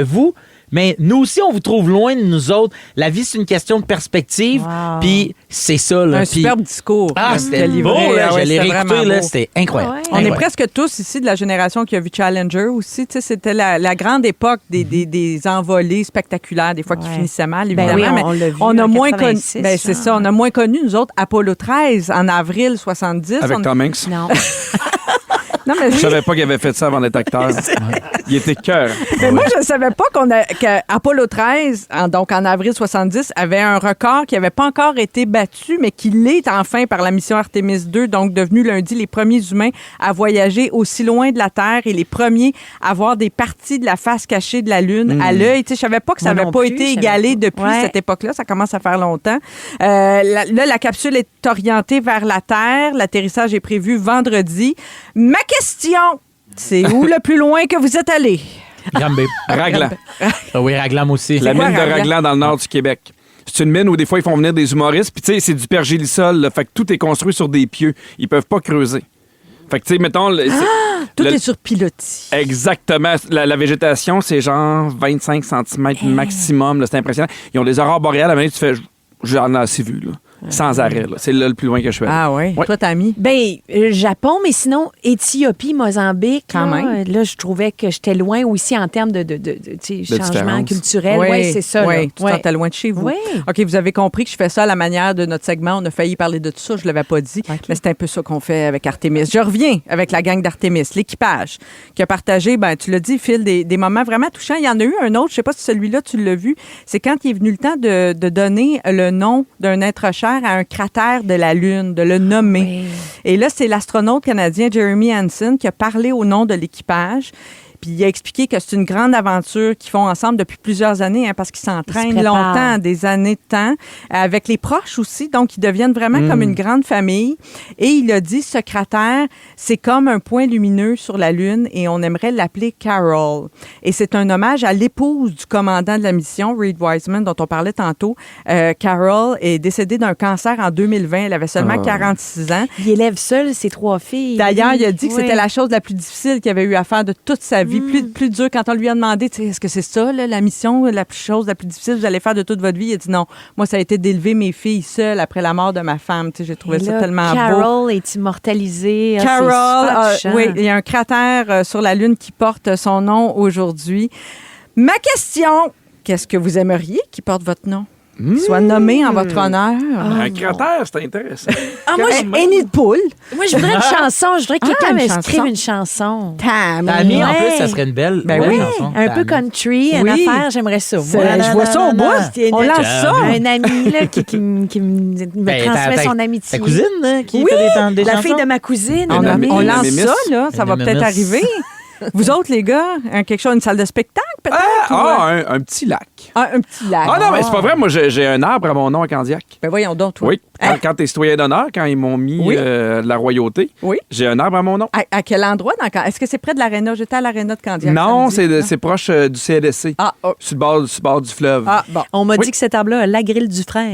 Speaker 5: vous, Mais nous aussi, on vous trouve loin de nous autres. La vie, c'est une question de perspective.
Speaker 3: Wow.
Speaker 5: Puis c'est ça. Là.
Speaker 2: Un
Speaker 5: Puis-
Speaker 2: superbe discours.
Speaker 5: Ah, c'était
Speaker 2: livré.
Speaker 5: beau. Là,
Speaker 2: Ah ouais,
Speaker 5: je l'ai
Speaker 2: c'était
Speaker 5: réécouté.
Speaker 2: vraiment
Speaker 5: Là,
Speaker 2: beau.
Speaker 5: c'était incroyable.
Speaker 3: Ah ouais.
Speaker 2: On est
Speaker 5: Incroyable.
Speaker 2: presque tous ici de la génération qui a vu Challenger aussi. Tu sais, c'était la grande époque des envolées spectaculaires, des fois qui
Speaker 3: Ouais.
Speaker 2: finissaient mal,
Speaker 3: Ben
Speaker 2: évidemment.
Speaker 3: oui, on
Speaker 2: mais
Speaker 3: l'a vu
Speaker 2: on a
Speaker 3: en
Speaker 2: moins connu.
Speaker 3: 86,
Speaker 2: Ben, c'est
Speaker 3: genre.
Speaker 2: ça. On a moins connu, nous autres, Apollo 13 en avril 70.
Speaker 4: Avec
Speaker 2: On-
Speaker 4: Tom Hanks.
Speaker 3: Non.
Speaker 2: Non, mais
Speaker 4: Je savais pas qu'il avait fait ça avant d'être acteur. Il était cœur.
Speaker 2: Mais moi, je ne savais pas qu'Apollo 13, donc en avril 70, avait un record qui n'avait pas encore été battu, mais qui l'est enfin par la mission Artemis 2, donc devenu lundi les premiers humains à voyager aussi loin de la Terre et les premiers à voir des parties de la face cachée de la Lune à l'œil. Tu sais, je savais pas que ça
Speaker 3: Moi
Speaker 2: n'avait
Speaker 3: non
Speaker 2: pas
Speaker 3: plus,
Speaker 2: été
Speaker 3: je savais
Speaker 2: égalé
Speaker 3: pas.
Speaker 2: depuis
Speaker 3: Ouais.
Speaker 2: cette époque-là. Ça commence à faire longtemps. La capsule est orientée vers la Terre. L'atterrissage est prévu vendredi. Ma question, c'est où le plus loin que vous êtes allé?
Speaker 5: Granby.
Speaker 4: Raglan.
Speaker 5: Ah oui, Raglan aussi.
Speaker 4: La
Speaker 2: quoi,
Speaker 4: mine de
Speaker 2: Raglan?
Speaker 4: Raglan dans le nord du Québec. C'est une mine où des fois ils font venir des humoristes. Puis tu sais, c'est du pergélisol. Là, fait que tout est construit sur des pieux. Ils peuvent pas creuser. Fait que tu sais, mettons...
Speaker 2: Tout est sur pilotis.
Speaker 4: Exactement. La végétation, c'est genre 25 cm maximum. là, C'est impressionnant. Ils ont des aurores boréales. À un moment donné, tu fais... J'en ai assez vu, là. Sans arrêt. Là. C'est là le plus loin que je suis allé.
Speaker 2: Ah oui?
Speaker 4: Ouais.
Speaker 2: Toi, t'as mis?
Speaker 3: Ben, Japon, mais sinon, Éthiopie, Mozambique.
Speaker 2: Quand
Speaker 3: là,
Speaker 2: même.
Speaker 3: Là, je trouvais que j'étais loin aussi en termes de tu sais, changement
Speaker 4: différence.
Speaker 3: culturel. Oui, c'est ça. là.
Speaker 2: Oui, tu
Speaker 3: Ouais.
Speaker 2: t'es loin de chez vous.
Speaker 3: Oui.
Speaker 2: OK, vous avez compris que je fais ça à la manière de notre segment. On a failli parler de tout ça, je ne l'avais pas dit, mais c'est un peu ça qu'on fait avec Artemis. Je reviens avec la gang d'Artemis, l'équipage, qui a partagé, ben tu l'as dit, Phil, des moments vraiment touchants. Il y en a eu un autre, je ne sais pas si celui-là, tu l'as vu, c'est quand il est venu le temps de donner le nom d'un être cher à un cratère de la Lune, de le nommer.
Speaker 3: Oui.
Speaker 2: Et là, c'est l'astronaute canadien Jeremy Hansen qui a parlé au nom de l'équipage. Puis il a expliqué que c'est une grande aventure qu'ils font ensemble depuis plusieurs années, hein, parce qu'ils s'entraînent
Speaker 3: Ils se préparent.
Speaker 2: longtemps, des années de temps, avec les proches aussi. Donc, ils deviennent vraiment comme une grande famille. Et il a dit, ce cratère, c'est comme un point lumineux sur la Lune et on aimerait l'appeler Carol. Et c'est un hommage à l'épouse du commandant de la mission, Reed Wiseman, dont on parlait tantôt. Carol est décédée d'un cancer en 2020. Elle avait seulement 46 ans.
Speaker 3: Il élève seul ses 3 filles.
Speaker 2: D'ailleurs, il a dit que
Speaker 3: Oui.
Speaker 2: c'était la chose la plus difficile qu'il avait eu à faire de toute sa vie. Plus dur quand on lui a demandé, tu sais, est-ce que c'est ça, là, la mission, chose la plus difficile que vous allez faire de toute votre vie? Il a dit non. Moi, ça a été d'élever mes filles seules après la mort de ma femme. Tu sais, j'ai trouvé
Speaker 3: Et
Speaker 2: ça
Speaker 3: là,
Speaker 2: tellement beau.
Speaker 3: Carol est immortalisée. Ah,
Speaker 2: Carol,
Speaker 3: c'est super touchant.
Speaker 2: oui, il y a un cratère sur la Lune qui porte son nom aujourd'hui. Ma question, qu'est-ce que vous aimeriez qui porte votre nom? Qu'il soit nommé en votre honneur.
Speaker 4: Un cratère, c'est intéressant.
Speaker 3: Ah, moi,
Speaker 2: Un nid de poule.
Speaker 3: moi, je voudrais une chanson. Je voudrais que
Speaker 2: Ah,
Speaker 3: quelqu'un
Speaker 2: une
Speaker 3: m'écrive
Speaker 2: chanson.
Speaker 3: une chanson.
Speaker 5: Tammy, en
Speaker 3: Ouais.
Speaker 5: plus, ça serait une belle,
Speaker 2: Ben
Speaker 5: belle
Speaker 2: oui,
Speaker 5: chanson.
Speaker 3: Un peu
Speaker 5: Tammy.
Speaker 3: country, une
Speaker 2: Oui.
Speaker 3: affaire, j'aimerais ça.
Speaker 2: C'est-
Speaker 3: Voilà.
Speaker 2: je vois ça au bout. On lance ça.
Speaker 3: Un ami là, qui me
Speaker 5: Ben,
Speaker 3: transmet
Speaker 5: ta-
Speaker 3: son amitié.
Speaker 5: Ta cousine, hein, qui
Speaker 3: Oui,
Speaker 5: fait des
Speaker 3: la
Speaker 5: chansons?
Speaker 3: fille de ma cousine.
Speaker 2: On,
Speaker 4: Une
Speaker 2: on
Speaker 4: amie-
Speaker 2: lance
Speaker 4: une
Speaker 2: ça,
Speaker 4: amie
Speaker 2: là. Ça
Speaker 5: Une
Speaker 2: va peut-être
Speaker 5: amie-
Speaker 2: arriver. Vous autres, les gars, quelque chose, une salle de spectacle, peut-être?
Speaker 4: Un petit lac.
Speaker 2: Un petit lac.
Speaker 4: Ah non, mais c'est pas vrai. Moi, j'ai un arbre à mon nom à Candiac.
Speaker 2: Ben voyons donc, toi.
Speaker 4: Oui. Quand t'es citoyen d'honneur, quand ils m'ont mis
Speaker 2: Oui.
Speaker 4: de la royauté,
Speaker 2: Oui.
Speaker 4: j'ai un arbre à mon nom.
Speaker 2: À quel endroit? Est-ce que c'est près de l'aréna? J'étais à l'aréna de Candiac.
Speaker 4: Non,
Speaker 2: samedi.
Speaker 4: c'est proche du CLSC.
Speaker 2: Ah, oh.
Speaker 4: Sur le bord du fleuve.
Speaker 2: Ah, bon.
Speaker 3: On m'a
Speaker 4: Oui.
Speaker 3: dit que cet arbre-là a la grille du frein.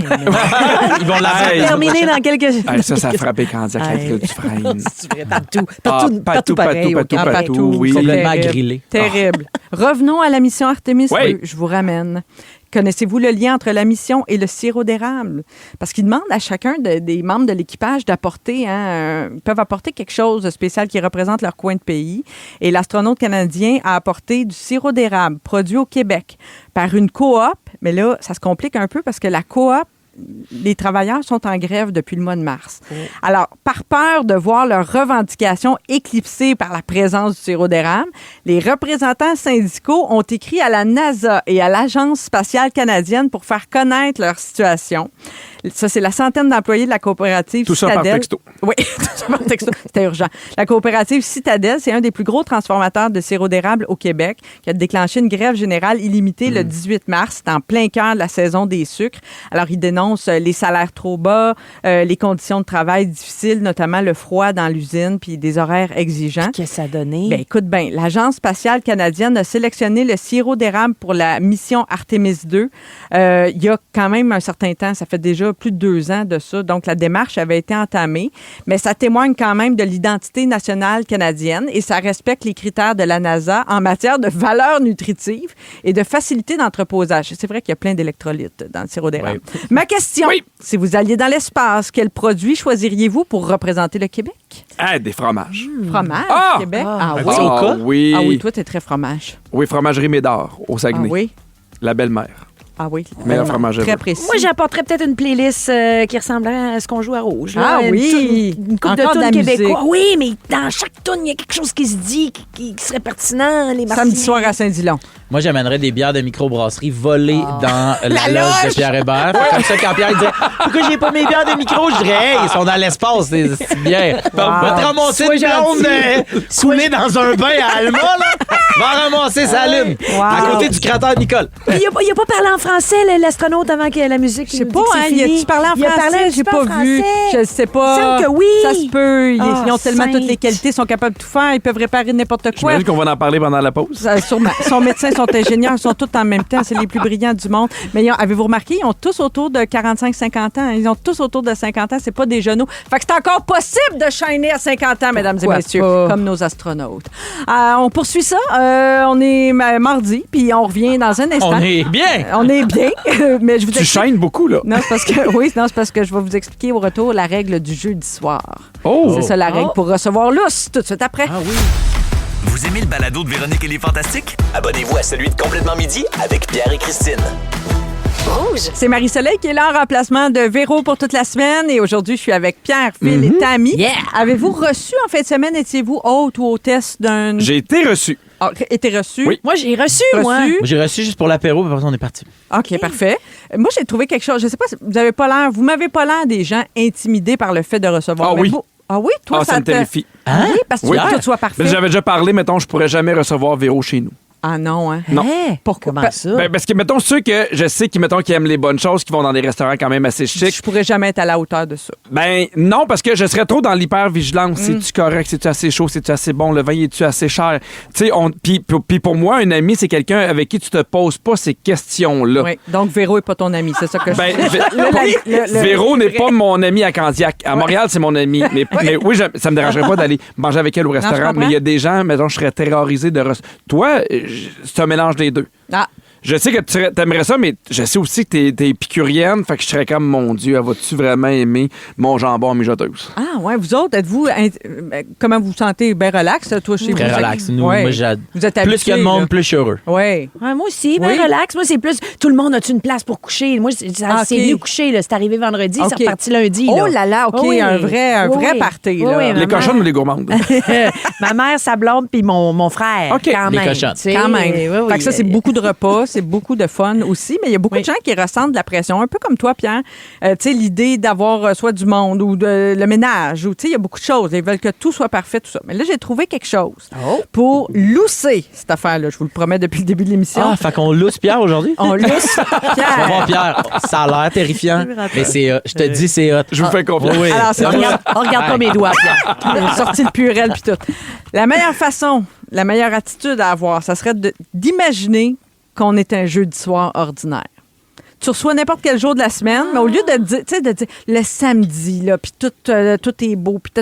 Speaker 5: Ils vont la
Speaker 4: Hey,
Speaker 3: Terminé dans quelques...
Speaker 4: hey, ça a frappé Candiac, la
Speaker 3: Hey.
Speaker 4: grille du frein.
Speaker 3: C'est vrai, partout.
Speaker 4: Ah,
Speaker 3: Partout pareil.
Speaker 4: partout,
Speaker 3: au Québec.
Speaker 4: partout, oui.
Speaker 5: complètement
Speaker 2: Terrible.
Speaker 5: grillé.
Speaker 2: Terrible. Revenons à la mission Artemis
Speaker 4: Oui.
Speaker 2: 2. Je vous ramène. Connaissez-vous le lien entre la mission et le sirop d'érable? Parce qu'ils demandent à chacun des membres de l'équipage d'apporter, ils peuvent apporter quelque chose de spécial qui représente leur coin de pays. Et l'astronaute canadien a apporté du sirop d'érable produit au Québec par une coop. Mais là, ça se complique un peu parce que la coop, les travailleurs sont en grève depuis le mois de mars. Alors, par peur de voir leurs revendications éclipsées par la présence du sirop d'érable, les représentants syndicaux ont écrit à la NASA et à l'Agence spatiale canadienne pour faire connaître leur situation. Ça, c'est la centaine d'employés de la coopérative
Speaker 4: Tout ça par
Speaker 2: Citadel.
Speaker 4: texto.
Speaker 2: Oui, tout ça par texto. C'était urgent. La coopérative Citadel, c'est un des plus gros transformateurs de sirop d'érable au Québec qui a déclenché une grève générale illimitée le 18 mars. C'est en plein cœur de la saison des sucres. Alors, ils dénoncent les salaires trop bas, les conditions de travail difficiles, notamment le froid dans l'usine, puis des horaires exigeants.
Speaker 3: Qu'est-ce que ça a donné?
Speaker 2: Ben, écoute bien, l'Agence spatiale canadienne a sélectionné le sirop d'érable pour la mission Artemis 2 il y a quand même un certain temps. Ça fait déjà là, plus de 2 ans de ça. Donc, la démarche avait été entamée, mais ça témoigne quand même de l'identité nationale canadienne et ça respecte les critères de la NASA en matière de valeur nutritive et de facilité d'entreposage. C'est vrai qu'il y a plein d'électrolytes dans le sirop d'érable.
Speaker 4: Oui.
Speaker 2: Ma question, si vous alliez dans l'espace, quel produit choisiriez-vous pour représenter le Québec?
Speaker 4: Ah, des fromages.
Speaker 2: Fromage, Québec? Ah,
Speaker 5: Un
Speaker 2: oui.
Speaker 5: petit Oka?
Speaker 4: Oui.
Speaker 2: Ah oui, toi, t'es très fromage.
Speaker 4: Oui, fromagerie Médard, au
Speaker 2: Ah
Speaker 4: Saguenay.
Speaker 2: oui?
Speaker 4: La belle-mère.
Speaker 2: Ah oui.
Speaker 4: Meilleur fromage
Speaker 2: Très
Speaker 4: ever.
Speaker 2: précis.
Speaker 3: Moi, j'apporterais peut-être une playlist qui ressemblerait à ce qu'on joue à Rouge. Là.
Speaker 2: Ah oui!
Speaker 3: Une coupe de
Speaker 2: Encore de la
Speaker 3: tunes québécois.
Speaker 2: musique.
Speaker 3: Oui, mais dans chaque tune, il y a quelque chose qui se dit, qui serait pertinent. Les
Speaker 2: Samedi soir à Saint-Dilon.
Speaker 5: Moi, j'amènerais des bières de microbrasserie volées dans la loge
Speaker 3: loge!
Speaker 5: de Pierre Hébert. Comme ça, quand Pierre disait « Pourquoi j'ai pas mes bières de micro? » Je dirais « Hey, ils sont dans l'espace, ces bières. Va te ramasser une blonde coulée dans un bain à Alma, là. Va ramasser sa lune. À côté du cratère Nicole.
Speaker 3: Il a pas parlé en français, l'astronaute, avant que la musique.
Speaker 2: Je sais pas, hein, tu parlais en français? J'ai pas vu. Je sais pas.
Speaker 3: Il me semble que oui.
Speaker 2: Ça se peut. Ils ont tellement
Speaker 3: sainte.
Speaker 2: toutes les qualités, ils sont capables de tout faire, ils peuvent réparer n'importe quoi.
Speaker 4: J'imagine qu'on va en parler pendant la pause.
Speaker 2: Sûrement. Ils sont médecins, ils sont ingénieurs, ils sont tous en même temps. C'est les plus brillants du monde. Mais avez-vous remarqué, ils ont tous autour de 45-50 ans. Ils ont tous autour de 50 ans. C'est pas des genoux. Fait que c'est encore possible de shiner à 50 ans, mesdames et messieurs, comme nos astronautes. On poursuit ça. On est mardi, puis on revient dans un instant.
Speaker 5: On est bien.
Speaker 2: On est bien. Mais je vous
Speaker 4: Tu
Speaker 2: explique-
Speaker 4: chaînes beaucoup, là.
Speaker 2: Non, c'est parce que c'est parce que je vais vous expliquer au retour la règle du jeudi soir.
Speaker 4: Oh!
Speaker 2: C'est ça la règle pour recevoir l'os tout de suite après.
Speaker 5: Ah oui.
Speaker 7: Vous aimez le balado de Véronique et les Fantastiques?
Speaker 6: Abonnez-vous à celui de Complètement Midi avec Pierre et Christine.
Speaker 2: C'est Marie-Soleil qui est là en remplacement de Véro pour toute la semaine et aujourd'hui je suis avec Pierre, Phil et Tammy.
Speaker 3: Yeah!
Speaker 2: Avez-vous reçu en fin de semaine, étiez-vous hôte ou hôtesse d'un...
Speaker 4: J'ai été reçu.
Speaker 2: été reçu?
Speaker 4: Oui.
Speaker 3: Moi, j'ai reçu, moi.
Speaker 2: Reçu?
Speaker 5: J'ai reçu juste pour l'apéro, puis après, on est parti.
Speaker 2: OK, parfait. Moi, j'ai trouvé quelque chose. Je sais pas si vous m'avez pas l'air des gens intimidés par le fait de recevoir.
Speaker 4: Ah
Speaker 2: Mais
Speaker 4: oui.
Speaker 2: vous- Ah oui? Toi,
Speaker 4: Ah, ça me terrifie.
Speaker 5: Hein?
Speaker 2: Oui, parce que tu
Speaker 4: Oui.
Speaker 2: veux que tout soit parfait.
Speaker 4: Ben, j'avais déjà parlé, mettons, je pourrais jamais recevoir Véro chez nous.
Speaker 2: Ah non, hein?
Speaker 4: Non.
Speaker 3: Hein?
Speaker 2: Pourquoi?
Speaker 3: Comment ça?
Speaker 4: Ben, parce que, mettons, ceux que je sais qui aiment les bonnes choses, qui vont dans des restaurants quand même assez chics,
Speaker 2: Je pourrais jamais être à la hauteur de ça.
Speaker 4: ben non, parce que je serais trop dans l'hyper-vigilance. C'est-tu correct? C'est-tu assez chaud? C'est-tu assez bon? Le vin, est-tu assez cher? Tu sais, puis pour moi, un ami, c'est quelqu'un avec qui tu te poses pas ces questions-là.
Speaker 2: Oui. Donc, Véro est pas ton ami, c'est ça que
Speaker 4: Ben,
Speaker 2: je...
Speaker 4: Véro n'est pas mon ami à Candiac. À Montréal, c'est mon ami. Mais oui, ça me dérangerait pas d'aller manger avec elle au
Speaker 2: je
Speaker 4: restaurant.
Speaker 2: comprends.
Speaker 4: Mais il y a des gens, mettons, je serais terrorisé de... Toi, c'est un mélange des deux.
Speaker 2: Ah,
Speaker 4: Je sais que tu aimerais ça, mais je sais aussi que t'es épicurienne. Fait que je serais comme, mon Dieu, vas-tu vraiment aimer mon jambon à mijoteuse?
Speaker 2: ah ouais, vous autres, êtes-vous... comment vous vous sentez? Bien relax, toi, chez vous?
Speaker 5: Très relax. Nous,
Speaker 2: Ouais.
Speaker 5: moi, j'ai
Speaker 2: Vous êtes
Speaker 5: plus
Speaker 2: habitués,
Speaker 5: qu'il y a de monde,
Speaker 2: là.
Speaker 5: plus je suis heureux.
Speaker 2: Oui.
Speaker 3: Ouais, moi aussi, ben
Speaker 2: Oui.
Speaker 3: relax. Moi, c'est plus. Tout le monde a-tu une place pour coucher? Moi, c'est
Speaker 2: Ah,
Speaker 3: c'est
Speaker 2: ok.
Speaker 3: venu coucher, là. C'est arrivé vendredi,
Speaker 2: Ok.
Speaker 3: c'est reparti lundi.
Speaker 2: Oh là là, OK,
Speaker 3: Oui.
Speaker 2: un vrai
Speaker 3: Oui.
Speaker 2: party,
Speaker 3: Oui,
Speaker 2: là.
Speaker 3: oui,
Speaker 4: Les
Speaker 3: ma
Speaker 4: cochonnes ou
Speaker 3: mère-
Speaker 4: les gourmandes?
Speaker 3: Ma mère, sa blonde, puis mon frère.
Speaker 4: Ok.
Speaker 3: Quand
Speaker 5: Les
Speaker 3: même,
Speaker 5: cochonnes.
Speaker 3: tu sais.
Speaker 2: Quand même.
Speaker 3: Oui, oui.
Speaker 2: Fait que ça, c'est beaucoup de repas, c'est beaucoup de fun aussi, mais il y a beaucoup
Speaker 3: Oui.
Speaker 2: de gens qui ressentent de la pression, un peu comme toi, Pierre. Tu sais, l'idée d'avoir soit du monde ou le ménage, ou tu sais, il y a beaucoup de choses. Ils veulent que tout soit parfait, tout ça. Mais là, j'ai trouvé quelque chose pour lousser cette affaire-là. Je vous le promets depuis le début de l'émission.
Speaker 5: Ah, fait qu'on lousse Pierre aujourd'hui?
Speaker 2: On lousse
Speaker 5: On va
Speaker 2: Pierre.
Speaker 5: voir Pierre. Ça a l'air terrifiant, mais c'est je te dis, c'est hot.
Speaker 4: Je vous fais confiance.
Speaker 5: Oui.
Speaker 2: Alors, c'est
Speaker 3: Regarde pas mes doigts, Pierre.
Speaker 2: Il a sorti le purel puis tout. La meilleure façon, la meilleure attitude à avoir, ça serait d'imaginer qu'on est un jeudi soir ordinaire. Tu reçois n'importe quel jour de la semaine, mais au lieu de dire, tu sais, de dire le samedi, là, puis tout est beau, puis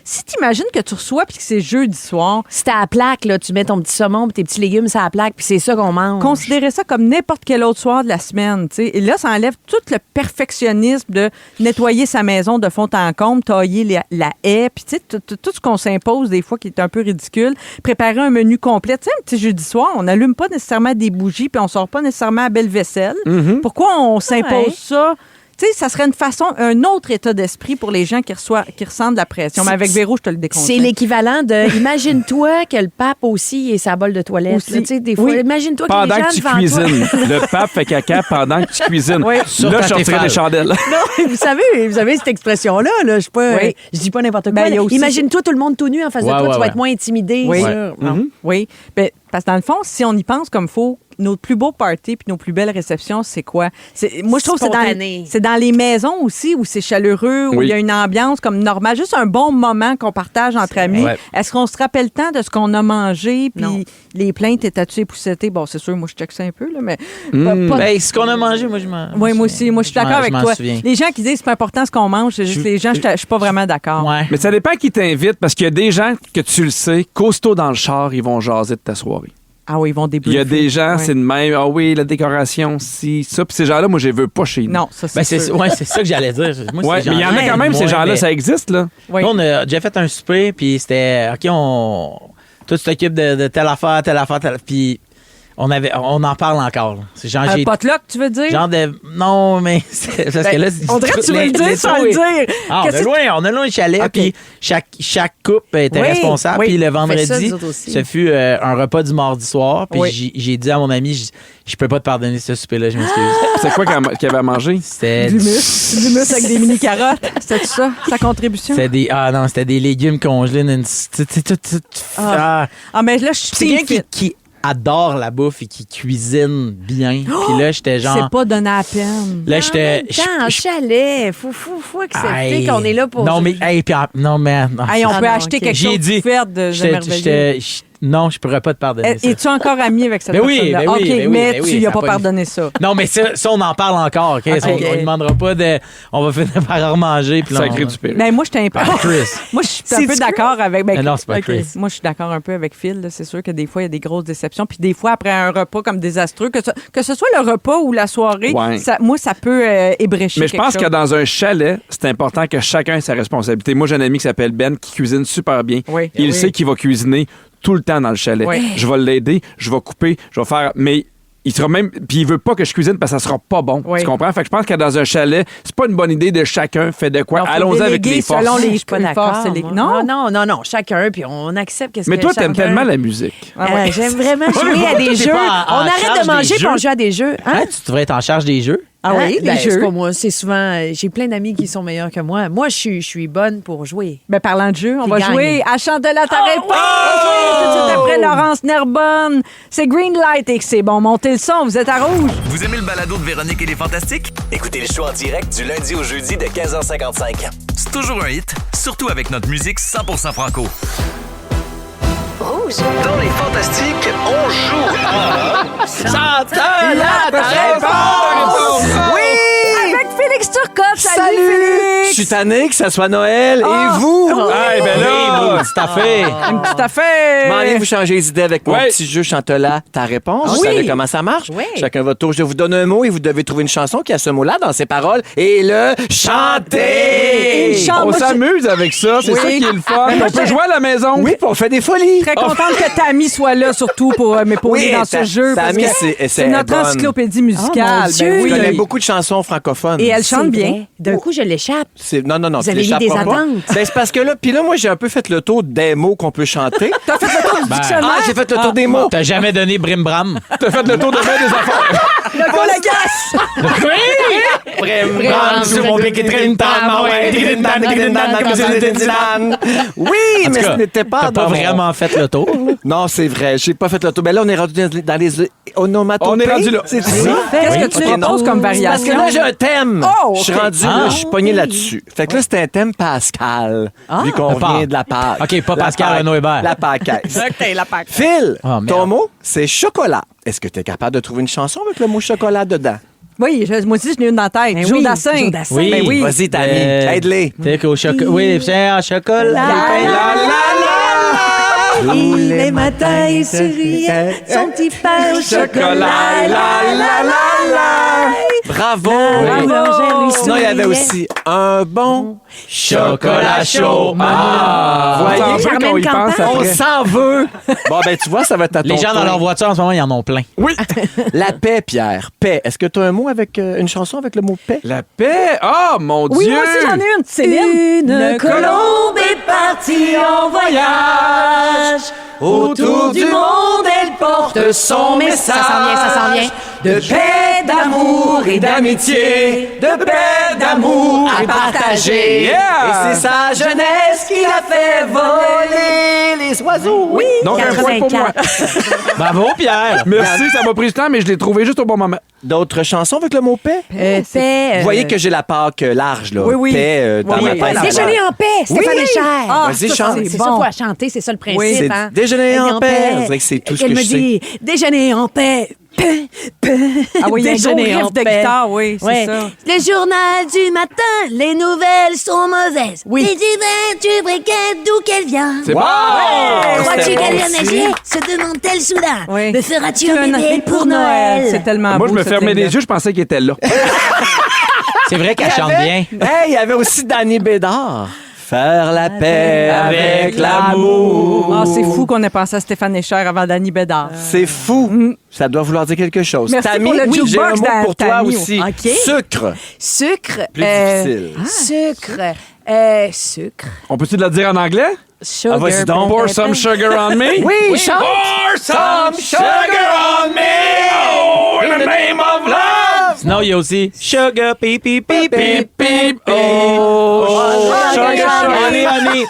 Speaker 2: si tu imagines que tu reçois puis que c'est jeudi soir,
Speaker 3: Si t'es à la plaque, là, tu mets ton petit saumon puis tes petits légumes sur la plaque, puis c'est ça qu'on mange.
Speaker 2: considérez ça comme n'importe quel autre soir de la semaine, tu sais. Et là, ça enlève tout le perfectionnisme de nettoyer sa maison de fond en comble, tailler la haie, puis tu sais, tout ce qu'on s'impose des fois qui est un peu ridicule. Préparer un menu complet. Tu sais, un petit jeudi soir, on n'allume pas nécessairement des bougies, puis on sort pas nécessairement à belle vaisselle. Pourquoi on s'impose
Speaker 3: Ouais.
Speaker 2: ça? Tu sais, ça serait une façon, un autre état d'esprit pour les gens qui ressentent de la pression. Mais avec Véro, je te le déconseille.
Speaker 3: C'est l'équivalent de. Imagine-toi que le pape aussi ait sa bolle de toilette.
Speaker 2: Aussi.
Speaker 3: là, tu sais, des fois,
Speaker 2: Oui.
Speaker 3: imagine-toi que
Speaker 4: Pendant
Speaker 3: les gens
Speaker 4: que tu
Speaker 3: devant
Speaker 4: cuisines.
Speaker 3: toi.
Speaker 4: Le pape fait caca pendant que tu cuisines.
Speaker 2: Oui.
Speaker 5: Sur
Speaker 4: Là,
Speaker 5: ta
Speaker 4: je sortirais
Speaker 5: Tefal.
Speaker 4: des chandelles.
Speaker 3: Non, vous savez cette expression-là, là, je suis pas,
Speaker 2: Oui.
Speaker 3: je dis pas n'importe quoi.
Speaker 2: Ben, il y a
Speaker 3: là.
Speaker 2: aussi-
Speaker 3: Imagine-toi tout le monde tout nu en face de
Speaker 5: Ouais,
Speaker 3: toi,
Speaker 5: ouais,
Speaker 3: tu vas
Speaker 5: ouais.
Speaker 3: être moins intimidé.
Speaker 2: Oui.
Speaker 3: sûr. Non.
Speaker 2: Oui. Ben, parce que dans le fond, si on y pense comme faut, nos plus beaux parties puis nos plus belles réceptions, c'est quoi? Moi, je trouve que
Speaker 3: Spontané.
Speaker 2: c'est dans les maisons aussi où c'est chaleureux, où il y a une ambiance comme normale, juste un bon moment qu'on partage entre amis.
Speaker 4: Ouais.
Speaker 2: Est-ce qu'on se rappelle tant de ce qu'on a mangé
Speaker 3: Non.
Speaker 2: puis les plaintes étaient-tu époussetées? Bon, c'est sûr, moi, je check ça un peu, là, mais pas-
Speaker 5: Ben, ce qu'on a mangé, moi, je m'en.
Speaker 2: oui, moi aussi. Moi, je suis d'accord avec
Speaker 5: m'en
Speaker 2: toi.
Speaker 5: souviens.
Speaker 2: Les gens qui disent que c'est pas important ce qu'on mange, c'est juste les gens, je suis pas vraiment d'accord.
Speaker 5: Ouais.
Speaker 4: Mais ça dépend qui t'invite, parce qu'il y a des gens que tu le sais, costauds dans le char, ils vont jaser de ta soirée.
Speaker 2: Ah oui, ils vont
Speaker 4: Il
Speaker 2: débriefer.
Speaker 4: y a des gens,
Speaker 2: Ouais.
Speaker 4: c'est de même, ah oui, la décoration, si, ça. Puis ces gens-là, moi, je les veux pas chez nous.
Speaker 2: Non, ça, c'est
Speaker 5: Ben, c'est
Speaker 2: sûr.
Speaker 5: c'est ça que j'allais dire. Moi,
Speaker 4: Ouais,
Speaker 5: ces
Speaker 4: mais il y en a
Speaker 5: gens-là,
Speaker 4: quand même, ces
Speaker 5: moi,
Speaker 4: gens-là,
Speaker 5: mais-
Speaker 4: ça existe, là.
Speaker 2: Oui.
Speaker 5: Nous, on a déjà fait un souper, puis c'était, OK, toi, tu t'occupes de telle affaire, puis on en parle encore. Là. C'est genre,
Speaker 2: Un potluck, tu veux dire?
Speaker 5: genre de... Non, mais c'est parce que là...
Speaker 2: On dirait que tu veux le dire sans le dire.
Speaker 5: Ah,
Speaker 2: Qu'est-ce que
Speaker 5: on a loin le chalet,
Speaker 2: OK.
Speaker 5: puis chaque couple était
Speaker 3: Oui,
Speaker 5: responsable.
Speaker 2: oui.
Speaker 5: Puis le
Speaker 3: On fait ça,
Speaker 5: vendredi,
Speaker 3: nous autres aussi.
Speaker 5: ce fut un repas du mardi soir. Puis
Speaker 2: Oui.
Speaker 5: j'ai dit à mon ami, je peux pas te pardonner ce souper-là, je m'excuse.
Speaker 4: C'est quoi qu'il avait à manger?
Speaker 5: C'était
Speaker 2: Du l'humus avec des mini-carottes. C'était ça, sa contribution?
Speaker 5: c'était des légumes congelés.
Speaker 2: Ah, mais là, je suis
Speaker 5: C'est quelqu'un qui adore la bouffe et qui cuisine bien. Puis là, j'étais genre...
Speaker 2: C'est pas donné à peine.
Speaker 5: Là, j'étais...
Speaker 3: Attends, chalet, faut accepter
Speaker 5: Hey.
Speaker 3: qu'on est là pour...
Speaker 5: Non, mais... Hey, puis, non, mais... non,
Speaker 2: Hey, on
Speaker 3: Ah
Speaker 2: peut
Speaker 3: non,
Speaker 2: acheter
Speaker 3: ok.
Speaker 2: quelque
Speaker 5: J'ai
Speaker 2: chose
Speaker 5: dit-
Speaker 2: de faire de merveilleux.
Speaker 5: Non, je pourrais pas te pardonner ça.
Speaker 2: Es-tu encore ami avec cette
Speaker 5: Ben oui,
Speaker 2: personne-là?
Speaker 5: ben oui,
Speaker 2: OK,
Speaker 5: ben oui,
Speaker 2: mais
Speaker 5: ben oui,
Speaker 2: tu lui
Speaker 5: ça
Speaker 2: as
Speaker 5: a
Speaker 2: pas
Speaker 5: pas
Speaker 2: pardonné ça.
Speaker 5: Non, mais ça, on en parle encore, OK? On ne demandera pas de... On va finir par remanger. Puis là,
Speaker 4: Sacré
Speaker 5: on-
Speaker 4: du péril.
Speaker 2: Mais moi, j'étais un peu...
Speaker 5: Ah, Chris.
Speaker 2: Moi, je suis un peu d'accord avec...
Speaker 5: Mais non, c'est pas
Speaker 2: OK.
Speaker 5: Chris.
Speaker 2: Moi, je suis d'accord un peu avec Phil. là. C'est sûr que des fois, il y a des grosses déceptions. Puis des fois, après un repas comme désastreux, que ce soit le repas ou la soirée,
Speaker 4: Ouais.
Speaker 2: moi, ça peut ébrécher
Speaker 4: Mais je pense
Speaker 2: quelque
Speaker 4: que dans un chalet, c'est important que chacun ait sa responsabilité. Moi, j'ai un ami qui s'appelle Ben qui cuisine super bien.
Speaker 2: Oui.
Speaker 4: Il
Speaker 2: Oui.
Speaker 4: sait qu'il va cuisiner tout le temps dans le chalet.
Speaker 2: Oui.
Speaker 4: Je vais l'aider, je vais couper, je vais faire... Mais il sera même... Puis il veut pas que je cuisine parce que ça sera pas bon.
Speaker 2: Oui.
Speaker 4: Tu comprends? Fait que je pense que dans un chalet, c'est pas une bonne idée de chacun fait de quoi.
Speaker 2: chose. Donc,
Speaker 4: Allons-y avec
Speaker 2: déléguer
Speaker 4: les forces.
Speaker 2: selon
Speaker 3: Je
Speaker 2: les
Speaker 3: suis pas
Speaker 2: les
Speaker 3: d'accord.
Speaker 2: forces et les-
Speaker 3: moi.
Speaker 2: Non?
Speaker 3: Non, chacun, puis on accepte qu'est-ce
Speaker 4: Mais
Speaker 3: que
Speaker 4: toi, t'aimes
Speaker 3: chacun-
Speaker 4: tellement la musique.
Speaker 2: Ah ouais.
Speaker 3: J'aime vraiment
Speaker 5: Ouais, mais
Speaker 3: jouer à
Speaker 5: pourquoi
Speaker 3: des
Speaker 5: t'es
Speaker 3: jeux.
Speaker 5: pas en
Speaker 3: On arrête
Speaker 5: charge
Speaker 3: de manger
Speaker 5: des
Speaker 3: puis on
Speaker 5: jeux?
Speaker 3: joue à des jeux. Hein?
Speaker 5: Hein, tu devrais être en charge des jeux.
Speaker 2: Ah oui,
Speaker 3: Ben,
Speaker 2: les
Speaker 3: c'est
Speaker 2: jeux.
Speaker 3: pas moi, c'est souvent... J'ai plein d'amis qui sont meilleurs que moi. Moi, je suis bonne pour jouer.
Speaker 2: Ben, parlant de jeu, on
Speaker 3: Qui
Speaker 2: va
Speaker 3: gagne?
Speaker 2: jouer à Chante-la ta réponse. Tout de suite après Laurence Nerbonne. C'est Green Light et que c'est bon. Montez le son, vous êtes à rouge.
Speaker 7: Vous aimez le balado de Véronique et les Fantastiques?
Speaker 6: Écoutez le show en direct du lundi au jeudi de 15h55.
Speaker 7: C'est toujours un hit, surtout avec notre musique 100% franco.
Speaker 1: Rouge.
Speaker 7: Dans les Fantastiques, on joue à...
Speaker 2: Avec Félix Turcotte. Salut, Félix.
Speaker 8: Je suis tanné que ça soit Noël. Et vous?
Speaker 4: Ah, ben là!
Speaker 5: C'est à fait.
Speaker 2: Une petite affaire.
Speaker 8: M'en allez vous changer d'idée avec mon
Speaker 4: Ouais.
Speaker 8: petit jeu Chante-la ta réponse. Vous
Speaker 2: Oui.
Speaker 8: savez comment ça marche?
Speaker 3: Oui.
Speaker 8: Chacun votre tour. Je vous donne un mot et vous devez trouver une chanson qui a ce mot-là dans ses paroles et le chanter.
Speaker 2: Une chante-
Speaker 4: On
Speaker 2: moi,
Speaker 4: s'amuse avec ça, c'est
Speaker 2: Oui.
Speaker 4: ça qui est le fun. On peut jouer à la maison.
Speaker 8: Oui, puis on fait des folies.
Speaker 2: Très contente que Tammy soit là, surtout pour m'épauler
Speaker 8: Oui,
Speaker 2: dans ce
Speaker 8: ta-
Speaker 2: jeu. parce
Speaker 8: Tammy,
Speaker 2: que
Speaker 8: c'est
Speaker 2: c'est notre
Speaker 8: bonne.
Speaker 2: encyclopédie musicale.
Speaker 3: Oh, mon Dieu.
Speaker 2: Ben
Speaker 8: Je connais
Speaker 2: oui.
Speaker 8: beaucoup de chansons francophones.
Speaker 2: Et elle chante
Speaker 3: C'est
Speaker 2: bien.
Speaker 3: vrai. D'un coup, je l'échappe.
Speaker 8: Non,
Speaker 3: Vous
Speaker 8: tu
Speaker 3: avez mis des
Speaker 8: l'échapperas pas.
Speaker 3: attentes.
Speaker 8: Ben, c'est parce que là, puis là, moi, j'ai un peu fait le tour des mots qu'on peut chanter.
Speaker 2: T'as fait le tour du dictionnaire?
Speaker 8: Ah, j'ai fait le tour des mots.
Speaker 5: T'as jamais donné Brim Bram?
Speaker 4: T'as fait le tour de main des affaires.
Speaker 2: Le gars, la casse!
Speaker 8: Bram, sur mon pied qui traîne tant, oui,
Speaker 5: En tout
Speaker 8: mais
Speaker 5: cas,
Speaker 8: ce n'était pas...
Speaker 5: T'as pas
Speaker 8: dans mon-
Speaker 5: vraiment fait le tour.
Speaker 8: Non, c'est vrai, j'ai pas fait le tour. Ben là, on est rendu dans les onomatopées.
Speaker 4: On est rendu là.
Speaker 8: C'est ça?
Speaker 2: Qu'est-ce que tu
Speaker 8: Ok, non.
Speaker 2: proposes comme
Speaker 8: Parce que
Speaker 2: variation?
Speaker 8: là, j'ai un thème.
Speaker 2: Oh,
Speaker 8: Je suis
Speaker 2: ok.
Speaker 8: rendu là, je suis pogné là-dessus. Fait que là, c'était un thème Pascal, vu qu'on
Speaker 5: Le Pâques.
Speaker 8: vient de la Pâques.
Speaker 5: OK, pas
Speaker 8: La
Speaker 5: Pascal
Speaker 8: Pâques.
Speaker 5: Renaud Hébert.
Speaker 8: La Pâquaise.
Speaker 2: OK, la Pâque.
Speaker 8: Phil,
Speaker 5: Oh, merde.
Speaker 8: ton mot, c'est chocolat. Est-ce que tu es capable de trouver une chanson avec le mot chocolat dedans?
Speaker 2: Oui, moi aussi, je n'ai une dans la tête.
Speaker 3: Ben
Speaker 2: Joe
Speaker 3: oui,
Speaker 2: Dassin.
Speaker 3: Joe Dassin.
Speaker 5: Oui.
Speaker 2: Ben oui.
Speaker 8: Vas-y, Tammy, aide-les.
Speaker 5: T'es qu'au chocolat. Oui, c'est un chocolat.
Speaker 3: Il est matin, il souriait, son petit pain au chocolat.
Speaker 8: Bravo.
Speaker 3: Bravo.
Speaker 8: Sinon, il y avait aussi un bon
Speaker 5: Chocolat chaud.
Speaker 8: Voyez,
Speaker 4: On s'en veut quand on y pense
Speaker 8: on
Speaker 4: après.
Speaker 8: s'en veut. Bon, ben, tu vois, ça va être à ton
Speaker 5: Les gens dans
Speaker 8: tour.
Speaker 5: leur voiture en ce moment, ils en ont plein.
Speaker 4: Oui.
Speaker 8: La paix, Pierre. Paix. Est-ce que tu as un mot avec une chanson avec le mot paix?
Speaker 4: La paix. Oh, mon
Speaker 2: Oui,
Speaker 4: Dieu.
Speaker 2: moi aussi, j'en ai une. Céline.
Speaker 3: Une colombe est partie en voyage. Autour du monde, elle porte son message. Ça s'en vient.
Speaker 8: De paix, d'amour et d'amitié. De paix, d'amour à partager.
Speaker 4: Yeah!
Speaker 8: Et c'est sa jeunesse qui l'a fait voler les oiseaux. Oui.
Speaker 4: Donc, un point pour moi.
Speaker 5: Bravo, Pierre.
Speaker 4: Merci, ça m'a pris du temps, mais je l'ai trouvé juste au bon moment.
Speaker 8: D'autres chansons avec le mot paix?
Speaker 3: Paix.
Speaker 8: Vous voyez que j'ai la Pâque large, là.
Speaker 2: Oui, oui.
Speaker 8: Paix dans
Speaker 2: Oui,
Speaker 8: ma
Speaker 2: oui.
Speaker 8: tête.
Speaker 3: Déjeuner en paix, Stéphane Echer.
Speaker 2: Ah,
Speaker 8: Vas-y,
Speaker 2: ça,
Speaker 8: chante.
Speaker 3: C'est
Speaker 2: bon.
Speaker 3: ça, faut la chanter, c'est ça le principe.
Speaker 2: Oui,
Speaker 8: c'est
Speaker 3: hein.
Speaker 8: déjeuner en paix. On dirait que c'est tout ce
Speaker 3: Elle
Speaker 8: que
Speaker 3: me
Speaker 8: je sais.
Speaker 3: dit déjeuner en paix.
Speaker 2: Ah oui, il y a un gros
Speaker 3: Déjeuner
Speaker 2: riff
Speaker 3: en
Speaker 2: de
Speaker 3: paix.
Speaker 2: guitare, oui, c'est
Speaker 3: Ouais.
Speaker 2: ça.
Speaker 3: Le journal du matin, les nouvelles sont mauvaises.
Speaker 2: Oui.
Speaker 3: Et tu briquettes d'où qu'elle vient.
Speaker 4: C'est bon!
Speaker 3: Crois-tu
Speaker 8: C'était
Speaker 3: qu'elle
Speaker 8: bon
Speaker 3: vient
Speaker 8: aussi.
Speaker 3: nager? Se demande-t-elle soudain.
Speaker 2: Oui.
Speaker 3: Me feras-tu
Speaker 2: Tu
Speaker 3: un bébé pour Noël?
Speaker 2: C'est tellement
Speaker 4: Moi,
Speaker 2: beau,
Speaker 4: je me
Speaker 2: cette
Speaker 4: fermais
Speaker 2: ligne-là.
Speaker 4: les yeux, je pensais qu'il était là.
Speaker 5: C'est vrai qu'elle chante bien.
Speaker 8: Hey, il y avait aussi Danny Bédard. Faire la paix avec l'amour.
Speaker 2: Ah, c'est fou qu'on ait pensé à Stéphane Echer avant Danny Bédard.
Speaker 8: C'est fou. Ça doit vouloir dire quelque chose.
Speaker 2: Merci
Speaker 8: Tammy,
Speaker 2: pour le
Speaker 8: oui, j'ai un
Speaker 2: jukebox
Speaker 8: mot pour toi
Speaker 2: Tammy.
Speaker 8: aussi.
Speaker 3: OK.
Speaker 8: Sucre.
Speaker 3: Sucre.
Speaker 8: Plus difficile.
Speaker 3: Sucre. Sucre.
Speaker 4: On peut-tu le dire en anglais?
Speaker 3: Sugar.
Speaker 8: Ah, vas-y donc.
Speaker 4: Pour some sugar on me?
Speaker 8: Oui, chante.
Speaker 4: Pour some sugar on me! Oh, in the name of love!
Speaker 5: Sinon, il y a aussi Sugar, pip, pip, pip,
Speaker 4: Pip,
Speaker 5: pip.
Speaker 4: pip, oh,
Speaker 8: Sugar,
Speaker 5: Honey, honey.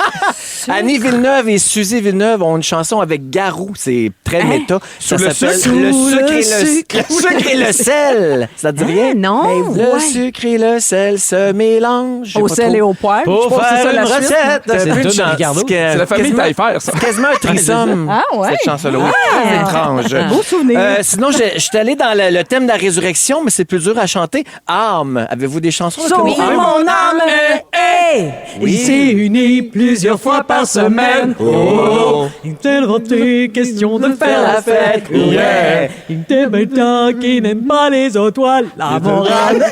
Speaker 8: Annie Villeneuve et Suzy Villeneuve ont une chanson avec Garou. C'est très méta. Ça
Speaker 4: le
Speaker 8: s'appelle
Speaker 4: sucre?
Speaker 8: Le
Speaker 3: Sous
Speaker 8: sucre
Speaker 3: le
Speaker 8: et le
Speaker 3: sucre.
Speaker 8: le sucre et le sel. Ça te dit rien?
Speaker 3: non.
Speaker 8: Le
Speaker 3: Ouais.
Speaker 8: sucre et le sel se mélangent. Je sais
Speaker 2: Au
Speaker 8: pas
Speaker 2: sel
Speaker 8: trop.
Speaker 2: et au poivre.
Speaker 5: Pour
Speaker 2: Je pense que c'est
Speaker 5: faire
Speaker 2: ça, la
Speaker 5: une
Speaker 2: suite.
Speaker 5: recette.
Speaker 8: C'est
Speaker 5: C'est
Speaker 8: plus
Speaker 5: une
Speaker 8: de
Speaker 5: tune de
Speaker 8: chance
Speaker 5: Ricardo.
Speaker 8: que-
Speaker 4: C'est la famille
Speaker 8: quasiment-
Speaker 4: Taillefer, ça.
Speaker 8: C'est quasiment un threesome.
Speaker 2: Ah, ouais.
Speaker 8: Cette chanson-là, oui. Très étrange.
Speaker 2: Beau souvenir.
Speaker 8: Sinon, je suis allé dans le thème de la résurrection, mais c'est plus dur à chanter. Âme. Avez-vous des chansons? avec le mot
Speaker 2: Sauve
Speaker 8: âme?
Speaker 2: mon âme, hey!
Speaker 8: Oui.
Speaker 2: Il s'est uni plusieurs fois par semaine.
Speaker 8: Oh.
Speaker 2: Il t'est question de faire la fête.
Speaker 8: Yeah.
Speaker 2: Il t'aime maintenant qui n'aime pas les étoiles. La morale.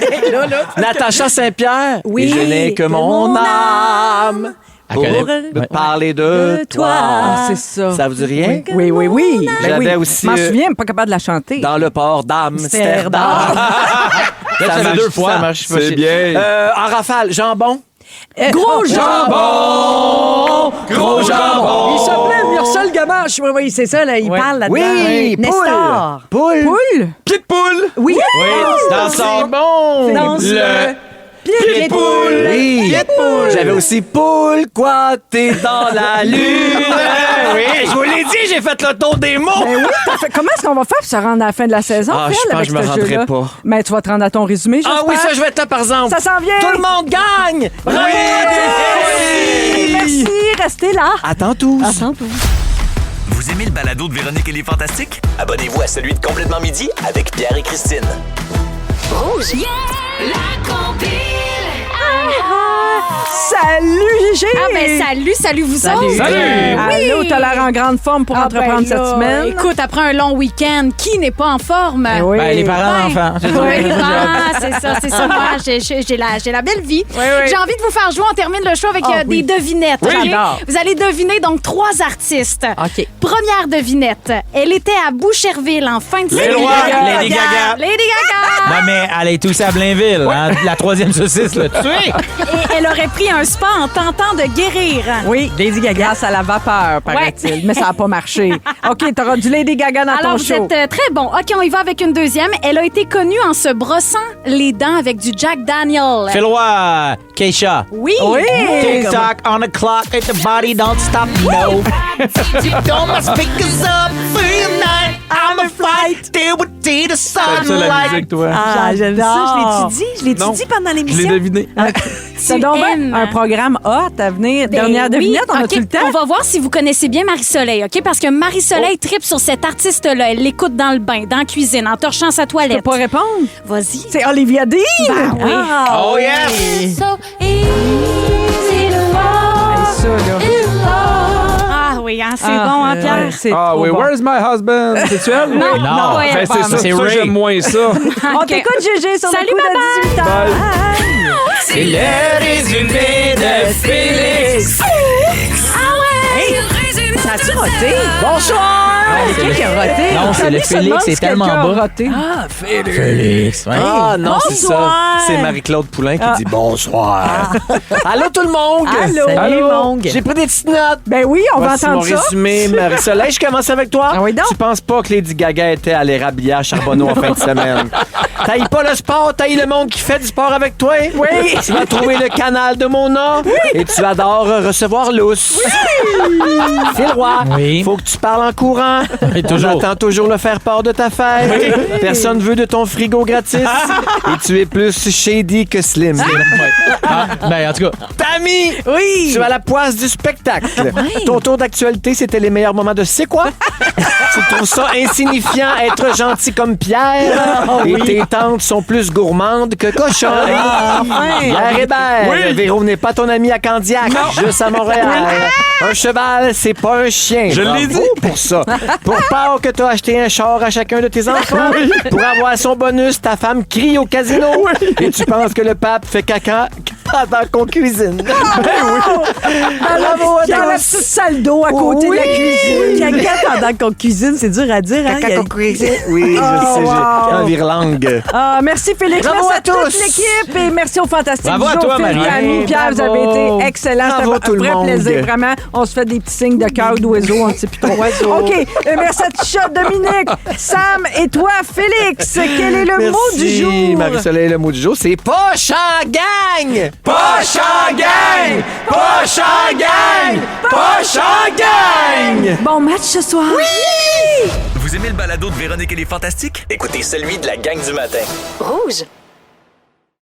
Speaker 8: Natacha Saint-Pierre.
Speaker 3: Oui.
Speaker 8: Et je n'ai que mon âme. Pour
Speaker 5: connaît-
Speaker 8: parler de toi.
Speaker 2: Ah, c'est ça.
Speaker 8: Ça vous dit rien?
Speaker 2: Oui, oui, oui. Ben
Speaker 8: J'avais
Speaker 2: oui.
Speaker 8: aussi,
Speaker 2: Je m'en souviens, mais pas capable de la chanter.
Speaker 8: Dans le port d'Amsterdam.
Speaker 5: Là, ça fait 2 fois.
Speaker 8: Ça marche pas.
Speaker 4: C'est bien.
Speaker 8: En rafale, jambon.
Speaker 3: Gros jambon!
Speaker 8: Gros jambon!
Speaker 3: Il s'appelait Ursule Gamache. Oui, oui, c'est ça, là, il parle là-dedans.
Speaker 8: Oui,
Speaker 3: Nestor.
Speaker 8: poule.
Speaker 2: Poule.
Speaker 4: Pied de poule!
Speaker 3: Oui.
Speaker 5: Oui, dans son bon.
Speaker 3: Dans
Speaker 5: Le
Speaker 3: pied de poule.
Speaker 8: Oui. J'avais aussi poule, quoi, t'es dans la lune. Oui, je vous l'ai dit, j'ai fait le tour des mots.
Speaker 2: Ben oui, comment est-ce qu'on va faire pour se rendre à la fin de la saison?
Speaker 8: Ah,
Speaker 2: Phil,
Speaker 8: je pense
Speaker 2: avec
Speaker 8: que je me
Speaker 2: ce
Speaker 8: rendrai
Speaker 2: jeu-là?
Speaker 8: pas.
Speaker 2: Mais tu vas te rendre à ton résumé,
Speaker 8: Ah
Speaker 2: j'espère.
Speaker 8: oui, ça, je vais être là, par exemple.
Speaker 2: Ça s'en vient.
Speaker 8: Tout le monde gagne.
Speaker 2: Oui! Merci, restez là.
Speaker 8: Attends tous.
Speaker 2: Attends-toi.
Speaker 7: Vous aimez le balado de Véronique et les Fantastiques?
Speaker 6: Abonnez-vous à celui de Complètement Midi avec Pierre et Christine.
Speaker 1: Rouge. La compile.
Speaker 2: Salut, Gégé!
Speaker 9: Ah ben salut vous autres!
Speaker 4: Salut!
Speaker 2: Allô, t'as l'air en grande forme pour
Speaker 9: Ah,
Speaker 2: entreprendre
Speaker 9: ben
Speaker 2: cette
Speaker 9: là,
Speaker 2: semaine.
Speaker 9: Écoute, après un long week-end, qui n'est pas en forme?
Speaker 2: Ben oui.
Speaker 5: Ben, les parents d'enfants.
Speaker 9: Oui, c'est ça. Moi, j'ai la belle vie.
Speaker 2: oui.
Speaker 9: J'ai envie de vous faire jouer. On termine le show avec
Speaker 2: oui.
Speaker 9: des devinettes.
Speaker 2: Oui,
Speaker 9: OK?
Speaker 2: j'adore.
Speaker 9: Vous allez deviner donc 3 artistes.
Speaker 2: OK.
Speaker 9: Première devinette. Elle était à Boucherville en fin de
Speaker 5: Les
Speaker 9: semaine.
Speaker 5: Lois, Lady Gaga.
Speaker 9: Lady Gaga!
Speaker 5: Ouais, mais elle est aussi à Blainville. Hein? La 3e saucisse l'a tuée.
Speaker 9: Et elle aurait pris un spa en tentant de guérir.
Speaker 2: Oui, Lady Gaga, grâce à la vapeur, paraît-il. Mais ça n'a pas marché. OK, t'auras du Lady Gaga dans
Speaker 9: Alors,
Speaker 2: ton
Speaker 9: vous
Speaker 2: show.
Speaker 9: êtes très bon. OK, on y va avec une deuxième. Elle a été connue en se brossant les dents avec du Jack Daniel.
Speaker 5: Phil-Roy, Keisha.
Speaker 9: Oui.
Speaker 2: Oui!
Speaker 5: Tick-tock on the clock and the body don't stop, no. Don't must pick us up for your night. I'm a fight, there would see the
Speaker 4: T'aimes ça, la
Speaker 5: sunlight.
Speaker 4: musique, toi?
Speaker 3: Ah, j'aime ça. Je l'ai-tu
Speaker 4: Non.
Speaker 3: dit pendant
Speaker 4: Je l'ai
Speaker 3: l'émission?
Speaker 4: deviné.
Speaker 2: C'est donc bien
Speaker 9: aimes.
Speaker 2: un programme hot à venir.
Speaker 9: Ben
Speaker 2: Dernière
Speaker 9: oui.
Speaker 2: devinette, on
Speaker 9: OK,
Speaker 2: a-tu le temps?
Speaker 9: On va voir si vous connaissez bien Marie-Soleil, OK? Parce que Marie-Soleil tripe sur cet artiste-là. Elle l'écoute dans le bain, dans la cuisine, en torchant sa
Speaker 2: Je peux
Speaker 9: toilette.
Speaker 2: pas répondre.
Speaker 9: Vas-y.
Speaker 2: C'est Olivia Dean!
Speaker 9: Ben oui.
Speaker 2: Ah,
Speaker 5: Oh yes!
Speaker 2: ça, là.
Speaker 9: Ah oui, hein, c'est bon, hein, Pierre?
Speaker 2: ouais, c'est
Speaker 4: Ah
Speaker 2: trop
Speaker 4: oui,
Speaker 2: bon.
Speaker 4: where's my husband? C'est-tu elle?
Speaker 9: Non,
Speaker 5: Non.
Speaker 9: pas elle.
Speaker 4: Ben, c'est ça,
Speaker 5: C'est
Speaker 4: ça,
Speaker 5: Ray.
Speaker 4: j'aime moins ça.
Speaker 2: On t'écoute, Gégé, sur
Speaker 9: Salut,
Speaker 2: le coup de 18 h.
Speaker 5: C'est le résumé de Félix.
Speaker 3: Ça a-tu roté?
Speaker 2: Bonsoir!
Speaker 3: C'est qui qui a roté?
Speaker 5: Non, c'est le
Speaker 2: Camille se demande
Speaker 5: Félix, c'est
Speaker 2: si quelqu'un
Speaker 5: tellement
Speaker 2: a
Speaker 5: bas.
Speaker 2: roté.
Speaker 3: Ah,
Speaker 5: Félix, ouais.
Speaker 8: Ah non, c'est ça.
Speaker 3: Bonsoir.
Speaker 8: C'est Marie-Claude Poulain qui dit bonsoir. Allô tout le monde.
Speaker 3: Allô. Salut, Mongue.
Speaker 8: J'ai pris des petites notes.
Speaker 2: Ben oui, on va
Speaker 8: Voici
Speaker 2: entendre
Speaker 8: mon
Speaker 2: ça.
Speaker 8: résumé. Marie-Soleil, je commence avec toi.
Speaker 2: Ah oui, donc.
Speaker 8: Tu penses pas que Lady Gaga était à l'érabilier à Charbonneau en fin de semaine? T'haïs pas le sport, t'haïs le monde qui fait du sport avec toi? Oui. Tu vas trouver le canal de Mona et tu adores recevoir l'ousse. C'est le roi.
Speaker 5: Oui.
Speaker 8: Faut que tu parles en courant.
Speaker 5: Oui,
Speaker 8: On
Speaker 5: toujours.
Speaker 8: attend toujours le faire-part de ta fête. Personne veut de ton frigo gratis. Et tu es plus shady que slim.
Speaker 5: Ouais. Ah, ben, en tout cas,
Speaker 8: Tammy!
Speaker 3: Oui.
Speaker 8: Tu es à la poisse du spectacle. Ton tour d'actualité, c'était les meilleurs moments de C'est quoi? Tu trouves ça insignifiant être gentil comme Pierre? Et tes tantes sont plus gourmandes que cochonnes. Pierre Hébert, Véro n'est pas ton ami à Candiac, juste à Montréal. Un cheval, c'est pas un chien.
Speaker 4: Je l'ai
Speaker 8: Bravo
Speaker 4: dit.
Speaker 8: pour ça. Pour Pâques, que t'as acheté un char à chacun de tes enfants. Pour avoir son bonus, ta femme crie au casino. Et tu penses que le pape fait caca pendant qu'on cuisine. Bravo à
Speaker 2: Il y a la
Speaker 8: tous.
Speaker 2: petite salle d'eau à côté de la cuisine.
Speaker 3: Caca pendant qu'on cuisine, c'est dur à dire. Hein?
Speaker 8: Caca qu'on cuisine. Oui, je sais,
Speaker 2: wow.
Speaker 8: j'ai un virelangue.
Speaker 2: Ah, merci Félix,
Speaker 8: Bravo
Speaker 2: merci
Speaker 8: à
Speaker 2: à toute
Speaker 8: tous.
Speaker 2: l'équipe et merci aux fantastiques
Speaker 5: Bravo à
Speaker 2: du
Speaker 5: toi,
Speaker 2: jour, Phil,
Speaker 5: Marie.
Speaker 2: Camille, Pierre, vous avez
Speaker 8: Bravo.
Speaker 2: été excellents.
Speaker 8: Bravo
Speaker 2: C'était
Speaker 8: tout
Speaker 2: un
Speaker 8: le
Speaker 2: vrai
Speaker 8: monde.
Speaker 2: plaisir, vraiment. On se fait des petits signes de cœur d'oiseau, on ne sait plus trop. OK, merci à Ticha, Dominique, Sam et toi, Félix. Quel est le mot du jour?
Speaker 8: Marie-Soleil, le mot du jour, c'est poche en gang!
Speaker 4: Poche en gang! Poche en gang! Poche en gang!
Speaker 2: Bon match ce soir.
Speaker 7: Vous aimez le balado de Véronique et les Fantastiques?
Speaker 6: Écoutez celui de la gang du matin.
Speaker 1: Rouge.